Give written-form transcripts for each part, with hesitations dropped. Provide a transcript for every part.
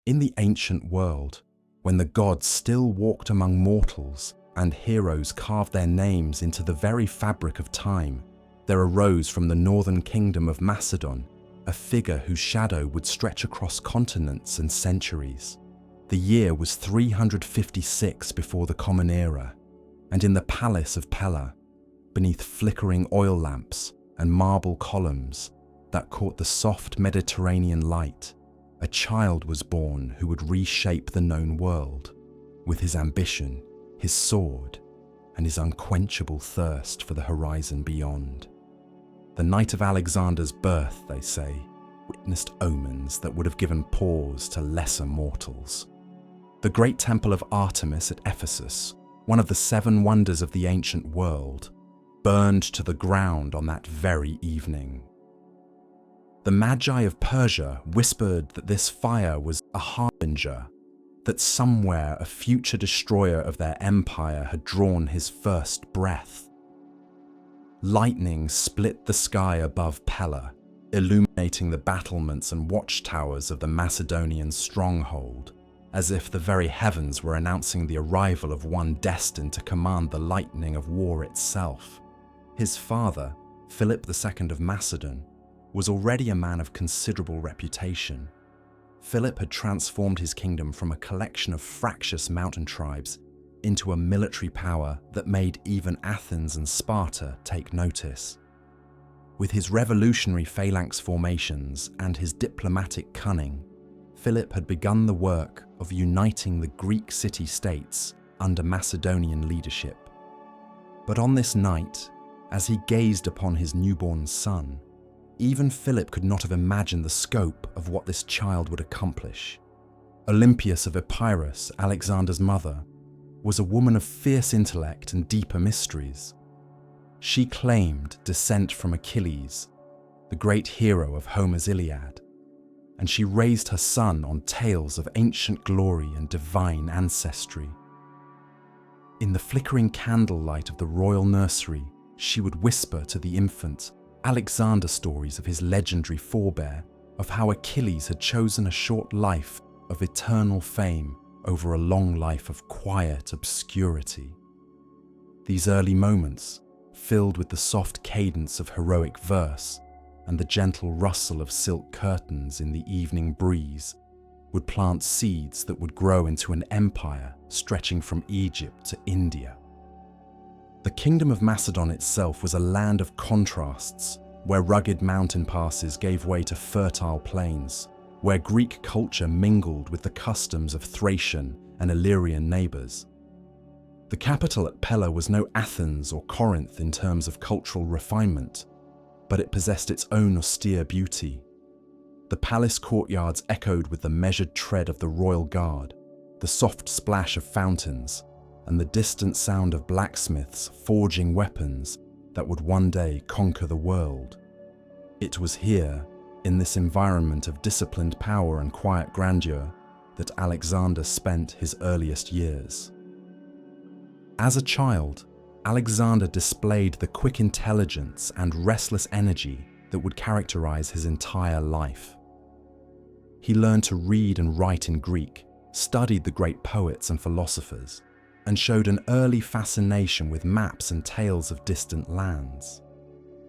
In the ancient world, when the gods still walked among mortals and heroes carved their names into the very fabric of time, there arose from the northern kingdom of Macedon a figure whose shadow would stretch across continents and centuries. The year was 356 before the Common Era, and in the palace of Pella, beneath flickering oil lamps and marble columns that caught the soft Mediterranean light, a child was born who would reshape the known world with his ambition, his sword, and his unquenchable thirst for the horizon beyond. The night of Alexander's birth, they say, witnessed omens that would have given pause to lesser mortals. The great temple of Artemis at Ephesus, one of the 7 wonders of the ancient world, burned to the ground on that very evening. The Magi of Persia whispered that this fire was a harbinger, that somewhere a future destroyer of their empire had drawn his first breath. Lightning split the sky above Pella, illuminating the battlements and watchtowers of the Macedonian stronghold, as if the very heavens were announcing the arrival of one destined to command the lightning of war itself. His father, Philip II of Macedon, was already a man of considerable reputation. Philip had transformed his kingdom from a collection of fractious mountain tribes into a military power that made even Athens and Sparta take notice. With his revolutionary phalanx formations and his diplomatic cunning, Philip had begun the work of uniting the Greek city-states under Macedonian leadership. But on this night, as he gazed upon his newborn son, even Philip could not have imagined the scope of what this child would accomplish. Olympias of Epirus, Alexander's mother, was a woman of fierce intellect and deeper mysteries. She claimed descent from Achilles, the great hero of Homer's Iliad, and she raised her son on tales of ancient glory and divine ancestry. In the flickering candlelight of the royal nursery, she would whisper to the infant Alexander stories of his legendary forebear, of how Achilles had chosen a short life of eternal fame over a long life of quiet obscurity. These early moments, filled with the soft cadence of heroic verse and the gentle rustle of silk curtains in the evening breeze, would plant seeds that would grow into an empire stretching from Egypt to India. The kingdom of Macedon itself was a land of contrasts, where rugged mountain passes gave way to fertile plains, where Greek culture mingled with the customs of Thracian and Illyrian neighbours. The capital at Pella was no Athens or Corinth in terms of cultural refinement, but it possessed its own austere beauty. The palace courtyards echoed with the measured tread of the royal guard, the soft splash of fountains, and the distant sound of blacksmiths forging weapons that would one day conquer the world. It was here, in this environment of disciplined power and quiet grandeur, that Alexander spent his earliest years. As a child, Alexander displayed the quick intelligence and restless energy that would characterize his entire life. He learned to read and write in Greek, studied the great poets and philosophers, and showed an early fascination with maps and tales of distant lands.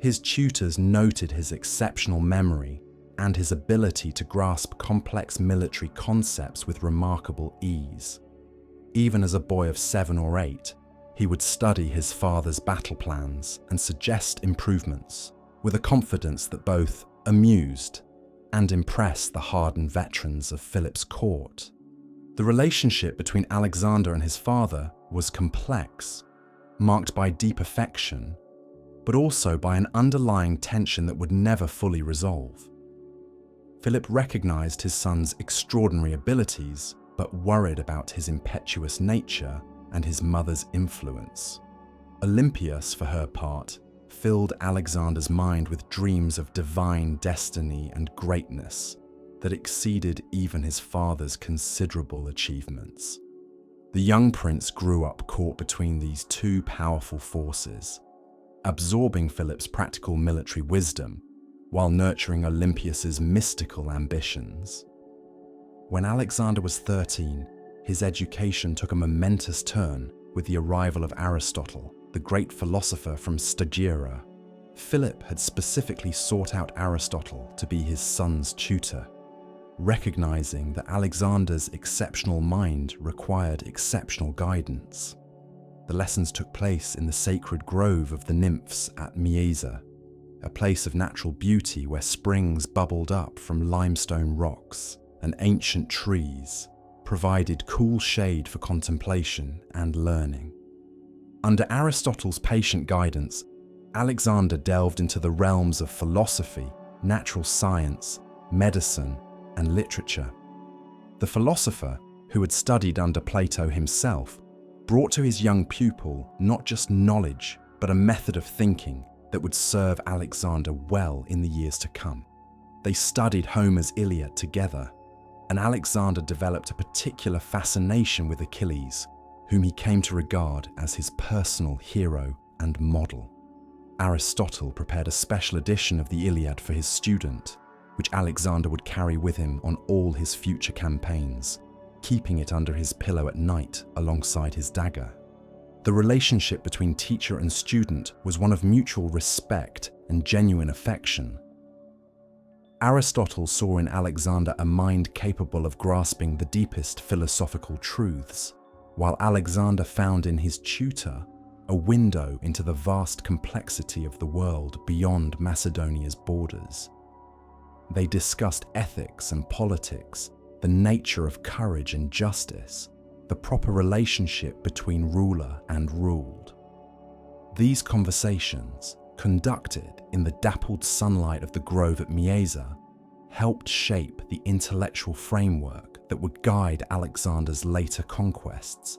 His tutors noted his exceptional memory and his ability to grasp complex military concepts with remarkable ease. Even as a boy of 7 or 8, he would study his father's battle plans and suggest improvements, with a confidence that both amused and impressed the hardened veterans of Philip's court. The relationship between Alexander and his father was complex, marked by deep affection, but also by an underlying tension that would never fully resolve. Philip recognized his son's extraordinary abilities, but worried about his impetuous nature and his mother's influence. Olympias, for her part, filled Alexander's mind with dreams of divine destiny and greatness that exceeded even his father's considerable achievements. The young prince grew up caught between these two powerful forces, absorbing Philip's practical military wisdom while nurturing Olympias's mystical ambitions. When Alexander was 13, his education took a momentous turn with the arrival of Aristotle, the great philosopher from Stagira. Philip had specifically sought out Aristotle to be his son's tutor, recognizing that Alexander's exceptional mind required exceptional guidance. The lessons took place in the sacred grove of the nymphs at Mieza, a place of natural beauty where springs bubbled up from limestone rocks and ancient trees provided cool shade for contemplation and learning. Under Aristotle's patient guidance, Alexander delved into the realms of philosophy, natural science, medicine, and literature. The philosopher, who had studied under Plato himself, brought to his young pupil not just knowledge, but a method of thinking that would serve Alexander well in the years to come. They studied Homer's Iliad together, and Alexander developed a particular fascination with Achilles, whom he came to regard as his personal hero and model. Aristotle prepared a special edition of the Iliad for his student, which Alexander would carry with him on all his future campaigns, keeping it under his pillow at night alongside his dagger. The relationship between teacher and student was one of mutual respect and genuine affection. Aristotle saw in Alexander a mind capable of grasping the deepest philosophical truths, while Alexander found in his tutor a window into the vast complexity of the world beyond Macedonia's borders. They discussed ethics and politics, the nature of courage and justice, the proper relationship between ruler and ruled. These conversations, conducted in the dappled sunlight of the grove at Mieza, helped shape the intellectual framework that would guide Alexander's later conquests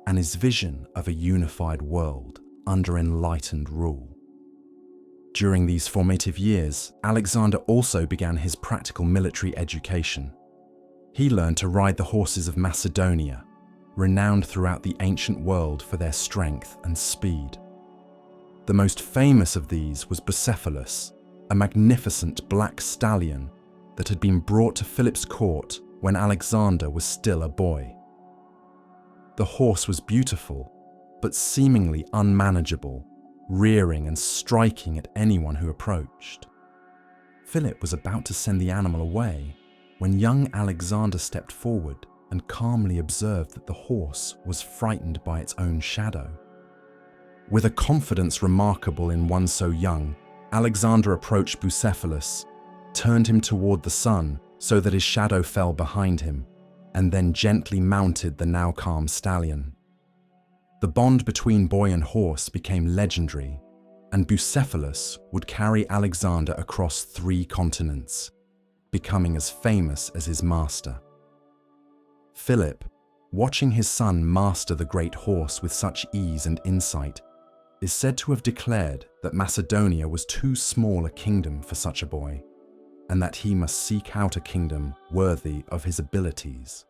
and his vision of a unified world under enlightened rule. During these formative years, Alexander also began his practical military education. He learned to ride the horses of Macedonia, renowned throughout the ancient world for their strength and speed. The most famous of these was Bucephalus, a magnificent black stallion that had been brought to Philip's court when Alexander was still a boy. The horse was beautiful, but seemingly unmanageable, rearing and striking at anyone who approached. Philip was about to send the animal away when young Alexander stepped forward and calmly observed that the horse was frightened by its own shadow. With a confidence remarkable in one so young, Alexander approached Bucephalus, turned him toward the sun so that his shadow fell behind him, and then gently mounted the now calm stallion. The bond between boy and horse became legendary, and Bucephalus would carry Alexander across 3 continents, becoming as famous as his master. Philip, watching his son master the great horse with such ease and insight, is said to have declared that Macedonia was too small a kingdom for such a boy, and that he must seek out a kingdom worthy of his abilities.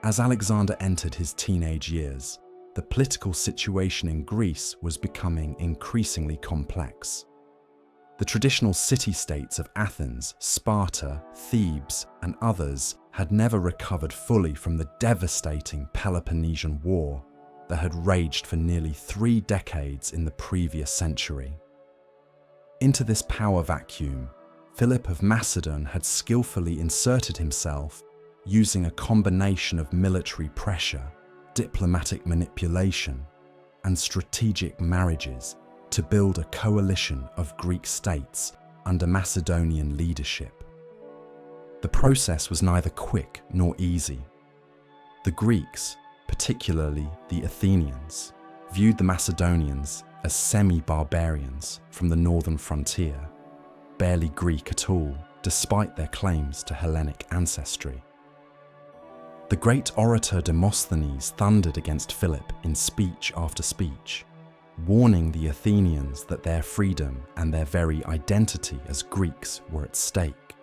As Alexander entered his teenage years, the political situation in Greece was becoming increasingly complex. The traditional city-states of Athens, Sparta, Thebes, and others had never recovered fully from the devastating Peloponnesian War that had raged for nearly 3 decades in the previous century. Into this power vacuum, Philip of Macedon had skillfully inserted himself using a combination of military pressure, diplomatic manipulation, and strategic marriages to build a coalition of Greek states under Macedonian leadership. The process was neither quick nor easy. The Greeks, particularly the Athenians, viewed the Macedonians as semi-barbarians from the northern frontier, barely Greek at all, despite their claims to Hellenic ancestry. The great orator Demosthenes thundered against Philip in speech after speech, warning the Athenians that their freedom and their very identity as Greeks were at stake.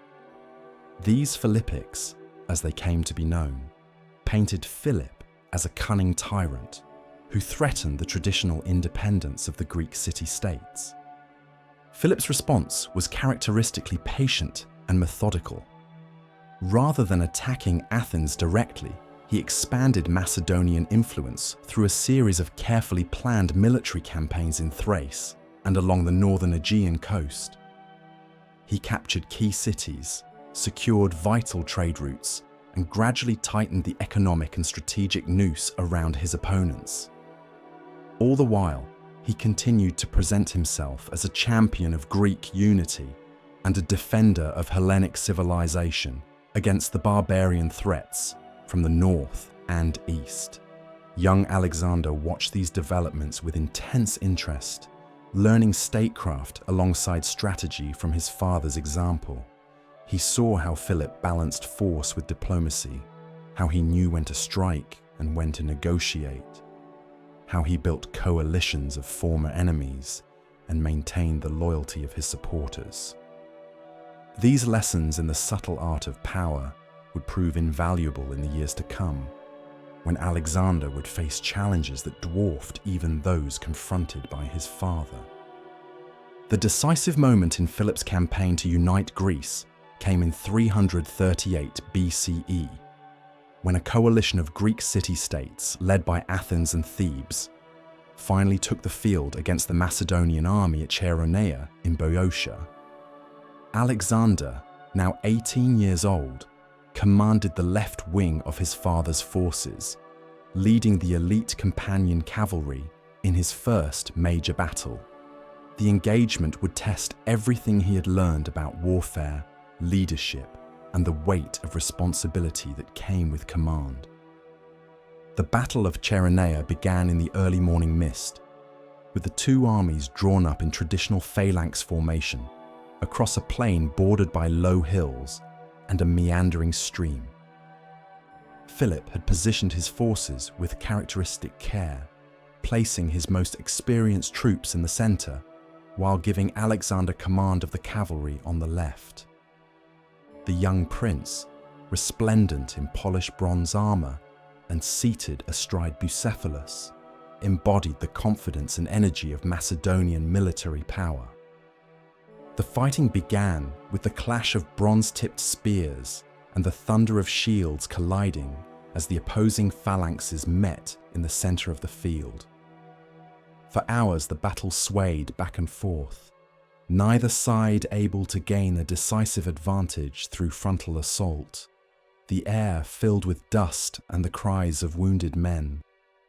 These Philippics, as they came to be known, painted Philip as a cunning tyrant who threatened the traditional independence of the Greek city-states. Philip's response was characteristically patient and methodical. Rather than attacking Athens directly, he expanded Macedonian influence through a series of carefully planned military campaigns in Thrace and along the northern Aegean coast. He captured key cities, secured vital trade routes, and gradually tightened the economic and strategic noose around his opponents. All the while, he continued to present himself as a champion of Greek unity and a defender of Hellenic civilization against the barbarian threats from the north and east. Young Alexander watched these developments with intense interest, learning statecraft alongside strategy from his father's example. He saw how Philip balanced force with diplomacy, how he knew when to strike and when to negotiate, how he built coalitions of former enemies and maintained the loyalty of his supporters. These lessons in the subtle art of power would prove invaluable in the years to come, when Alexander would face challenges that dwarfed even those confronted by his father. The decisive moment in Philip's campaign to unite Greece came in 338 BCE, when a coalition of Greek city-states led by Athens and Thebes finally took the field against the Macedonian army at Chaeronea in Boeotia. Alexander, now 18 years old, commanded the left wing of his father's forces, leading the elite companion cavalry in his first major battle. The engagement would test everything he had learned about warfare, leadership, and the weight of responsibility that came with command. The Battle of Chaeronea began in the early morning mist, with the two armies drawn up in traditional phalanx formation across a plain bordered by low hills and a meandering stream. Philip had positioned his forces with characteristic care, placing his most experienced troops in the center, while giving Alexander command of the cavalry on the left. The young prince, resplendent in polished bronze armor and seated astride Bucephalus, embodied the confidence and energy of Macedonian military power. The fighting began with the clash of bronze-tipped spears and the thunder of shields colliding as the opposing phalanxes met in the center of the field. For hours the battle swayed back and forth, neither side able to gain a decisive advantage through frontal assault, the air filled with dust and the cries of wounded men,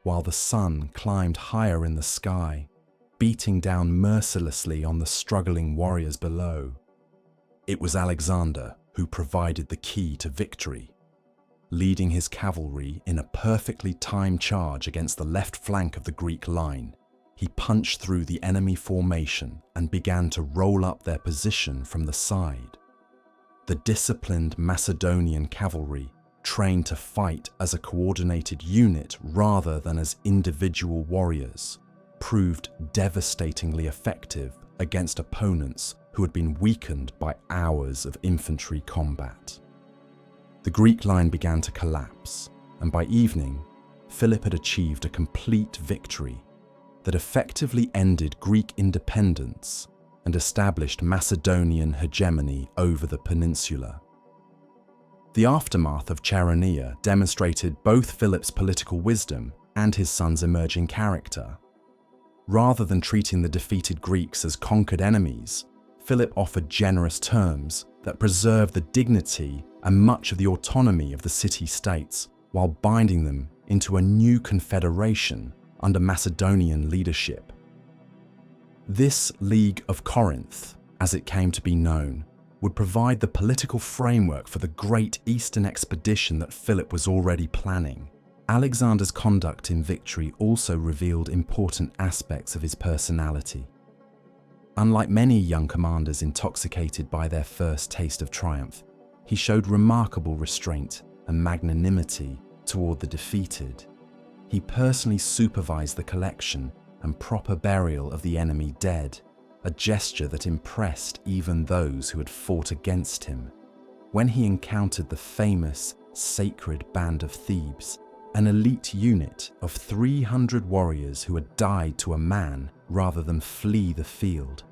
while the sun climbed higher in the sky, beating down mercilessly on the struggling warriors below. It was Alexander who provided the key to victory. Leading his cavalry in a perfectly timed charge against the left flank of the Greek line, he punched through the enemy formation and began to roll up their position from the side. The disciplined Macedonian cavalry, trained to fight as a coordinated unit rather than as individual warriors, proved devastatingly effective against opponents who had been weakened by hours of infantry combat. The Greek line began to collapse, and by evening, Philip had achieved a complete victory that effectively ended Greek independence and established Macedonian hegemony over the peninsula. The aftermath of Chaeronea demonstrated both Philip's political wisdom and his son's emerging character. Rather than treating the defeated Greeks as conquered enemies, Philip offered generous terms that preserved the dignity and much of the autonomy of the city-states while binding them into a new confederation under Macedonian leadership. This League of Corinth, as it came to be known, would provide the political framework for the great Eastern expedition that Philip was already planning. Alexander's conduct in victory also revealed important aspects of his personality. Unlike many young commanders intoxicated by their first taste of triumph, he showed remarkable restraint and magnanimity toward the defeated. He personally supervised the collection and proper burial of the enemy dead, a gesture that impressed even those who had fought against him. When he encountered the famous Sacred Band of Thebes, an elite unit of 300 warriors who had died to a man rather than flee the field,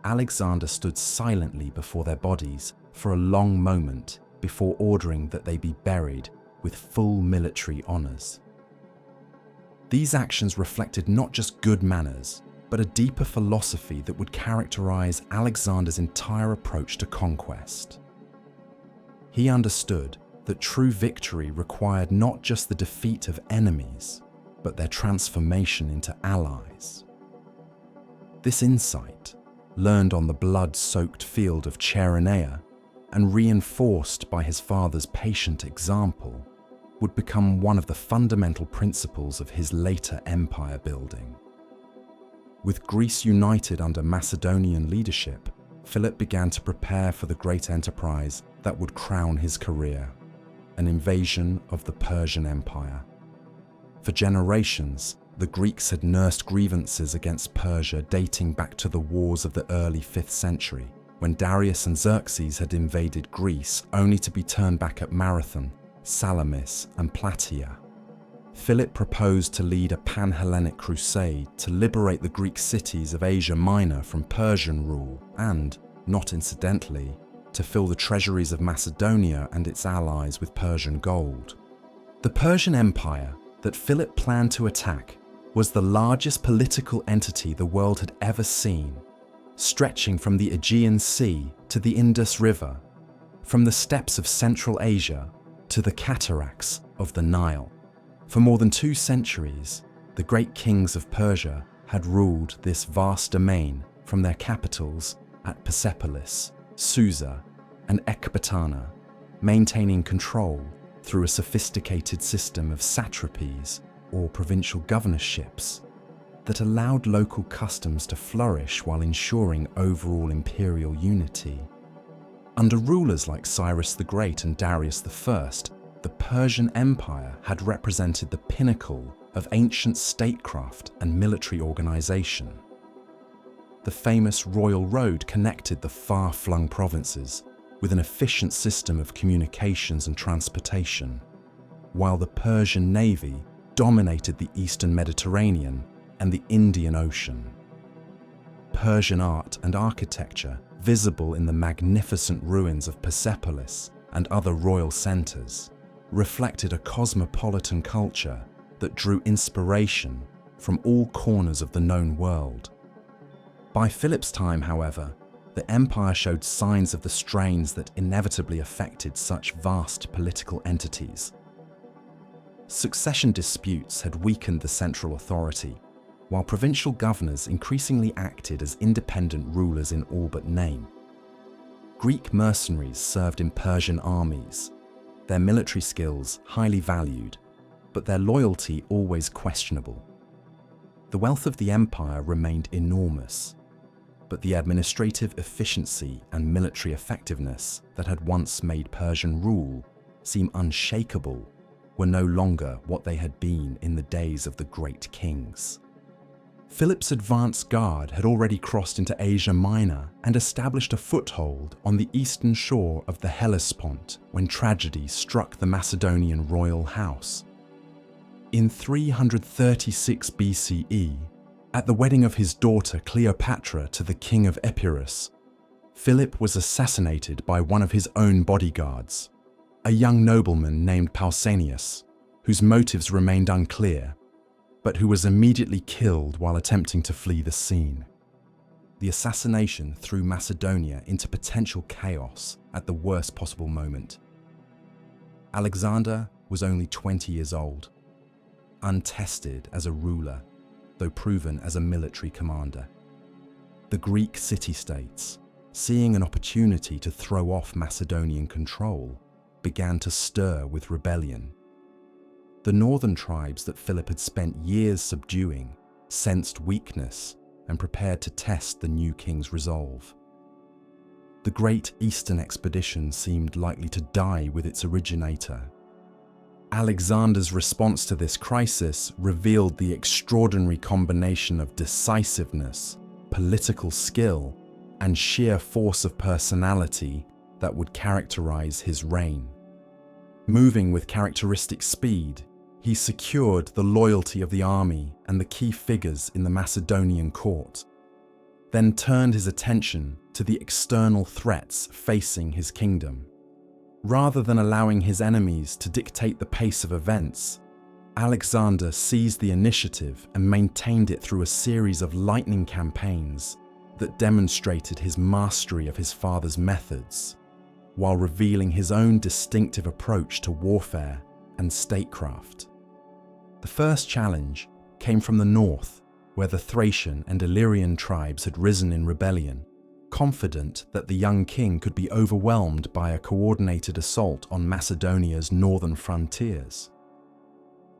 Alexander stood silently before their bodies for a long moment, before ordering that they be buried with full military honors. These actions reflected not just good manners, but a deeper philosophy that would characterize Alexander's entire approach to conquest. He understood that true victory required not just the defeat of enemies, but their transformation into allies. This insight, learned on the blood-soaked field of Chaeronea and reinforced by his father's patient example, would become one of the fundamental principles of his later empire building. With Greece united under Macedonian leadership, Philip began to prepare for the great enterprise that would crown his career, an invasion of the Persian Empire. For generations, the Greeks had nursed grievances against Persia dating back to the wars of the early 5th century, when Darius and Xerxes had invaded Greece only to be turned back at Marathon, Salamis, and Plataea. Philip proposed to lead a pan-Hellenic crusade to liberate the Greek cities of Asia Minor from Persian rule and, not incidentally, to fill the treasuries of Macedonia and its allies with Persian gold. The Persian Empire that Philip planned to attack was the largest political entity the world had ever seen, stretching from the Aegean Sea to the Indus River, from the steppes of Central Asia to the cataracts of the Nile. For more than 2 centuries, the great kings of Persia had ruled this vast domain from their capitals at Persepolis, Susa, and Ecbatana, maintaining control through a sophisticated system of satrapies or provincial governorships that allowed local customs to flourish while ensuring overall imperial unity. Under rulers like Cyrus the Great and Darius I, the Persian Empire had represented the pinnacle of ancient statecraft and military organization. The famous Royal Road connected the far-flung provinces with an efficient system of communications and transportation, while the Persian Navy dominated the Eastern Mediterranean and the Indian Ocean. Persian art and architecture, visible in the magnificent ruins of Persepolis and other royal centers, reflected a cosmopolitan culture that drew inspiration from all corners of the known world. By Philip's time, however, the empire showed signs of the strains that inevitably affected such vast political entities. Succession disputes had weakened the central authority, while provincial governors increasingly acted as independent rulers in all but name. Greek mercenaries served in Persian armies, their military skills highly valued, but their loyalty always questionable. The wealth of the empire remained enormous, but the administrative efficiency and military effectiveness that had once made Persian rule seem unshakable were no longer what they had been in the days of the great kings. Philip's advance guard had already crossed into Asia Minor and established a foothold on the eastern shore of the Hellespont when tragedy struck the Macedonian royal house. In 336 BCE, at the wedding of his daughter Cleopatra to the king of Epirus, Philip was assassinated by one of his own bodyguards, a young nobleman named Pausanias, whose motives remained unclear, but who was immediately killed while attempting to flee the scene. The assassination threw Macedonia into potential chaos at the worst possible moment. Alexander was only 20 years old, untested as a ruler, though proven as a military commander. The Greek city-states, seeing an opportunity to throw off Macedonian control, began to stir with rebellion. The northern tribes that Philip had spent years subduing sensed weakness and prepared to test the new king's resolve. The great eastern expedition seemed likely to die with its originator. Alexander's response to this crisis revealed the extraordinary combination of decisiveness, political skill, and sheer force of personality that would characterize his reign. Moving with characteristic speed, he secured the loyalty of the army and the key figures in the Macedonian court, then turned his attention to the external threats facing his kingdom. Rather than allowing his enemies to dictate the pace of events, Alexander seized the initiative and maintained it through a series of lightning campaigns that demonstrated his mastery of his father's methods, while revealing his own distinctive approach to warfare and statecraft. The first challenge came from the north, where the Thracian and Illyrian tribes had risen in rebellion, confident that the young king could be overwhelmed by a coordinated assault on Macedonia's northern frontiers.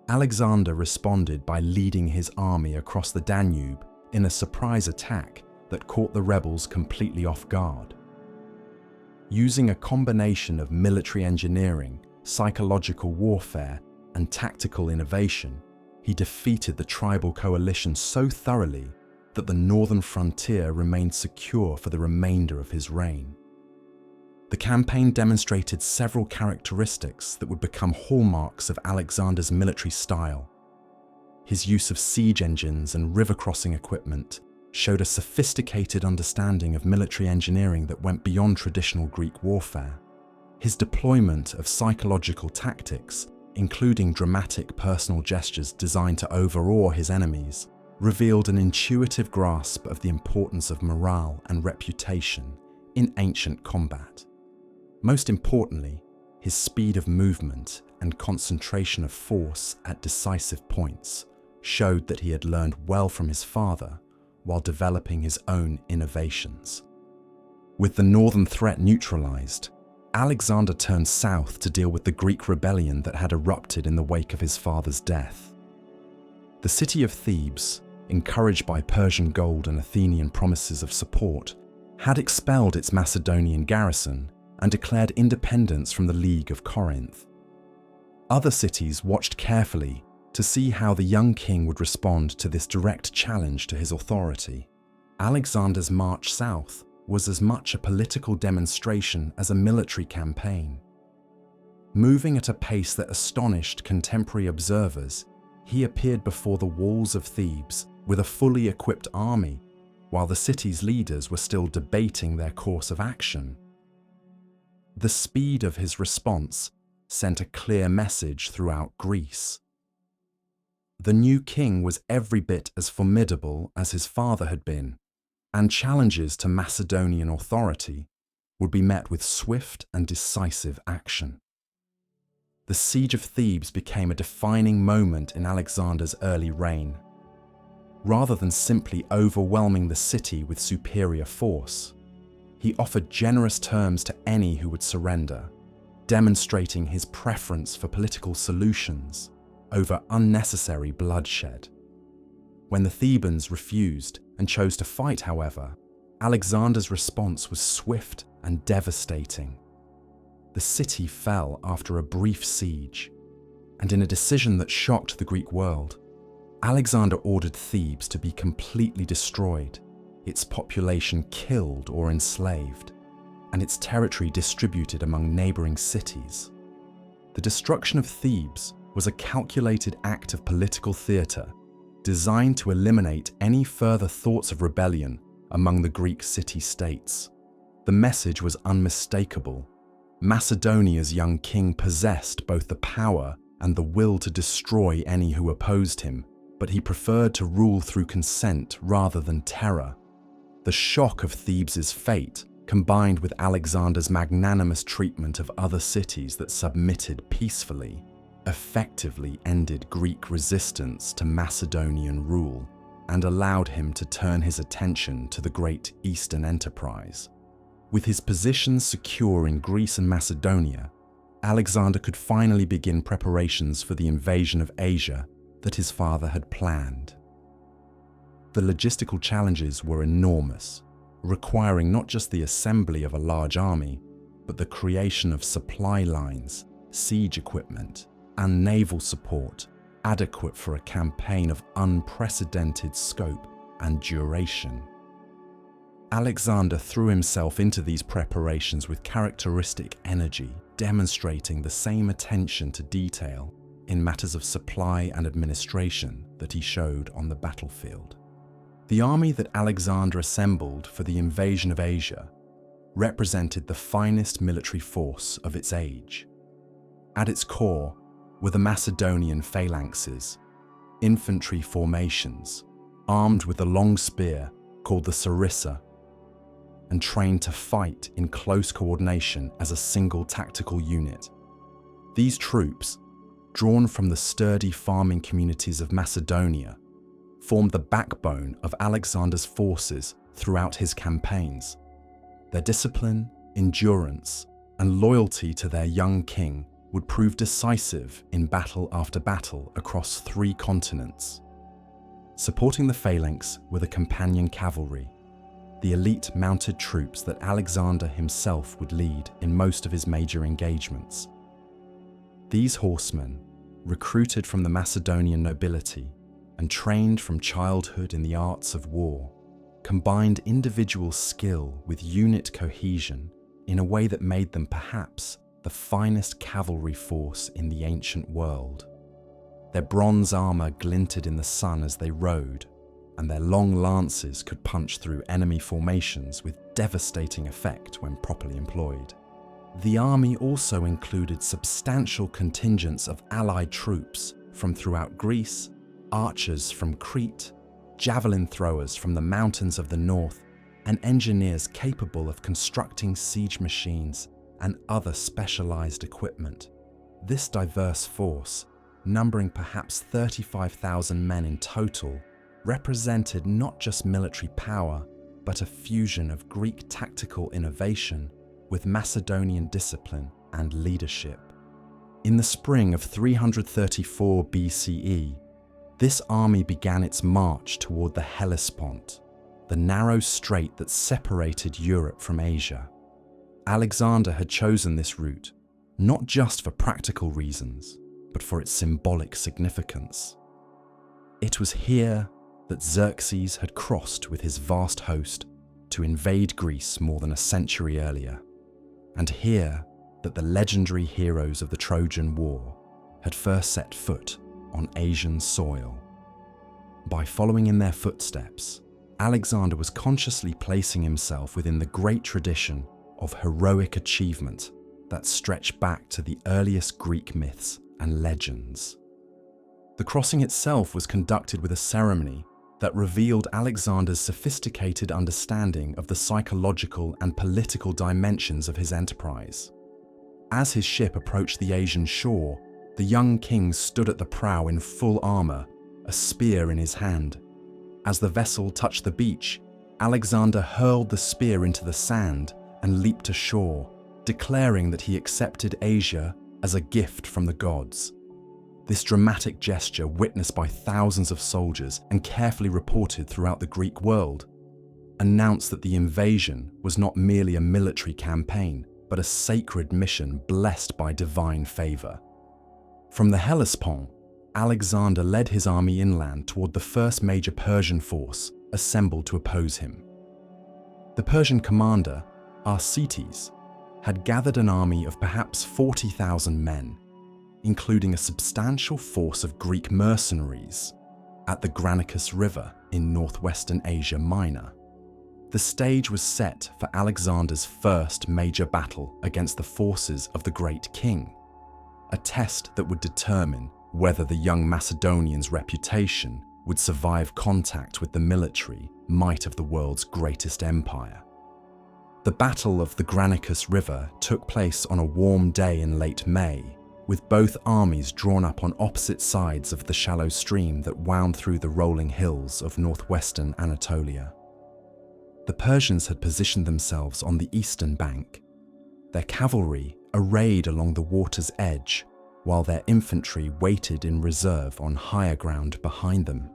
Alexander responded by leading his army across the Danube in a surprise attack that caught the rebels completely off guard. Using a combination of military engineering, psychological warfare, and tactical innovation, he defeated the tribal coalition so thoroughly that the northern frontier remained secure for the remainder of his reign. The campaign demonstrated several characteristics that would become hallmarks of Alexander's military style. His use of siege engines and river-crossing equipment showed a sophisticated understanding of military engineering that went beyond traditional Greek warfare. His deployment of psychological tactics, including dramatic personal gestures designed to overawe his enemies, revealed an intuitive grasp of the importance of morale and reputation in ancient combat. Most importantly, his speed of movement and concentration of force at decisive points showed that he had learned well from his father while developing his own innovations. With the northern threat neutralized, Alexander turned south to deal with the Greek rebellion that had erupted in the wake of his father's death. The city of Thebes, encouraged by Persian gold and Athenian promises of support, had expelled its Macedonian garrison and declared independence from the League of Corinth. Other cities watched carefully to see how the young king would respond to this direct challenge to his authority. Alexander's march south was as much a political demonstration as a military campaign. Moving at a pace that astonished contemporary observers, he appeared before the walls of Thebes with a fully equipped army, while the city's leaders were still debating their course of action. The speed of his response sent a clear message throughout Greece. The new king was every bit as formidable as his father had been, and challenges to Macedonian authority would be met with swift and decisive action. The siege of Thebes became a defining moment in Alexander's early reign. Rather than simply overwhelming the city with superior force, he offered generous terms to any who would surrender, demonstrating his preference for political solutions over unnecessary bloodshed. When the Thebans refused and chose to fight, however, Alexander's response was swift and devastating. The city fell after a brief siege, and in a decision that shocked the Greek world, Alexander ordered Thebes to be completely destroyed, its population killed or enslaved, and its territory distributed among neighboring cities. The destruction of Thebes was a calculated act of political theater designed to eliminate any further thoughts of rebellion among the Greek city-states. The message was unmistakable. Macedonia's young king possessed both the power and the will to destroy any who opposed him, but he preferred to rule through consent rather than terror. The shock of Thebes' fate, combined with Alexander's magnanimous treatment of other cities that submitted peacefully, effectively ended Greek resistance to Macedonian rule and allowed him to turn his attention to the great Eastern enterprise. With his positions secure in Greece and Macedonia, Alexander could finally begin preparations for the invasion of Asia that his father had planned. The logistical challenges were enormous, requiring not just the assembly of a large army, but the creation of supply lines, siege equipment, and naval support adequate for a campaign of unprecedented scope and duration. Alexander threw himself into these preparations with characteristic energy, demonstrating the same attention to detail in matters of supply and administration that he showed on the battlefield. The army that Alexander assembled for the invasion of Asia represented the finest military force of its age. At its core were the Macedonian phalanxes, infantry formations, armed with a long spear called the sarissa, and trained to fight in close coordination as a single tactical unit. These troops, drawn from the sturdy farming communities of Macedonia, formed the backbone of Alexander's forces throughout his campaigns. Their discipline, endurance, and loyalty to their young king would prove decisive in battle after battle across 3 continents. Supporting the phalanx were the companion cavalry, the elite mounted troops that Alexander himself would lead in most of his major engagements. These horsemen, recruited from the Macedonian nobility and trained from childhood in the arts of war, combined individual skill with unit cohesion in a way that made them perhaps the finest cavalry force in the ancient world. Their bronze armor glinted in the sun as they rode, and their long lances could punch through enemy formations with devastating effect when properly employed. The army also included substantial contingents of allied troops from throughout Greece, archers from Crete, javelin throwers from the mountains of the north, and engineers capable of constructing siege machines and other specialized equipment. This diverse force, numbering perhaps 35,000 men in total, represented not just military power, but a fusion of Greek tactical innovation with Macedonian discipline and leadership. In the spring of 334 BCE, this army began its march toward the Hellespont, the narrow strait that separated Europe from Asia. Alexander had chosen this route, not just for practical reasons, but for its symbolic significance. It was here that Xerxes had crossed with his vast host to invade Greece more than a century earlier, and here that the legendary heroes of the Trojan War had first set foot on Asian soil. By following in their footsteps, Alexander was consciously placing himself within the great tradition of heroic achievement that stretched back to the earliest Greek myths and legends. The crossing itself was conducted with a ceremony that revealed Alexander's sophisticated understanding of the psychological and political dimensions of his enterprise. As his ship approached the Asian shore, the young king stood at the prow in full armor, a spear in his hand. As the vessel touched the beach, Alexander hurled the spear into the sand and leaped ashore, declaring that he accepted Asia as a gift from the gods. This dramatic gesture, witnessed by thousands of soldiers and carefully reported throughout the Greek world, announced that the invasion was not merely a military campaign, but a sacred mission blessed by divine favor. From the Hellespont, Alexander led his army inland toward the first major Persian force assembled to oppose him. The Persian commander, Arcetes, had gathered an army of perhaps 40,000 men, including a substantial force of Greek mercenaries, at the Granicus River in northwestern Asia Minor. The stage was set for Alexander's first major battle against the forces of the great king, a test that would determine whether the young Macedonian's reputation would survive contact with the military might of the world's greatest empire. The Battle of the Granicus River took place on a warm day in late May, with both armies drawn up on opposite sides of the shallow stream that wound through the rolling hills of northwestern Anatolia. The Persians had positioned themselves on the eastern bank, their cavalry arrayed along the water's edge, while their infantry waited in reserve on higher ground behind them.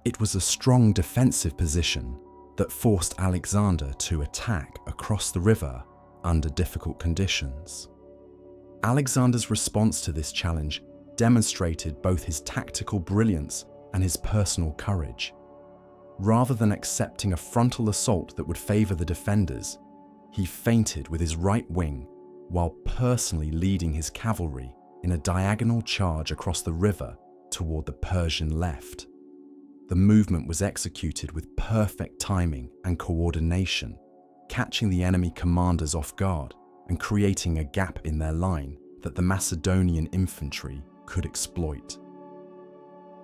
It was a strong defensive position that forced Alexander to attack across the river under difficult conditions. Alexander's response to this challenge demonstrated both his tactical brilliance and his personal courage. Rather than accepting a frontal assault that would favor the defenders, he feinted with his right wing while personally leading his cavalry in a diagonal charge across the river toward the Persian left. The movement was executed with perfect timing and coordination, catching the enemy commanders off guard and creating a gap in their line that the Macedonian infantry could exploit.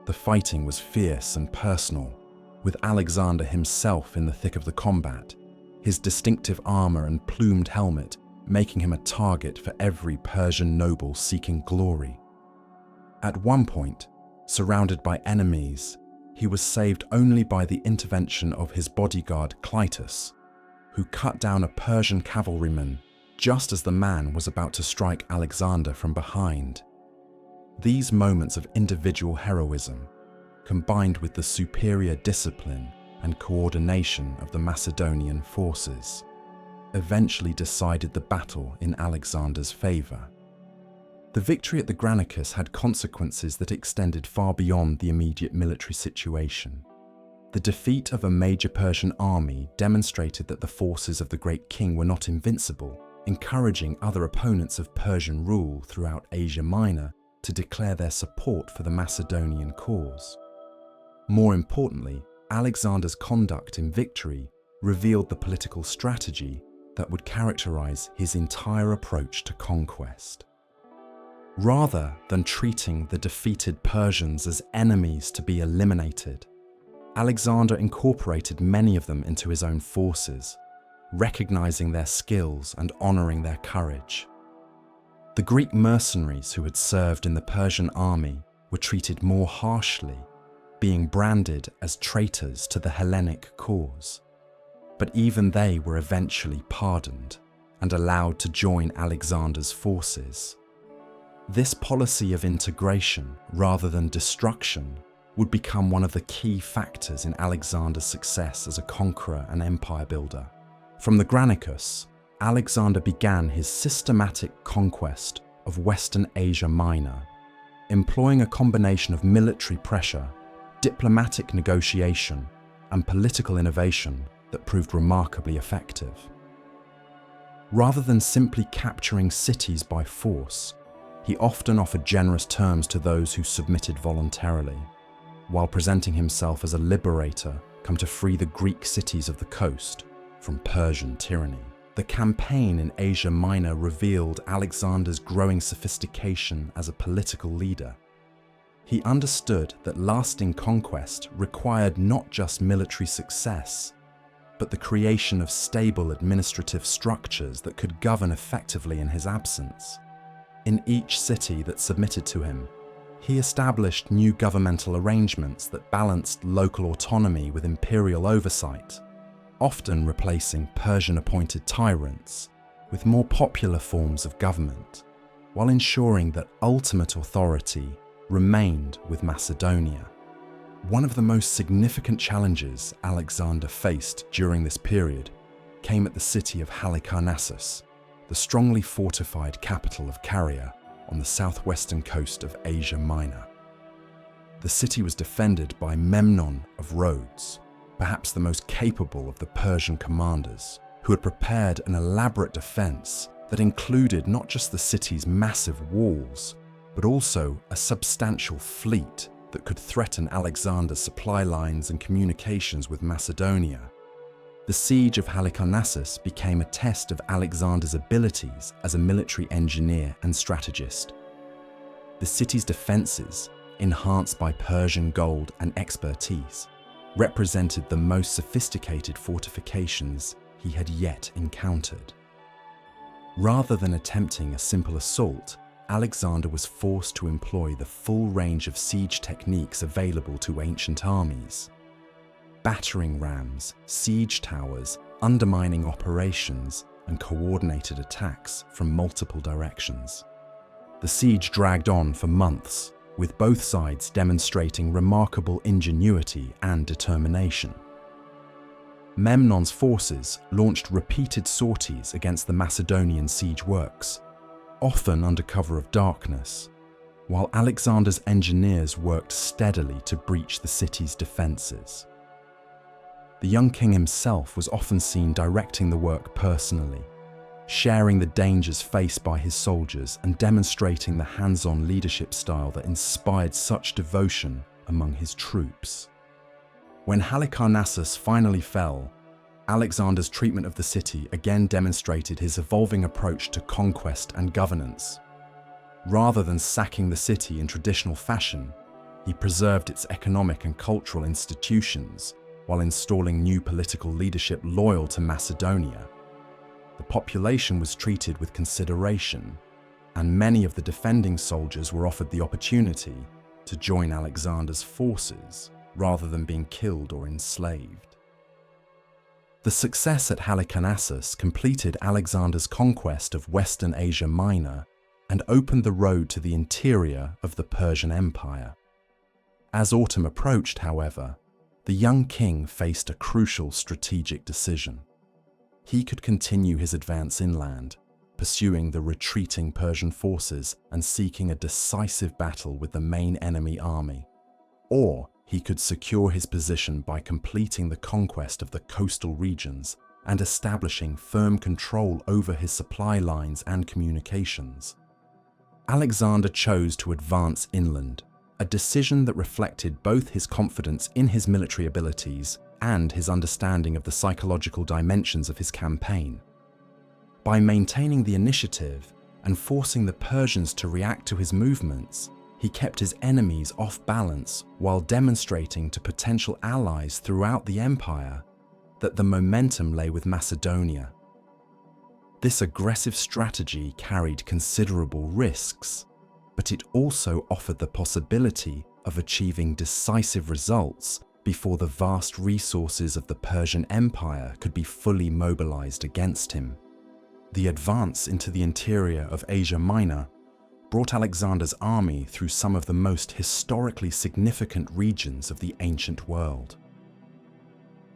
The fighting was fierce and personal, with Alexander himself in the thick of the combat, his distinctive armor and plumed helmet making him a target for every Persian noble seeking glory. At one point, surrounded by enemies, he was saved only by the intervention of his bodyguard Clytus, who cut down a Persian cavalryman just as the man was about to strike Alexander from behind. These moments of individual heroism, combined with the superior discipline and coordination of the Macedonian forces, eventually decided the battle in Alexander's favor. The victory at the Granicus had consequences that extended far beyond the immediate military situation. The defeat of a major Persian army demonstrated that the forces of the great king were not invincible, encouraging other opponents of Persian rule throughout Asia Minor to declare their support for the Macedonian cause. More importantly, Alexander's conduct in victory revealed the political strategy that would characterize his entire approach to conquest. Rather than treating the defeated Persians as enemies to be eliminated, Alexander incorporated many of them into his own forces, recognizing their skills and honoring their courage. The Greek mercenaries who had served in the Persian army were treated more harshly, being branded as traitors to the Hellenic cause. But even they were eventually pardoned and allowed to join Alexander's forces. This policy of integration rather than destruction would become one of the key factors in Alexander's success as a conqueror and empire builder. From the Granicus, Alexander began his systematic conquest of Western Asia Minor, employing a combination of military pressure, diplomatic negotiation, and political innovation that proved remarkably effective. Rather than simply capturing cities by force, he often offered generous terms to those who submitted voluntarily, while presenting himself as a liberator come to free the Greek cities of the coast from Persian tyranny. The campaign in Asia Minor revealed Alexander's growing sophistication as a political leader. He understood that lasting conquest required not just military success, but the creation of stable administrative structures that could govern effectively in his absence. In each city that submitted to him, he established new governmental arrangements that balanced local autonomy with imperial oversight, often replacing Persian-appointed tyrants with more popular forms of government, while ensuring that ultimate authority remained with Macedonia. One of the most significant challenges Alexander faced during this period came at the city of Halicarnassus, the strongly fortified capital of Caria on the southwestern coast of Asia Minor. The city was defended by Memnon of Rhodes, perhaps the most capable of the Persian commanders, who had prepared an elaborate defense that included not just the city's massive walls, but also a substantial fleet that could threaten Alexander's supply lines and communications with Macedonia. The siege of Halicarnassus became a test of Alexander's abilities as a military engineer and strategist. The city's defenses, enhanced by Persian gold and expertise, represented the most sophisticated fortifications he had yet encountered. Rather than attempting a simple assault, Alexander was forced to employ the full range of siege techniques available to ancient armies. Battering rams, siege towers, undermining operations, and coordinated attacks from multiple directions. The siege dragged on for months, with both sides demonstrating remarkable ingenuity and determination. Memnon's forces launched repeated sorties against the Macedonian siege works, often under cover of darkness, while Alexander's engineers worked steadily to breach the city's defenses. The young king himself was often seen directing the work personally, sharing the dangers faced by his soldiers and demonstrating the hands-on leadership style that inspired such devotion among his troops. When Halicarnassus finally fell, Alexander's treatment of the city again demonstrated his evolving approach to conquest and governance. Rather than sacking the city in traditional fashion, he preserved its economic and cultural institutions while installing new political leadership loyal to Macedonia. The population was treated with consideration, and many of the defending soldiers were offered the opportunity to join Alexander's forces rather than being killed or enslaved. The success at Halicarnassus completed Alexander's conquest of Western Asia Minor and opened the road to the interior of the Persian Empire. As autumn approached, however, the young king faced a crucial strategic decision. He could continue his advance inland, pursuing the retreating Persian forces and seeking a decisive battle with the main enemy army. Or he could secure his position by completing the conquest of the coastal regions and establishing firm control over his supply lines and communications. Alexander chose to advance inland, a decision that reflected both his confidence in his military abilities and his understanding of the psychological dimensions of his campaign. By maintaining the initiative and forcing the Persians to react to his movements, he kept his enemies off balance while demonstrating to potential allies throughout the empire that the momentum lay with Macedonia. This aggressive strategy carried considerable risks, but it also offered the possibility of achieving decisive results before the vast resources of the Persian Empire could be fully mobilized against him. The advance into the interior of Asia Minor brought Alexander's army through some of the most historically significant regions of the ancient world.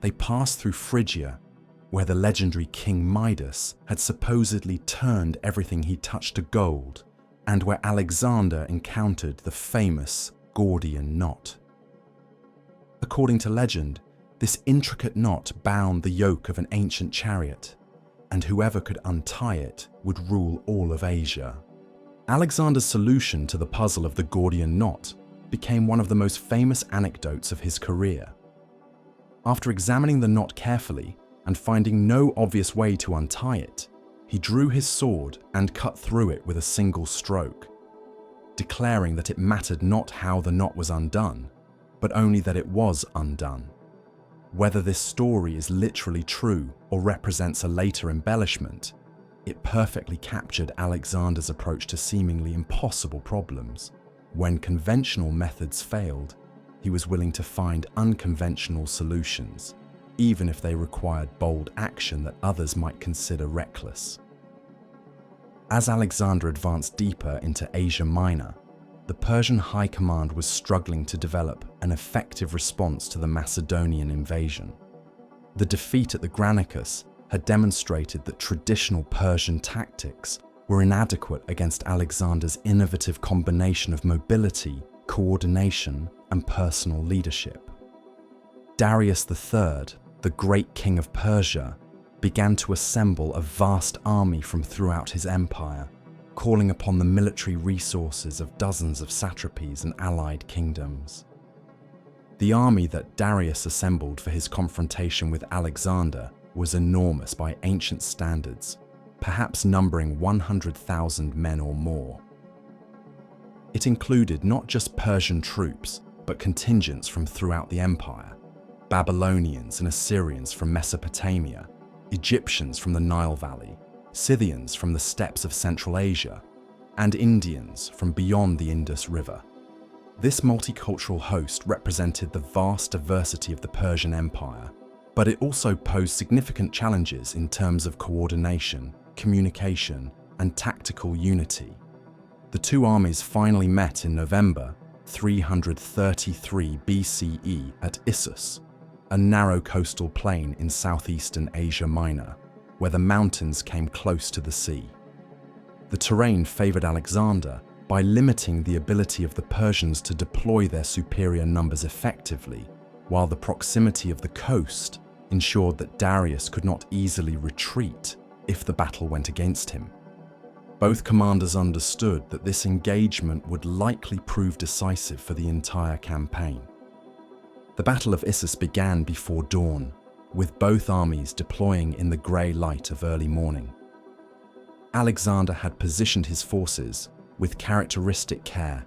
They passed through Phrygia, where the legendary King Midas had supposedly turned everything he touched to gold, and where Alexander encountered the famous Gordian knot. According to legend, this intricate knot bound the yoke of an ancient chariot, and whoever could untie it would rule all of Asia. Alexander's solution to the puzzle of the Gordian knot became one of the most famous anecdotes of his career. After examining the knot carefully and finding no obvious way to untie it, he drew his sword and cut through it with a single stroke, declaring that it mattered not how the knot was undone, but only that it was undone. Whether this story is literally true or represents a later embellishment, it perfectly captured Alexander's approach to seemingly impossible problems. When conventional methods failed, he was willing to find unconventional solutions, even if they required bold action that others might consider reckless. As Alexander advanced deeper into Asia Minor, the Persian high command was struggling to develop an effective response to the Macedonian invasion. The defeat at the Granicus had demonstrated that traditional Persian tactics were inadequate against Alexander's innovative combination of mobility, coordination, and personal leadership. Darius III, the great king of Persia, began to assemble a vast army from throughout his empire, calling upon the military resources of dozens of satrapies and allied kingdoms. The army that Darius assembled for his confrontation with Alexander was enormous by ancient standards, perhaps numbering 100,000 men or more. It included not just Persian troops, but contingents from throughout the empire: Babylonians and Assyrians from Mesopotamia, Egyptians from the Nile Valley, Scythians from the steppes of Central Asia, and Indians from beyond the Indus River. This multicultural host represented the vast diversity of the Persian Empire, but it also posed significant challenges in terms of coordination, communication, and tactical unity. The two armies finally met in November 333 BCE at Issus, a narrow coastal plain in southeastern Asia Minor, where the mountains came close to the sea. The terrain favored Alexander by limiting the ability of the Persians to deploy their superior numbers effectively, while the proximity of the coast ensured that Darius could not easily retreat if the battle went against him. Both commanders understood that this engagement would likely prove decisive for the entire campaign. The Battle of Issus began before dawn, with both armies deploying in the grey light of early morning. Alexander had positioned his forces with characteristic care,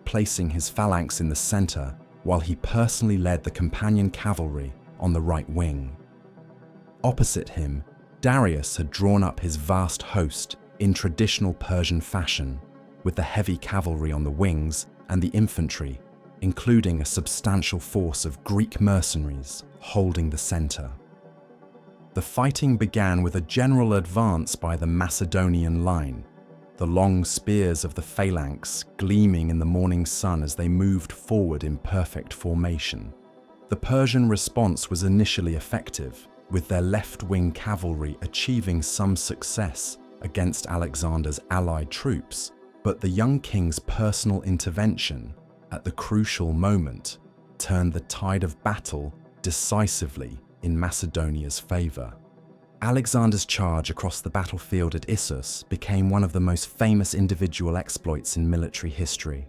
placing his phalanx in the center while he personally led the companion cavalry on the right wing. Opposite him, Darius had drawn up his vast host in traditional Persian fashion, with the heavy cavalry on the wings and the infantry, including a substantial force of Greek mercenaries, holding the center. The fighting began with a general advance by the Macedonian line, the long spears of the phalanx gleaming in the morning sun as they moved forward in perfect formation. The Persian response was initially effective, with their left-wing cavalry achieving some success against Alexander's allied troops, but the young king's personal intervention at the crucial moment turned the tide of battle decisively in Macedonia's favor. Alexander's charge across the battlefield at Issus became one of the most famous individual exploits in military history.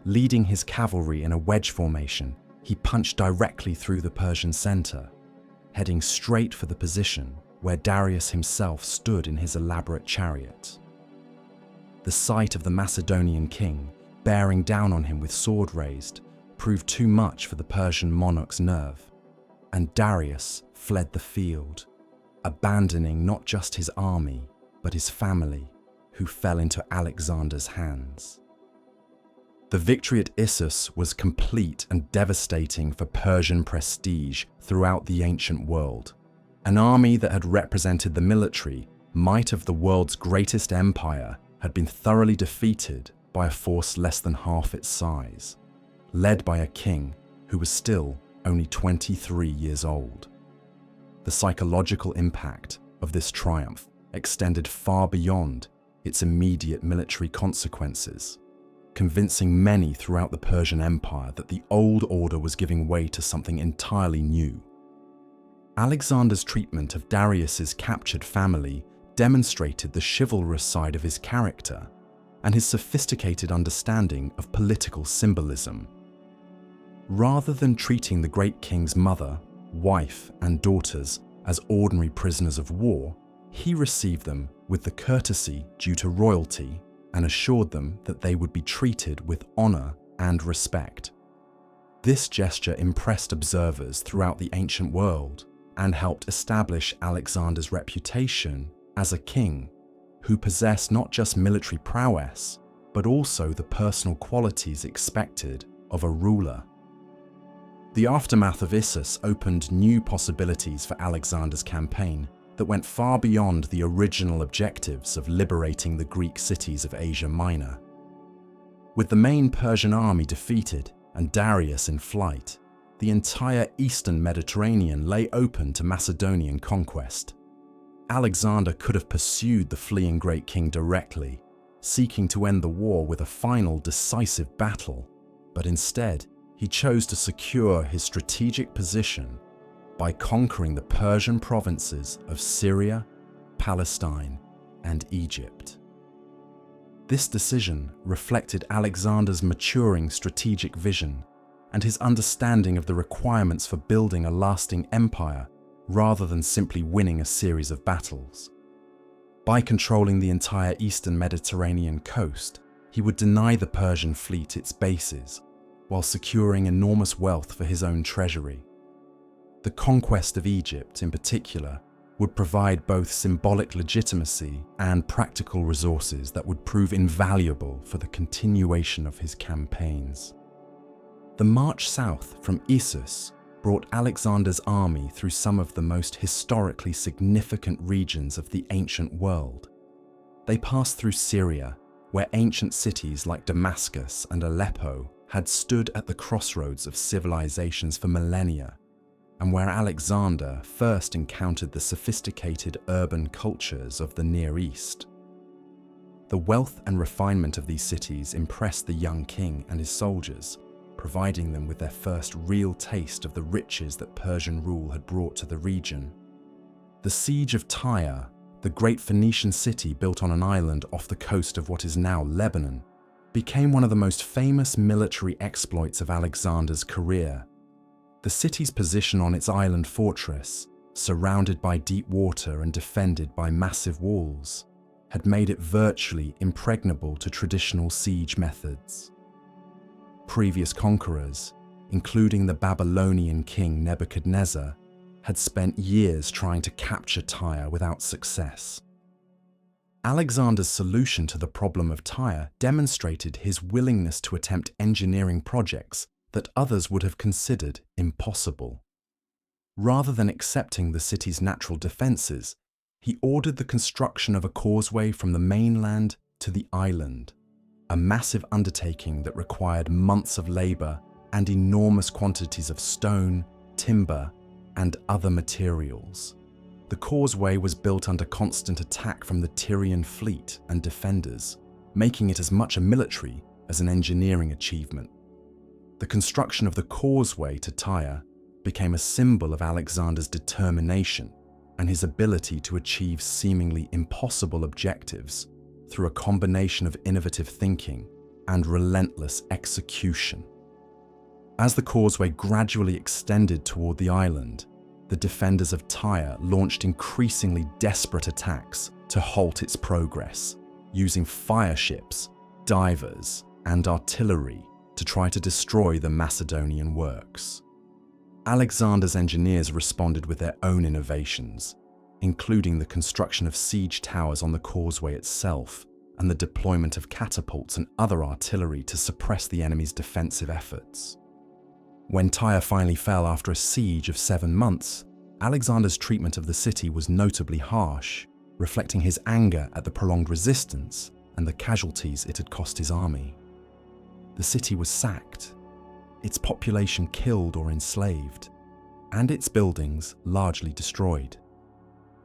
Leading his cavalry in a wedge formation, he punched directly through the Persian center, heading straight for the position where Darius himself stood in his elaborate chariot. The sight of the Macedonian king bearing down on him with sword raised proved too much for the Persian monarch's nerve, and Darius fled the field, abandoning not just his army, but his family, who fell into Alexander's hands. The victory at Issus was complete and devastating for Persian prestige throughout the ancient world. An army that had represented the military might of the world's greatest empire had been thoroughly defeated by a force less than half its size, led by a king who was still only 23 years old. The psychological impact of this triumph extended far beyond its immediate military consequences, convincing many throughout the Persian Empire that the old order was giving way to something entirely new. Alexander's treatment of Darius's captured family demonstrated the chivalrous side of his character and his sophisticated understanding of political symbolism. Rather than treating the great king's mother, wife, and daughters as ordinary prisoners of war, he received them with the courtesy due to royalty and assured them that they would be treated with honor and respect. This gesture impressed observers throughout the ancient world and helped establish Alexander's reputation as a king who possessed not just military prowess, but also the personal qualities expected of a ruler. The aftermath of Issus opened new possibilities for Alexander's campaign that went far beyond the original objectives of liberating the Greek cities of Asia Minor. With the main Persian army defeated and Darius in flight, the entire eastern Mediterranean lay open to Macedonian conquest. Alexander could have pursued the fleeing great king directly, seeking to end the war with a final decisive battle, but instead he chose to secure his strategic position by conquering the Persian provinces of Syria, Palestine, and Egypt. This decision reflected Alexander's maturing strategic vision and his understanding of the requirements for building a lasting empire rather than simply winning a series of battles. By controlling the entire eastern Mediterranean coast, he would deny the Persian fleet its bases, while securing enormous wealth for his own treasury. The conquest of Egypt, in particular, would provide both symbolic legitimacy and practical resources that would prove invaluable for the continuation of his campaigns. The march south from Issus brought Alexander's army through some of the most historically significant regions of the ancient world. They passed through Syria, where ancient cities like Damascus and Aleppo had stood at the crossroads of civilizations for millennia, and where Alexander first encountered the sophisticated urban cultures of the Near East. The wealth and refinement of these cities impressed the young king and his soldiers, providing them with their first real taste of the riches that Persian rule had brought to the region. The siege of Tyre, the great Phoenician city built on an island off the coast of what is now Lebanon, became one of the most famous military exploits of Alexander's career. The city's position on its island fortress, surrounded by deep water and defended by massive walls, had made it virtually impregnable to traditional siege methods. Previous conquerors, including the Babylonian king Nebuchadnezzar, had spent years trying to capture Tyre without success. Alexander's solution to the problem of Tyre demonstrated his willingness to attempt engineering projects that others would have considered impossible. Rather than accepting the city's natural defences, he ordered the construction of a causeway from the mainland to the island, a massive undertaking that required months of labour and enormous quantities of stone, timber, and other materials. The causeway was built under constant attack from the Tyrian fleet and defenders, making it as much a military as an engineering achievement. The construction of the causeway to Tyre became a symbol of Alexander's determination and his ability to achieve seemingly impossible objectives through a combination of innovative thinking and relentless execution. As the causeway gradually extended toward the island, the defenders of Tyre launched increasingly desperate attacks to halt its progress, using fire ships, divers, and artillery to try to destroy the Macedonian works. Alexander's engineers responded with their own innovations, including the construction of siege towers on the causeway itself and the deployment of catapults and other artillery to suppress the enemy's defensive efforts. When Tyre finally fell after a siege of 7 months, Alexander's treatment of the city was notably harsh, reflecting his anger at the prolonged resistance and the casualties it had cost his army. The city was sacked, its population killed or enslaved, and its buildings largely destroyed.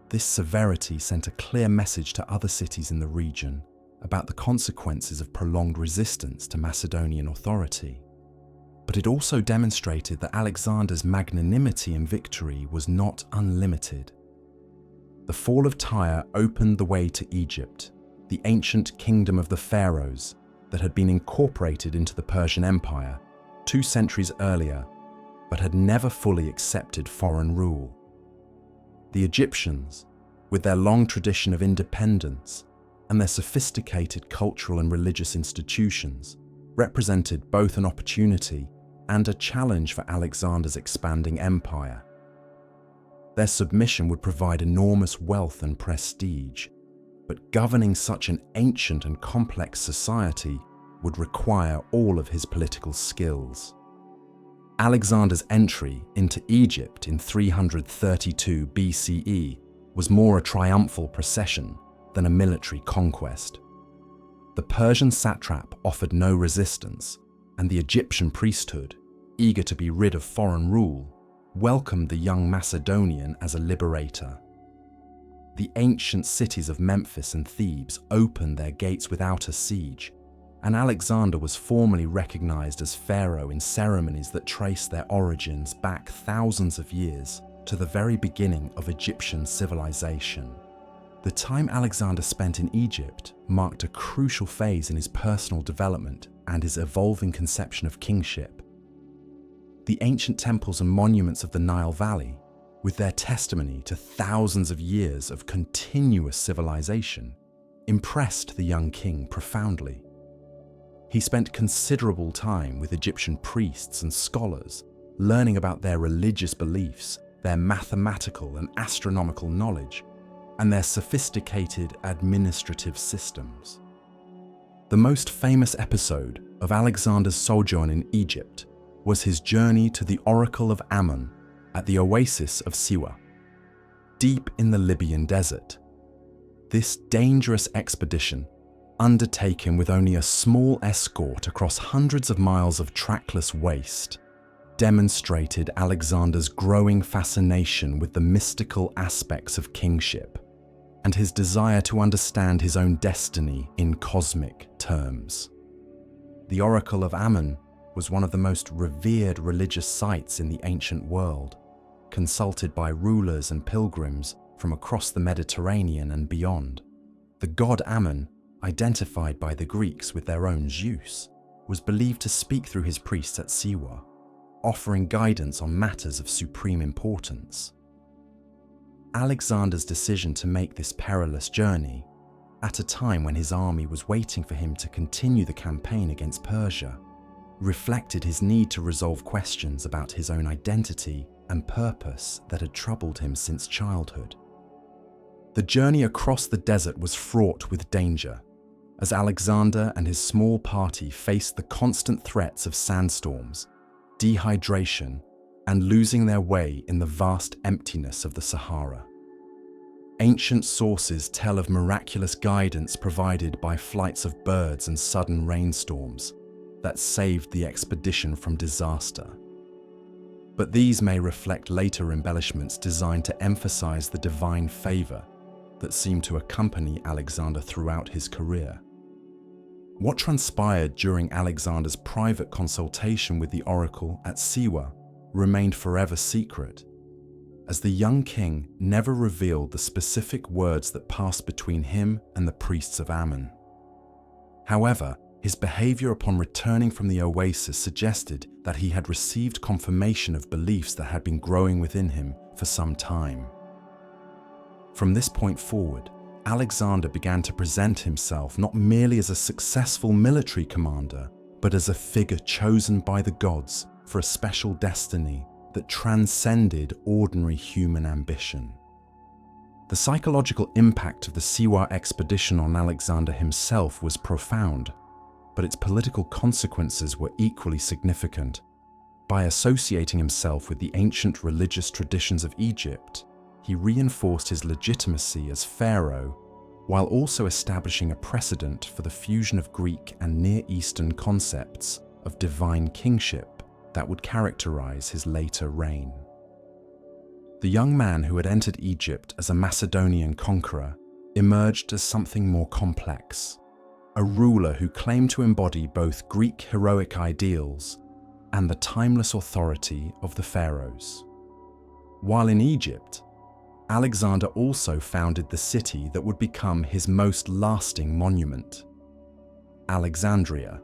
This severity sent a clear message to other cities in the region about the consequences of prolonged resistance to Macedonian authority. But it also demonstrated that Alexander's magnanimity and victory was not unlimited. The fall of Tyre opened the way to Egypt, the ancient kingdom of the pharaohs that had been incorporated into the Persian Empire 2 centuries earlier, but had never fully accepted foreign rule. The Egyptians, with their long tradition of independence and their sophisticated cultural and religious institutions, represented both an opportunity and a challenge for Alexander's expanding empire. Their submission would provide enormous wealth and prestige, but governing such an ancient and complex society would require all of his political skills. Alexander's entry into Egypt in 332 BCE was more a triumphal procession than a military conquest. The Persian satrap offered no resistance, and the Egyptian priesthood, eager to be rid of foreign rule, welcomed the young Macedonian as a liberator. The ancient cities of Memphis and Thebes opened their gates without a siege, and Alexander was formally recognized as pharaoh in ceremonies that trace their origins back thousands of years to the very beginning of Egyptian civilization. The time Alexander spent in Egypt marked a crucial phase in his personal development and his evolving conception of kingship. The ancient temples and monuments of the Nile Valley, with their testimony to thousands of years of continuous civilization, impressed the young king profoundly. He spent considerable time with Egyptian priests and scholars, learning about their religious beliefs, their mathematical and astronomical knowledge, and their sophisticated administrative systems. The most famous episode of Alexander's sojourn in Egypt was his journey to the Oracle of Ammon at the oasis of Siwa, deep in the Libyan desert. This dangerous expedition, undertaken with only a small escort across hundreds of miles of trackless waste, demonstrated Alexander's growing fascination with the mystical aspects of kingship and his desire to understand his own destiny in cosmic terms. The Oracle of Ammon was one of the most revered religious sites in the ancient world, consulted by rulers and pilgrims from across the Mediterranean and beyond. The god Ammon, identified by the Greeks with their own Zeus, was believed to speak through his priests at Siwa, offering guidance on matters of supreme importance. Alexander's decision to make this perilous journey, at a time when his army was waiting for him to continue the campaign against Persia, reflected his need to resolve questions about his own identity and purpose that had troubled him since childhood. The journey across the desert was fraught with danger, as Alexander and his small party faced the constant threats of sandstorms, dehydration, and losing their way in the vast emptiness of the Sahara. Ancient sources tell of miraculous guidance provided by flights of birds and sudden rainstorms that saved the expedition from disaster. But these may reflect later embellishments designed to emphasize the divine favor that seemed to accompany Alexander throughout his career. What transpired during Alexander's private consultation with the oracle at Siwa remained forever secret, as the young king never revealed the specific words that passed between him and the priests of Ammon. However, his behavior upon returning from the oasis suggested that he had received confirmation of beliefs that had been growing within him for some time. From this point forward, Alexander began to present himself not merely as a successful military commander, but as a figure chosen by the gods for a special destiny that transcended ordinary human ambition. The psychological impact of the Siwa expedition on Alexander himself was profound, but its political consequences were equally significant. By associating himself with the ancient religious traditions of Egypt, he reinforced his legitimacy as pharaoh, while also establishing a precedent for the fusion of Greek and Near Eastern concepts of divine kingship that would characterize his later reign. The young man who had entered Egypt as a Macedonian conqueror emerged as something more complex, a ruler who claimed to embody both Greek heroic ideals and the timeless authority of the pharaohs. While in Egypt, Alexander also founded the city that would become his most lasting monument, Alexandria.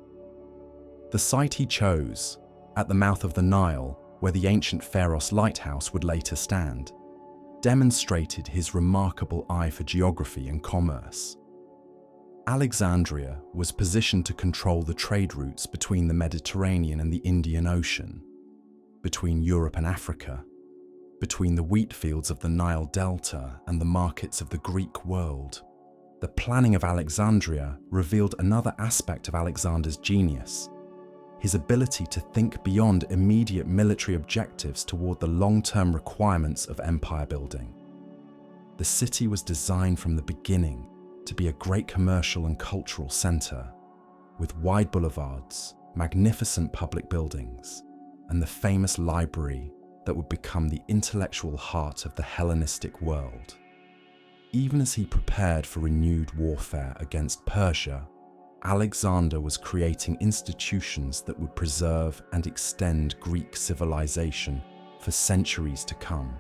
The site he chose, at the mouth of the Nile, where the ancient Pharos lighthouse would later stand, demonstrated his remarkable eye for geography and commerce. Alexandria was positioned to control the trade routes between the Mediterranean and the Indian Ocean, between Europe and Africa, between the wheat fields of the Nile Delta and the markets of the Greek world. The planning of Alexandria revealed another aspect of Alexander's genius: his ability to think beyond immediate military objectives toward the long-term requirements of empire building. The city was designed from the beginning to be a great commercial and cultural center, with wide boulevards, magnificent public buildings, and the famous library that would become the intellectual heart of the Hellenistic world. Even as he prepared for renewed warfare against Persia, Alexander was creating institutions that would preserve and extend Greek civilization for centuries to come.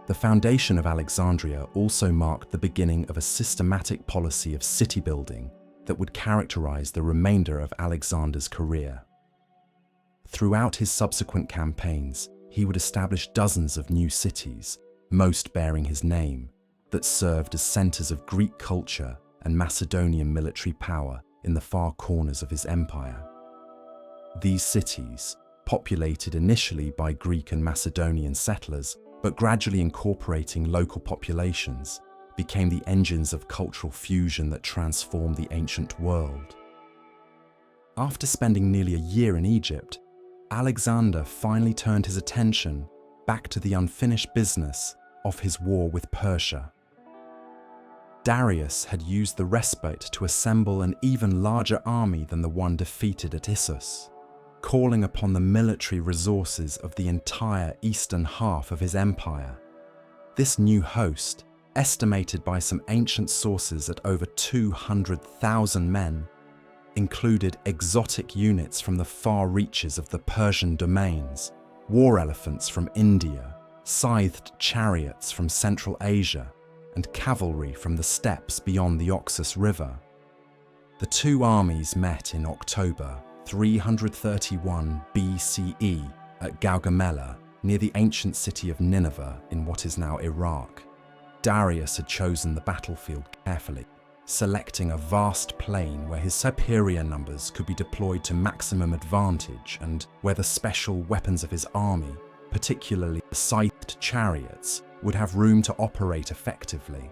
The foundation of Alexandria also marked the beginning of a systematic policy of city building that would characterize the remainder of Alexander's career. Throughout his subsequent campaigns, he would establish dozens of new cities, most bearing his name, that served as centers of Greek culture and Macedonian military power in the far corners of his empire. These cities, populated initially by Greek and Macedonian settlers, but gradually incorporating local populations, became the engines of cultural fusion that transformed the ancient world. After spending nearly a year in Egypt, Alexander finally turned his attention back to the unfinished business of his war with Persia. Darius had used the respite to assemble an even larger army than the one defeated at Issus, calling upon the military resources of the entire eastern half of his empire. This new host, estimated by some ancient sources at over 200,000 men, included exotic units from the far reaches of the Persian domains, war elephants from India, scythed chariots from Central Asia, and cavalry from the steppes beyond the Oxus River. The two armies met in October 331 BCE At Gaugamela, near the ancient city of Nineveh in what is now Iraq, Darius had chosen the battlefield carefully, selecting a vast plain where his superior numbers could be deployed to maximum advantage and where the special weapons of his army, particularly the scythed chariots, would have room to operate effectively.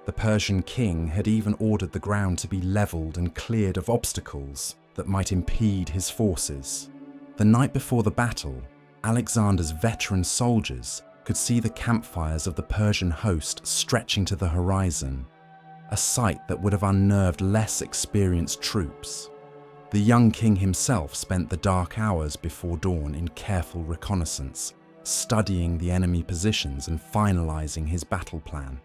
The Persian king had even ordered the ground to be leveled and cleared of obstacles that might impede his forces. The night before the battle, Alexander's veteran soldiers could see the campfires of the Persian host stretching to the horizon, a sight that would have unnerved less experienced troops. The young king himself spent the dark hours before dawn in careful reconnaissance, studying the enemy positions and finalizing his battle plan.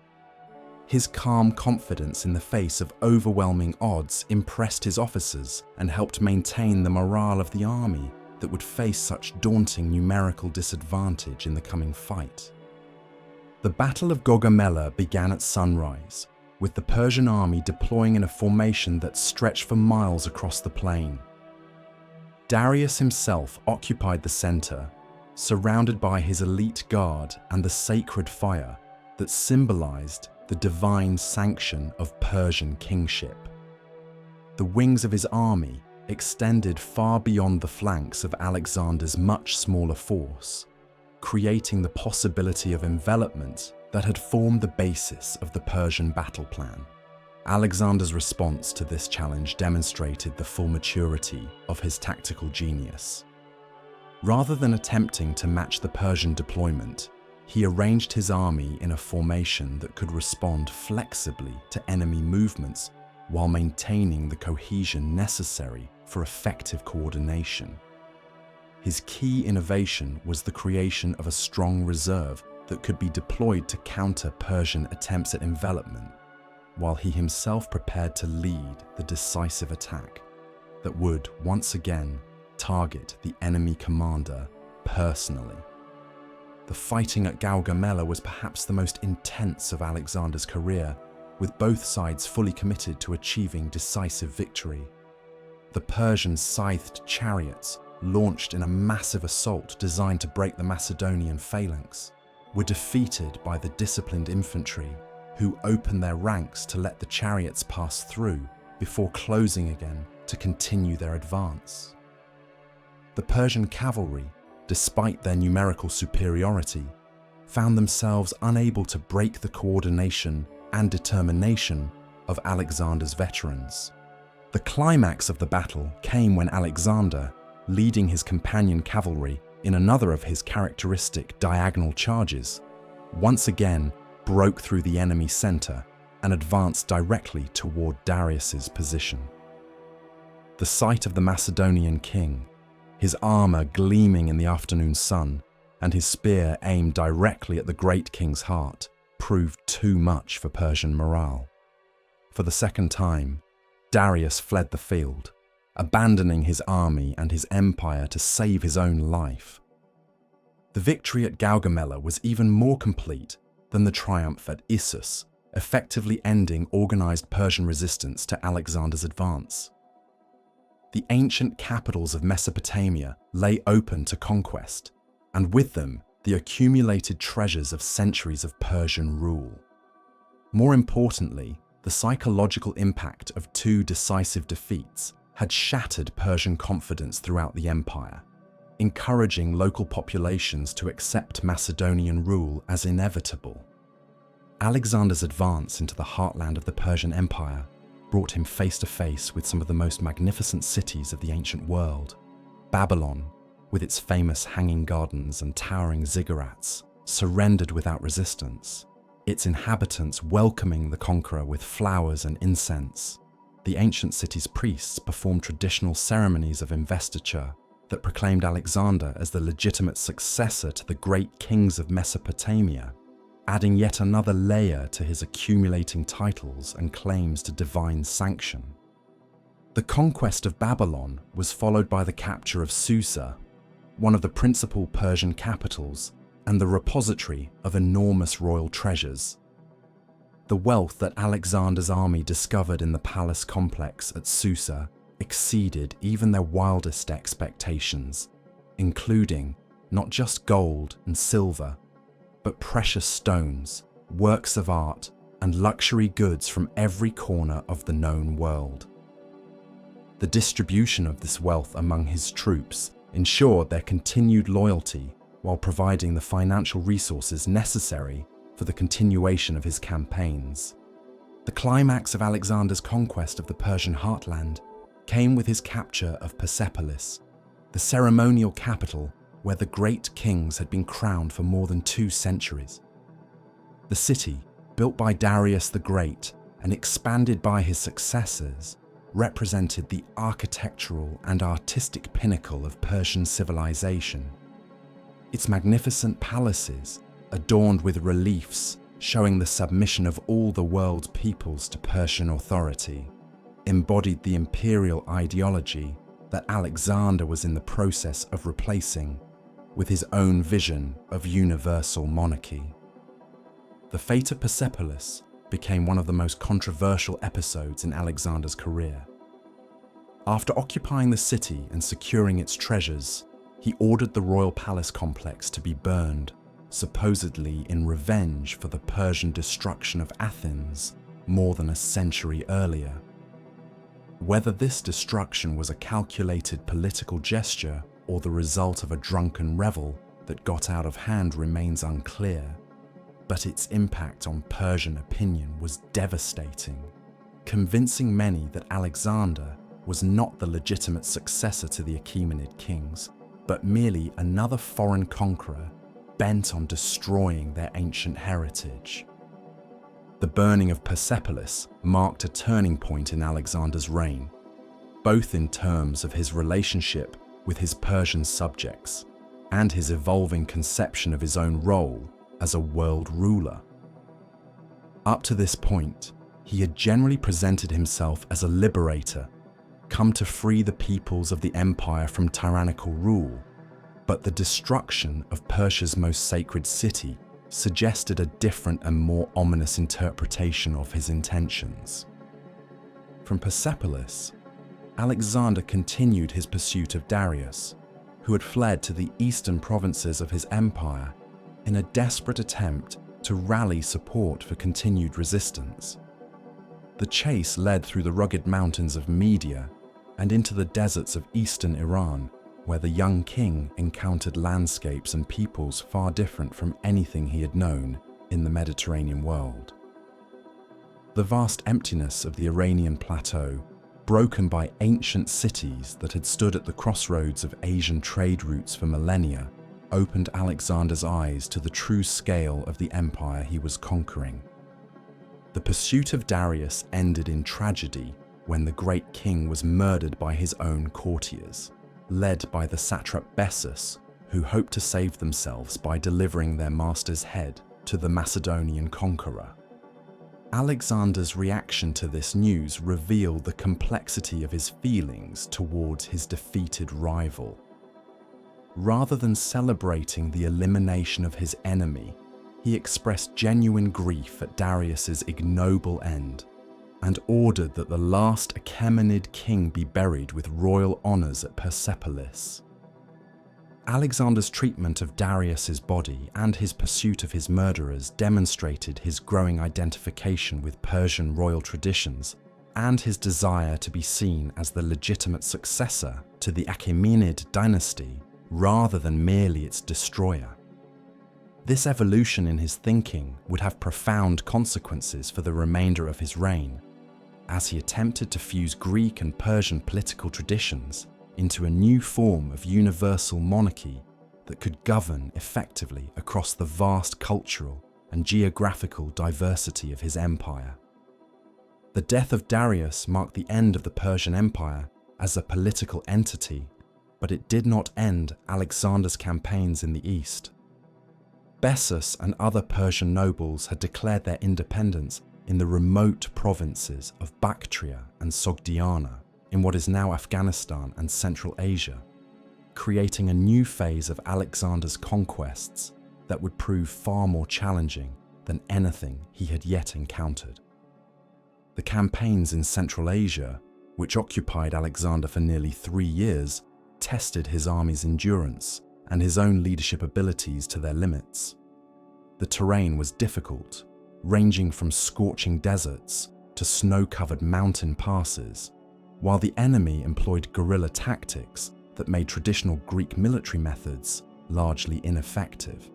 His calm confidence in the face of overwhelming odds impressed his officers and helped maintain the morale of the army that would face such daunting numerical disadvantage in the coming fight. The Battle of Gaugamela began at sunrise, with the Persian army deploying in a formation that stretched for miles across the plain. Darius himself occupied the center, surrounded by his elite guard and the sacred fire that symbolized the divine sanction of Persian kingship. The wings of his army extended far beyond the flanks of Alexander's much smaller force, creating the possibility of envelopment that had formed the basis of the Persian battle plan. Alexander's response to this challenge demonstrated the full maturity of his tactical genius. Rather than attempting to match the Persian deployment, he arranged his army in a formation that could respond flexibly to enemy movements while maintaining the cohesion necessary for effective coordination. His key innovation was the creation of a strong reserve that could be deployed to counter Persian attempts at envelopment, while he himself prepared to lead the decisive attack that would, once again, target the enemy commander personally. The fighting at Gaugamela was perhaps the most intense of Alexander's career, with both sides fully committed to achieving decisive victory. The Persian scythed chariots, launched in a massive assault designed to break the Macedonian phalanx, were defeated by the disciplined infantry, who opened their ranks to let the chariots pass through before closing again to continue their advance. The Persian cavalry, despite their numerical superiority, found themselves unable to break the coordination and determination of Alexander's veterans. The climax of the battle came when Alexander, leading his companion cavalry in another of his characteristic diagonal charges, once again broke through the enemy center and advanced directly toward Darius's position. The sight of the Macedonian king, his armor gleaming in the afternoon sun, and his spear aimed directly at the great king's heart, proved too much for Persian morale. For the second time, Darius fled the field, abandoning his army and his empire to save his own life. The victory at Gaugamela was even more complete than the triumph at Issus, effectively ending organized Persian resistance to Alexander's advance. The ancient capitals of Mesopotamia lay open to conquest, and with them, the accumulated treasures of centuries of Persian rule. More importantly, the psychological impact of two decisive defeats had shattered Persian confidence throughout the empire, encouraging local populations to accept Macedonian rule as inevitable. Alexander's advance into the heartland of the Persian Empire brought him face to face with some of the most magnificent cities of the ancient world. Babylon, with its famous hanging gardens and towering ziggurats, surrendered without resistance, its inhabitants welcoming the conqueror with flowers and incense. The ancient city's priests performed traditional ceremonies of investiture that proclaimed Alexander as the legitimate successor to the great kings of Mesopotamia, adding yet another layer to his accumulating titles and claims to divine sanction. The conquest of Babylon was followed by the capture of Susa, one of the principal Persian capitals and the repository of enormous royal treasures. The wealth that Alexander's army discovered in the palace complex at Susa exceeded even their wildest expectations, including not just gold and silver, but precious stones, works of art, and luxury goods from every corner of the known world. The distribution of this wealth among his troops ensured their continued loyalty while providing the financial resources necessary for the continuation of his campaigns. The climax of Alexander's conquest of the Persian heartland came with his capture of Persepolis, the ceremonial capital where the great kings had been crowned for more than 2 centuries. The city, built by Darius the Great and expanded by his successors, represented the architectural and artistic pinnacle of Persian civilization. Its magnificent palaces, adorned with reliefs showing the submission of all the world's peoples to Persian authority, embodied the imperial ideology that Alexander was in the process of replacing with his own vision of universal monarchy. The fate of Persepolis became one of the most controversial episodes in Alexander's career. After occupying the city and securing its treasures, he ordered the royal palace complex to be burned, supposedly in revenge for the Persian destruction of Athens more than a century earlier. Whether this destruction was a calculated political gesture or the result of a drunken revel that got out of hand remains unclear, but its impact on Persian opinion was devastating, convincing many that Alexander was not the legitimate successor to the Achaemenid kings, but merely another foreign conqueror bent on destroying their ancient heritage. The burning of Persepolis marked a turning point in Alexander's reign, both in terms of his relationship with his Persian subjects and his evolving conception of his own role as a world ruler. Up to this point, he had generally presented himself as a liberator, come to free the peoples of the empire from tyrannical rule, but the destruction of Persia's most sacred city suggested a different and more ominous interpretation of his intentions. From Persepolis, Alexander continued his pursuit of Darius, who had fled to the eastern provinces of his empire in a desperate attempt to rally support for continued resistance. The chase led through the rugged mountains of Media and into the deserts of eastern Iran, where the young king encountered landscapes and peoples far different from anything he had known in the Mediterranean world. The vast emptiness of the Iranian plateau, broken by ancient cities that had stood at the crossroads of Asian trade routes for millennia, opened Alexander's eyes to the true scale of the empire he was conquering. The pursuit of Darius ended in tragedy when the great king was murdered by his own courtiers, led by the satrap Bessus, who hoped to save themselves by delivering their master's head to the Macedonian conqueror. Alexander's reaction to this news revealed the complexity of his feelings towards his defeated rival. Rather than celebrating the elimination of his enemy, he expressed genuine grief at Darius's ignoble end and ordered that the last Achaemenid king be buried with royal honors at Persepolis. Alexander's treatment of Darius's body and his pursuit of his murderers demonstrated his growing identification with Persian royal traditions and his desire to be seen as the legitimate successor to the Achaemenid dynasty rather than merely its destroyer. This evolution in his thinking would have profound consequences for the remainder of his reign, as he attempted to fuse Greek and Persian political traditions into a new form of universal monarchy that could govern effectively across the vast cultural and geographical diversity of his empire. The death of Darius marked the end of the Persian Empire as a political entity, but it did not end Alexander's campaigns in the east. Bessus and other Persian nobles had declared their independence in the remote provinces of Bactria and Sogdiana in what is now Afghanistan and Central Asia, creating a new phase of Alexander's conquests that would prove far more challenging than anything he had yet encountered. The campaigns in Central Asia, which occupied Alexander for nearly 3 years, tested his army's endurance and his own leadership abilities to their limits. The terrain was difficult, ranging from scorching deserts to snow-covered mountain passes, while the enemy employed guerrilla tactics that made traditional Greek military methods largely ineffective.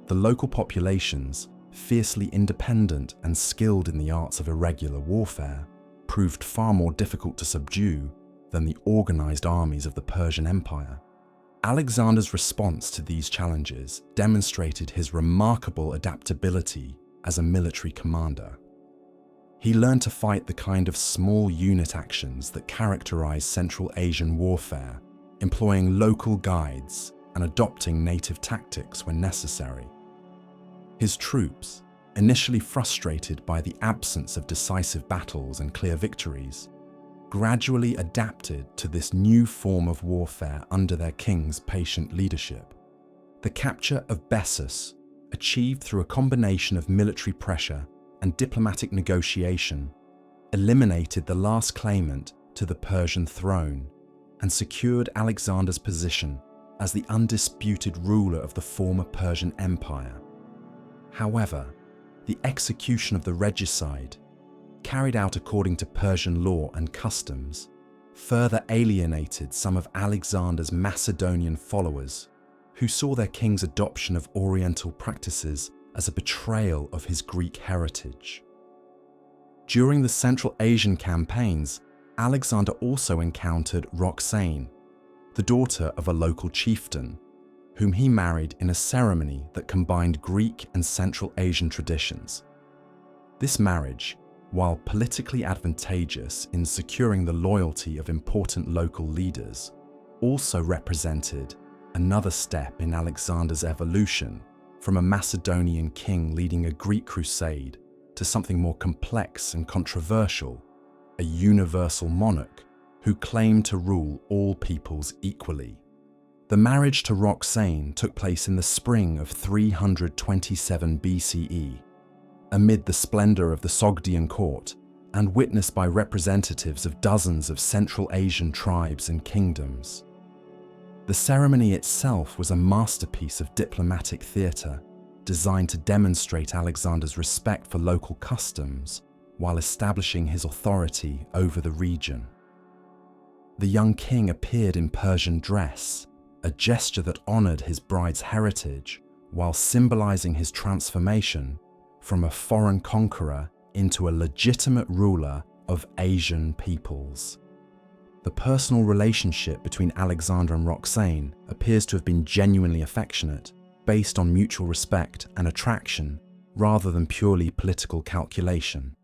The local populations, fiercely independent and skilled in the arts of irregular warfare, proved far more difficult to subdue than the organized armies of the Persian Empire. Alexander's response to these challenges demonstrated his remarkable adaptability as a military commander. He learned to fight the kind of small unit actions that characterize Central Asian warfare, employing local guides and adopting native tactics when necessary. His troops, initially frustrated by the absence of decisive battles and clear victories, gradually adapted to this new form of warfare under their king's patient leadership. The capture of Bessus, achieved through a combination of military pressure and diplomatic negotiation, eliminated the last claimant to the Persian throne and secured Alexander's position as the undisputed ruler of the former Persian Empire. However, the execution of the regicide, carried out according to Persian law and customs, further alienated some of Alexander's Macedonian followers, who saw their king's adoption of Oriental practices as a betrayal of his Greek heritage. During the Central Asian campaigns, Alexander also encountered Roxane, the daughter of a local chieftain, whom he married in a ceremony that combined Greek and Central Asian traditions. This marriage, while politically advantageous in securing the loyalty of important local leaders, also represented another step in Alexander's evolution from a Macedonian king leading a Greek crusade to something more complex and controversial, a universal monarch who claimed to rule all peoples equally. The marriage to Roxane took place in the spring of 327 BCE, amid the splendor of the Sogdian court and witnessed by representatives of dozens of Central Asian tribes and kingdoms. The ceremony itself was a masterpiece of diplomatic theatre, designed to demonstrate Alexander's respect for local customs while establishing his authority over the region. The young king appeared in Persian dress, a gesture that honored his bride's heritage while symbolizing his transformation from a foreign conqueror into a legitimate ruler of Asian peoples. The personal relationship between Alexander and Roxane appears to have been genuinely affectionate, based on mutual respect and attraction rather than purely political calculation.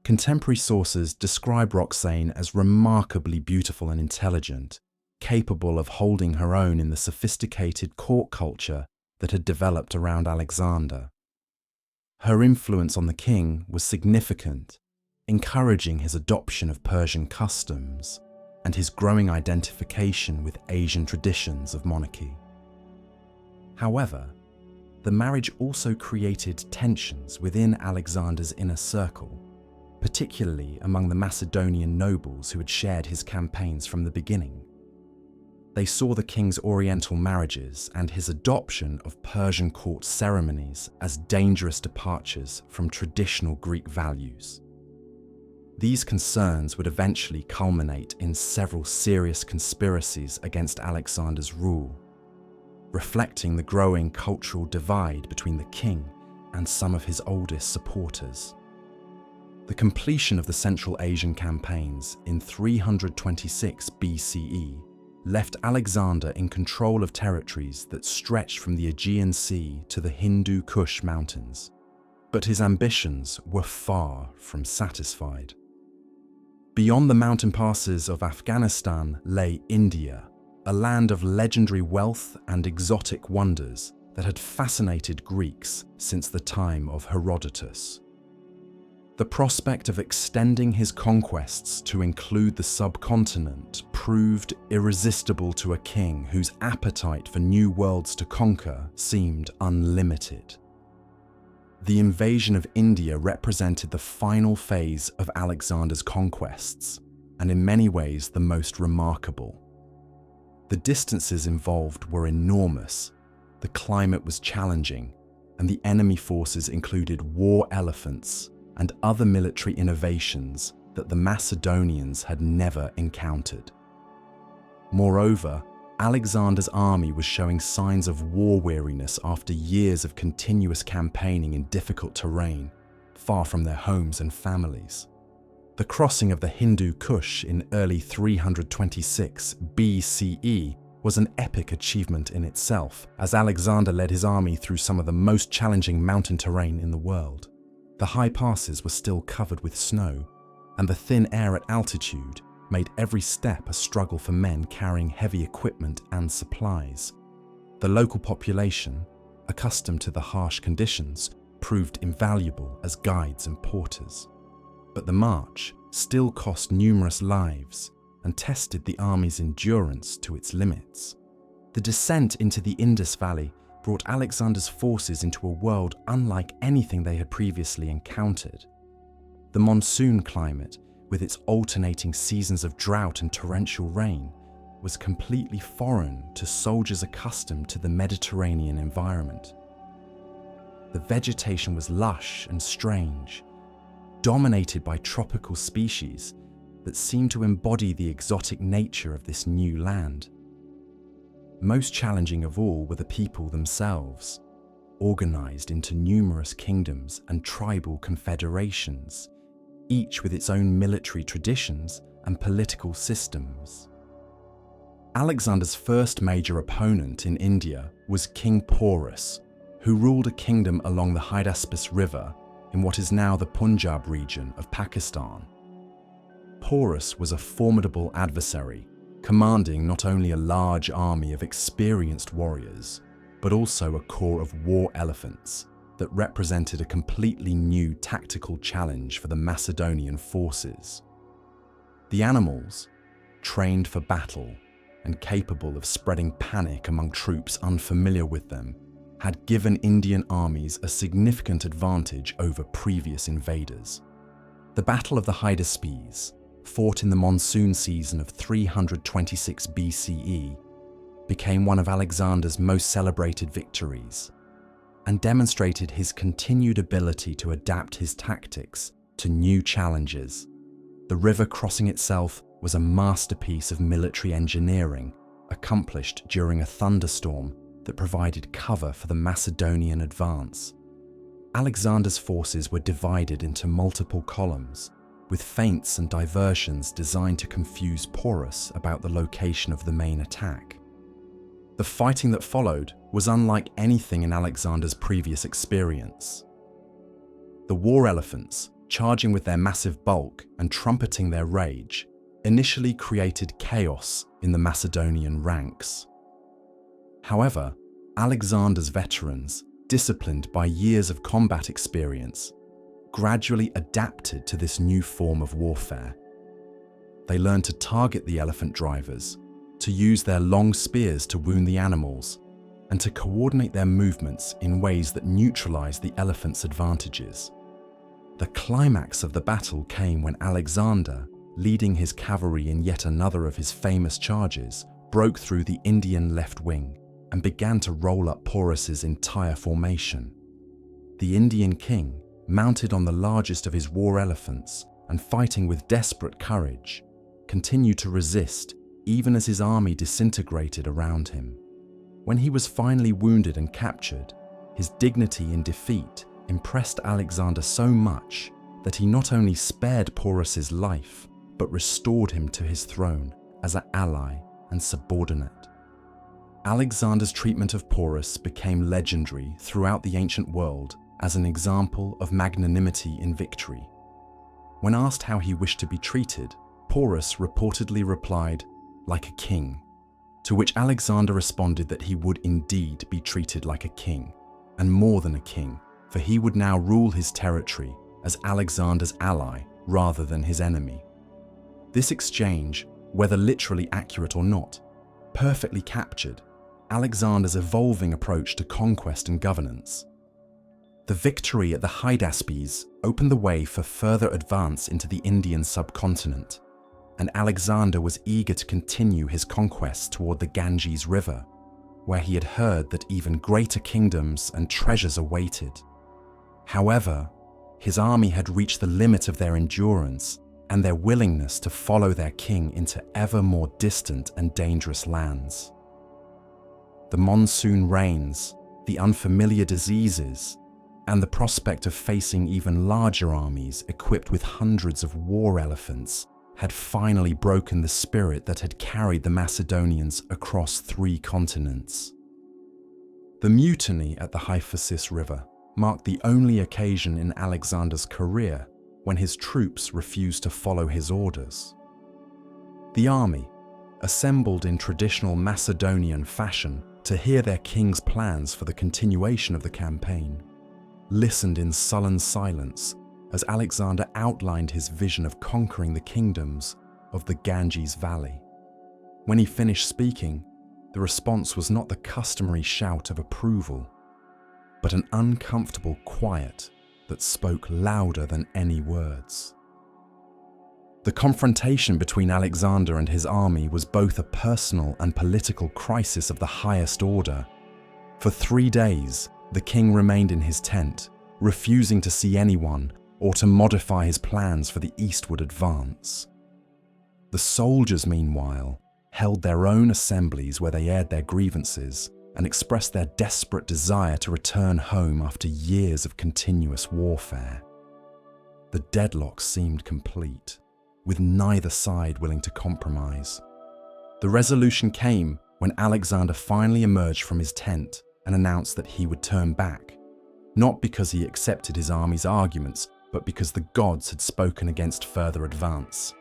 Contemporary sources describe Roxane as remarkably beautiful and intelligent, capable of holding her own in the sophisticated court culture that had developed around Alexander. Her influence on the king was significant, encouraging his adoption of Persian customs and his growing identification with Asian traditions of monarchy. However, the marriage also created tensions within Alexander's inner circle, particularly among the Macedonian nobles who had shared his campaigns from the beginning. They saw the king's Oriental marriages and his adoption of Persian court ceremonies as dangerous departures from traditional Greek values. These concerns would eventually culminate in several serious conspiracies against Alexander's rule, reflecting the growing cultural divide between the king and some of his oldest supporters. The completion of the Central Asian campaigns in 326 BCE left Alexander in control of territories that stretched from the Aegean Sea to the Hindu Kush mountains. But his ambitions were far from satisfied. Beyond the mountain passes of Afghanistan lay India, a land of legendary wealth and exotic wonders that had fascinated Greeks since the time of Herodotus. The prospect of extending his conquests to include the subcontinent proved irresistible to a king whose appetite for new worlds to conquer seemed unlimited. The invasion of India represented the final phase of Alexander's conquests, and in many ways the most remarkable. The distances involved were enormous, the climate was challenging, and the enemy forces included war elephants and other military innovations that the Macedonians had never encountered. Moreover, Alexander's army was showing signs of war weariness after years of continuous campaigning in difficult terrain, far from their homes and families. The crossing of the Hindu Kush in early 326 BCE was an epic achievement in itself, as Alexander led his army through some of the most challenging mountain terrain in the world. The high passes were still covered with snow, and the thin air at altitude made every step a struggle for men carrying heavy equipment and supplies. The local population, accustomed to the harsh conditions, proved invaluable as guides and porters. But the march still cost numerous lives and tested the army's endurance to its limits. The descent into the Indus Valley brought Alexander's forces into a world unlike anything they had previously encountered. The monsoon climate, with its alternating seasons of drought and torrential rain, was completely foreign to soldiers accustomed to the Mediterranean environment. The vegetation was lush and strange, dominated by tropical species that seemed to embody the exotic nature of this new land. Most challenging of all were the people themselves, organized into numerous kingdoms and tribal confederations, each with its own military traditions and political systems. Alexander's first major opponent in India was King Porus, who ruled a kingdom along the Hydaspes River in what is now the Punjab region of Pakistan. Porus was a formidable adversary, commanding not only a large army of experienced warriors, but also a corps of war elephants that represented a completely new tactical challenge for the Macedonian forces. The animals, trained for battle and capable of spreading panic among troops unfamiliar with them, had given Indian armies a significant advantage over previous invaders. The Battle of the Hydaspes, fought in the monsoon season of 326 BCE, became one of Alexander's most celebrated victories, and demonstrated his continued ability to adapt his tactics to new challenges. The river crossing itself was a masterpiece of military engineering, accomplished during a thunderstorm that provided cover for the Macedonian advance. Alexander's forces were divided into multiple columns, with feints and diversions designed to confuse Porus about the location of the main attack. The fighting that followed was unlike anything in Alexander's previous experience. The war elephants, charging with their massive bulk and trumpeting their rage, initially created chaos in the Macedonian ranks. However, Alexander's veterans, disciplined by years of combat experience, gradually adapted to this new form of warfare. They learned to target the elephant drivers, to use their long spears to wound the animals, and to coordinate their movements in ways that neutralized the elephants' advantages. The climax of the battle came when Alexander, leading his cavalry in yet another of his famous charges, broke through the Indian left wing and began to roll up Porus's entire formation. The Indian king, mounted on the largest of his war elephants and fighting with desperate courage, continued to resist even as his army disintegrated around him. When he was finally wounded and captured, his dignity in defeat impressed Alexander so much that he not only spared Porus's life, but restored him to his throne as an ally and subordinate. Alexander's treatment of Porus became legendary throughout the ancient world as an example of magnanimity in victory. When asked how he wished to be treated, Porus reportedly replied, "Like a king," to which Alexander responded that he would indeed be treated like a king, and more than a king, for he would now rule his territory as Alexander's ally rather than his enemy. This exchange, whether literally accurate or not, perfectly captured Alexander's evolving approach to conquest and governance. The victory at the Hydaspes opened the way for further advance into the Indian subcontinent, and Alexander was eager to continue his conquests toward the Ganges River, where he had heard that even greater kingdoms and treasures awaited. However, his army had reached the limit of their endurance and their willingness to follow their king into ever more distant and dangerous lands. The monsoon rains, the unfamiliar diseases, and the prospect of facing even larger armies equipped with hundreds of war elephants had finally broken the spirit that had carried the Macedonians across 3 continents. The mutiny at the Hyphasis River marked the only occasion in Alexander's career when his troops refused to follow his orders. The army, assembled in traditional Macedonian fashion to hear their king's plans for the continuation of the campaign, listened in sullen silence as Alexander outlined his vision of conquering the kingdoms of the Ganges Valley. When he finished speaking, the response was not the customary shout of approval, but an uncomfortable quiet that spoke louder than any words. The confrontation between Alexander and his army was both a personal and political crisis of the highest order. For 3 days, the king remained in his tent, refusing to see anyone or to modify his plans for the eastward advance. The soldiers, meanwhile, held their own assemblies where they aired their grievances and expressed their desperate desire to return home after years of continuous warfare. The deadlock seemed complete, with neither side willing to compromise. The resolution came when Alexander finally emerged from his tent and announced that he would turn back, not because he accepted his army's arguments, but because the gods had spoken against further advance.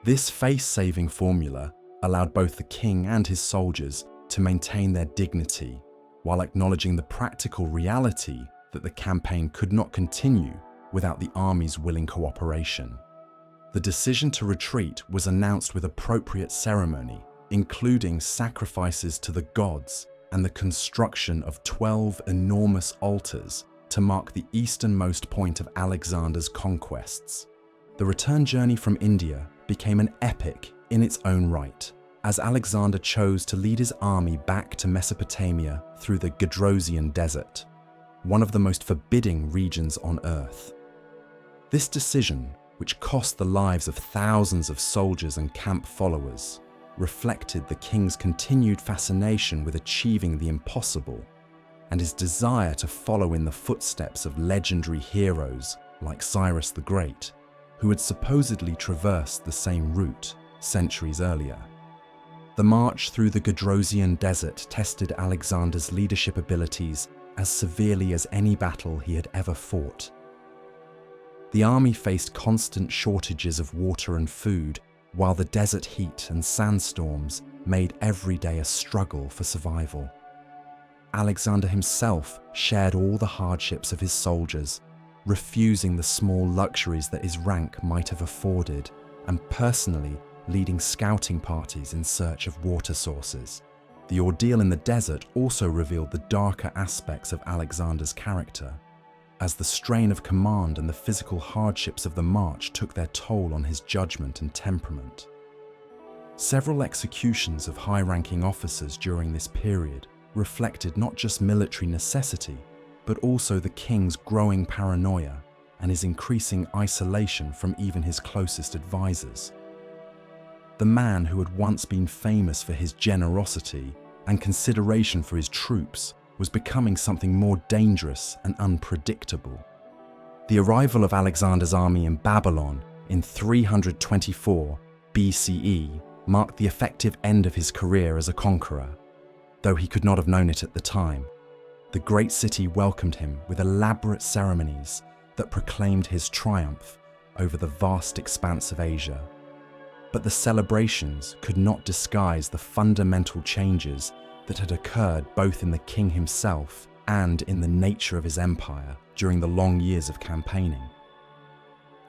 This face-saving formula allowed both the king and his soldiers to maintain their dignity, while acknowledging the practical reality that the campaign could not continue without the army's willing cooperation. The decision to retreat was announced with appropriate ceremony, including sacrifices to the gods and the construction of 12 enormous altars to mark the easternmost point of Alexander's conquests. The return journey from India became an epic in its own right, as Alexander chose to lead his army back to Mesopotamia through the Gedrosian Desert, one of the most forbidding regions on Earth. This decision, which cost the lives of thousands of soldiers and camp followers, reflected the king's continued fascination with achieving the impossible and his desire to follow in the footsteps of legendary heroes like Cyrus the Great, who had supposedly traversed the same route centuries earlier. The march through the Gedrosian Desert tested Alexander's leadership abilities as severely as any battle he had ever fought. The army faced constant shortages of water and food, while the desert heat and sandstorms made every day a struggle for survival. Alexander himself shared all the hardships of his soldiers, refusing the small luxuries that his rank might have afforded, and personally leading scouting parties in search of water sources. The ordeal in the desert also revealed the darker aspects of Alexander's character, as the strain of command and the physical hardships of the march took their toll on his judgment and temperament. Several executions of high-ranking officers during this period reflected not just military necessity, but also the king's growing paranoia and his increasing isolation from even his closest advisors. The man who had once been famous for his generosity and consideration for his troops was becoming something more dangerous and unpredictable. The arrival of Alexander's army in Babylon in 324 BCE marked the effective end of his career as a conqueror. Though he could not have known it at the time, the great city welcomed him with elaborate ceremonies that proclaimed his triumph over the vast expanse of Asia. But the celebrations could not disguise the fundamental changes that had occurred both in the king himself and in the nature of his empire during the long years of campaigning.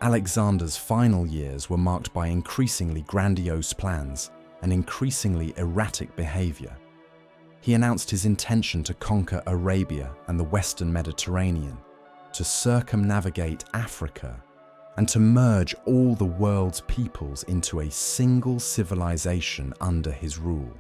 Alexander's final years were marked by increasingly grandiose plans and increasingly erratic behavior. He announced his intention to conquer Arabia and the Western Mediterranean, to circumnavigate Africa, and to merge all the world's peoples into a single civilization under his rule.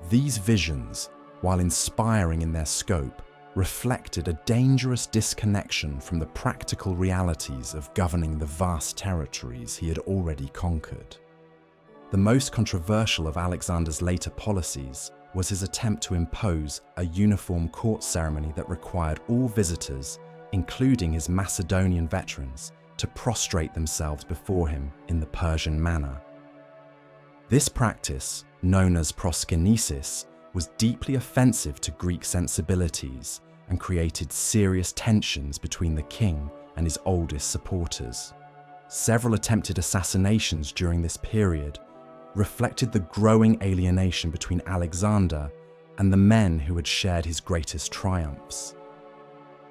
These visions, while inspiring in their scope, reflected a dangerous disconnection from the practical realities of governing the vast territories he had already conquered. The most controversial of Alexander's later policies was his attempt to impose a uniform court ceremony that required all visitors, including his Macedonian veterans, to prostrate themselves before him in the Persian manner. This practice, known as proskynesis, was deeply offensive to Greek sensibilities and created serious tensions between the king and his oldest supporters. Several attempted assassinations during this period reflected the growing alienation between Alexander and the men who had shared his greatest triumphs.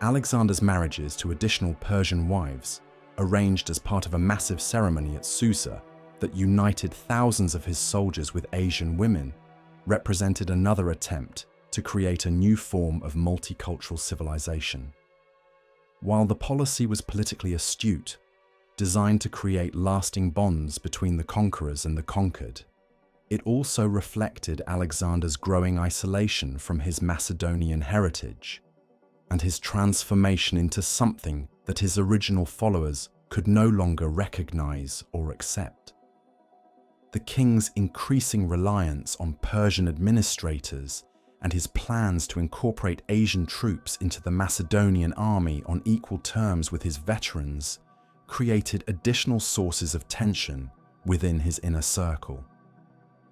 Alexander's marriages to additional Persian wives, arranged as part of a massive ceremony at Susa that united thousands of his soldiers with Asian women, represented another attempt to create a new form of multicultural civilization. While the policy was politically astute, designed to create lasting bonds between the conquerors and the conquered, it also reflected Alexander's growing isolation from his Macedonian heritage and his transformation into something that his original followers could no longer recognize or accept. The king's increasing reliance on Persian administrators and his plans to incorporate Asian troops into the Macedonian army on equal terms with his veterans created additional sources of tension within his inner circle.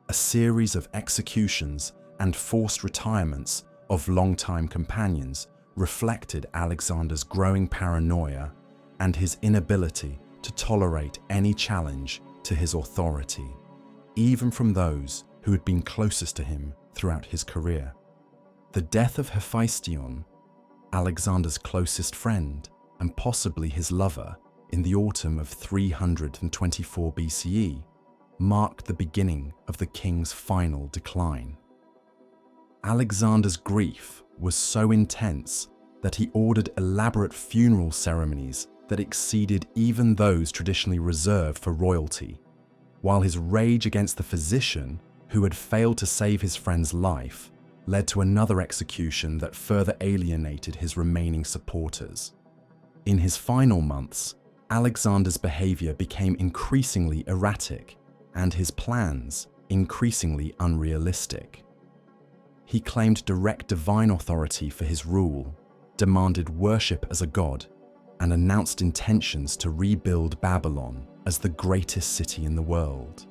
A series of executions and forced retirements of longtime companions reflected Alexander's growing paranoia and his inability to tolerate any challenge to his authority, even from those who had been closest to him throughout his career. The death of Hephaestion, Alexander's closest friend and possibly his lover, in the autumn of 324 BCE, marked the beginning of the king's final decline. Alexander's grief was so intense that he ordered elaborate funeral ceremonies that exceeded even those traditionally reserved for royalty, while his rage against the physician who had failed to save his friend's life led to another execution that further alienated his remaining supporters. In his final months, Alexander's behavior became increasingly erratic and his plans increasingly unrealistic. He claimed direct divine authority for his rule, demanded worship as a god, and announced intentions to rebuild Babylon as the greatest city in the world.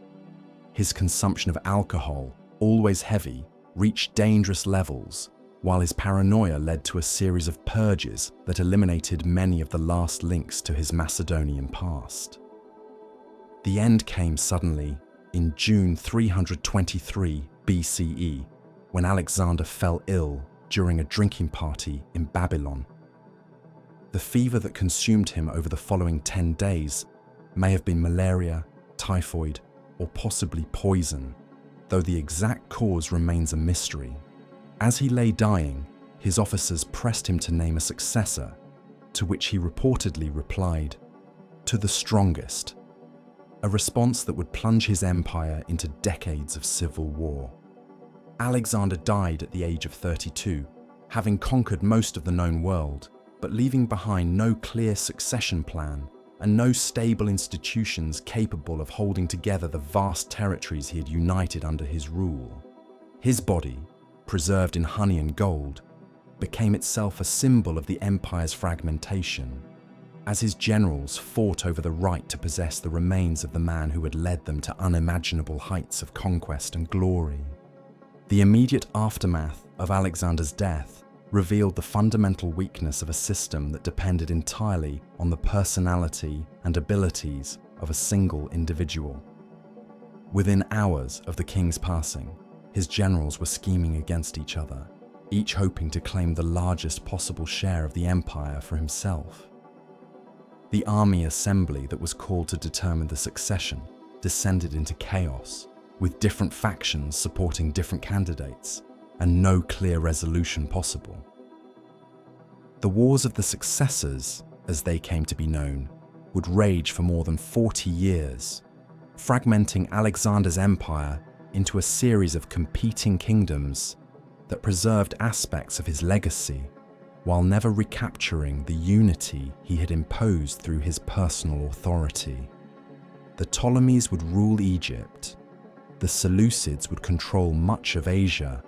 His consumption of alcohol, always heavy, reached dangerous levels, while his paranoia led to a series of purges that eliminated many of the last links to his Macedonian past. The end came suddenly in June 323 BCE, when Alexander fell ill during a drinking party in Babylon. The fever that consumed him over the following 10 days may have been malaria, typhoid, or possibly poison, though the exact cause remains a mystery. As he lay dying, his officers pressed him to name a successor, to which he reportedly replied, "To the strongest," a response that would plunge his empire into decades of civil war. Alexander died at the age of 32, having conquered most of the known world, but leaving behind no clear succession plan and no stable institutions capable of holding together the vast territories he had united under his rule. His body, preserved in honey and gold, became itself a symbol of the empire's fragmentation, as his generals fought over the right to possess the remains of the man who had led them to unimaginable heights of conquest and glory. The immediate aftermath of Alexander's death revealed the fundamental weakness of a system that depended entirely on the personality and abilities of a single individual. Within hours of the king's passing, his generals were scheming against each other, each hoping to claim the largest possible share of the empire for himself. The army assembly that was called to determine the succession descended into chaos, with different factions supporting different candidates and no clear resolution possible. The Wars of the Successors, as they came to be known, would rage for more than 40 years, fragmenting Alexander's empire into a series of competing kingdoms that preserved aspects of his legacy while never recapturing the unity he had imposed through his personal authority. The Ptolemies would rule Egypt, the Seleucids would control much of Asia,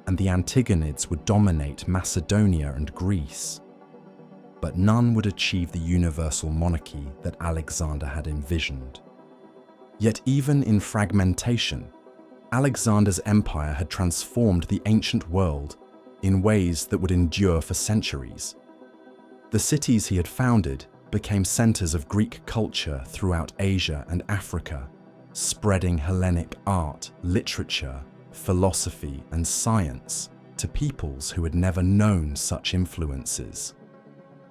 and the Antigonids would dominate Macedonia and Greece. But none would achieve the universal monarchy that Alexander had envisioned. Yet even in fragmentation, Alexander's empire had transformed the ancient world in ways that would endure for centuries. The cities he had founded became centers of Greek culture throughout Asia and Africa, spreading Hellenic art, literature, philosophy, and science to peoples who had never known such influences.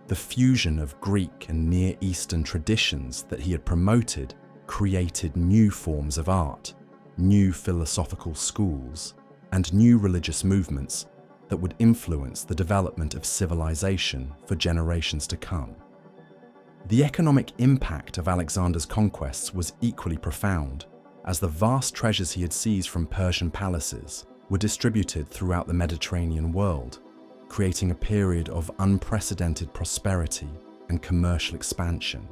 The fusion of Greek and Near Eastern traditions that he had promoted created new forms of art, new philosophical schools, and new religious movements that would influence the development of civilization for generations to come. The economic impact of Alexander's conquests was equally profound, as the vast treasures he had seized from Persian palaces were distributed throughout the Mediterranean world, creating a period of unprecedented prosperity and commercial expansion.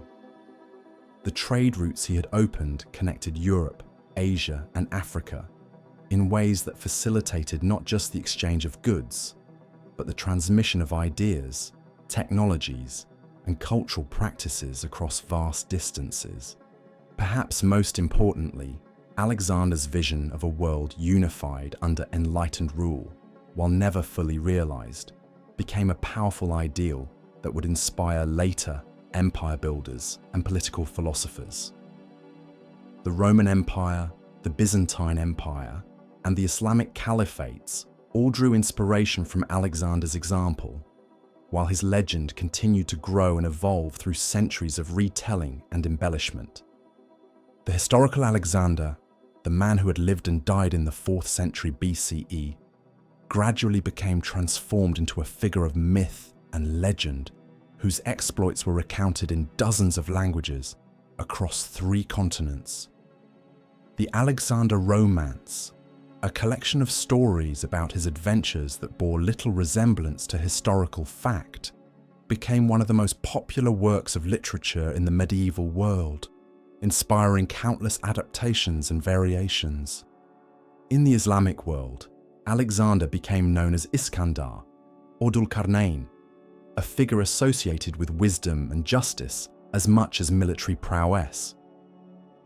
The trade routes he had opened connected Europe, Asia, and Africa in ways that facilitated not just the exchange of goods, but the transmission of ideas, technologies, and cultural practices across vast distances. Perhaps most importantly, Alexander's vision of a world unified under enlightened rule, while never fully realized, became a powerful ideal that would inspire later empire builders and political philosophers. The Roman Empire, the Byzantine Empire, and the Islamic caliphates all drew inspiration from Alexander's example, while his legend continued to grow and evolve through centuries of retelling and embellishment. The historical Alexander, the man who had lived and died in the 4th century BCE, gradually became transformed into a figure of myth and legend whose exploits were recounted in dozens of languages across 3 continents. The Alexander Romance, a collection of stories about his adventures that bore little resemblance to historical fact, became one of the most popular works of literature in the medieval world, inspiring countless adaptations and variations. In the Islamic world, Alexander became known as Iskandar, or Dul-Qarnayn, a figure associated with wisdom and justice as much as military prowess.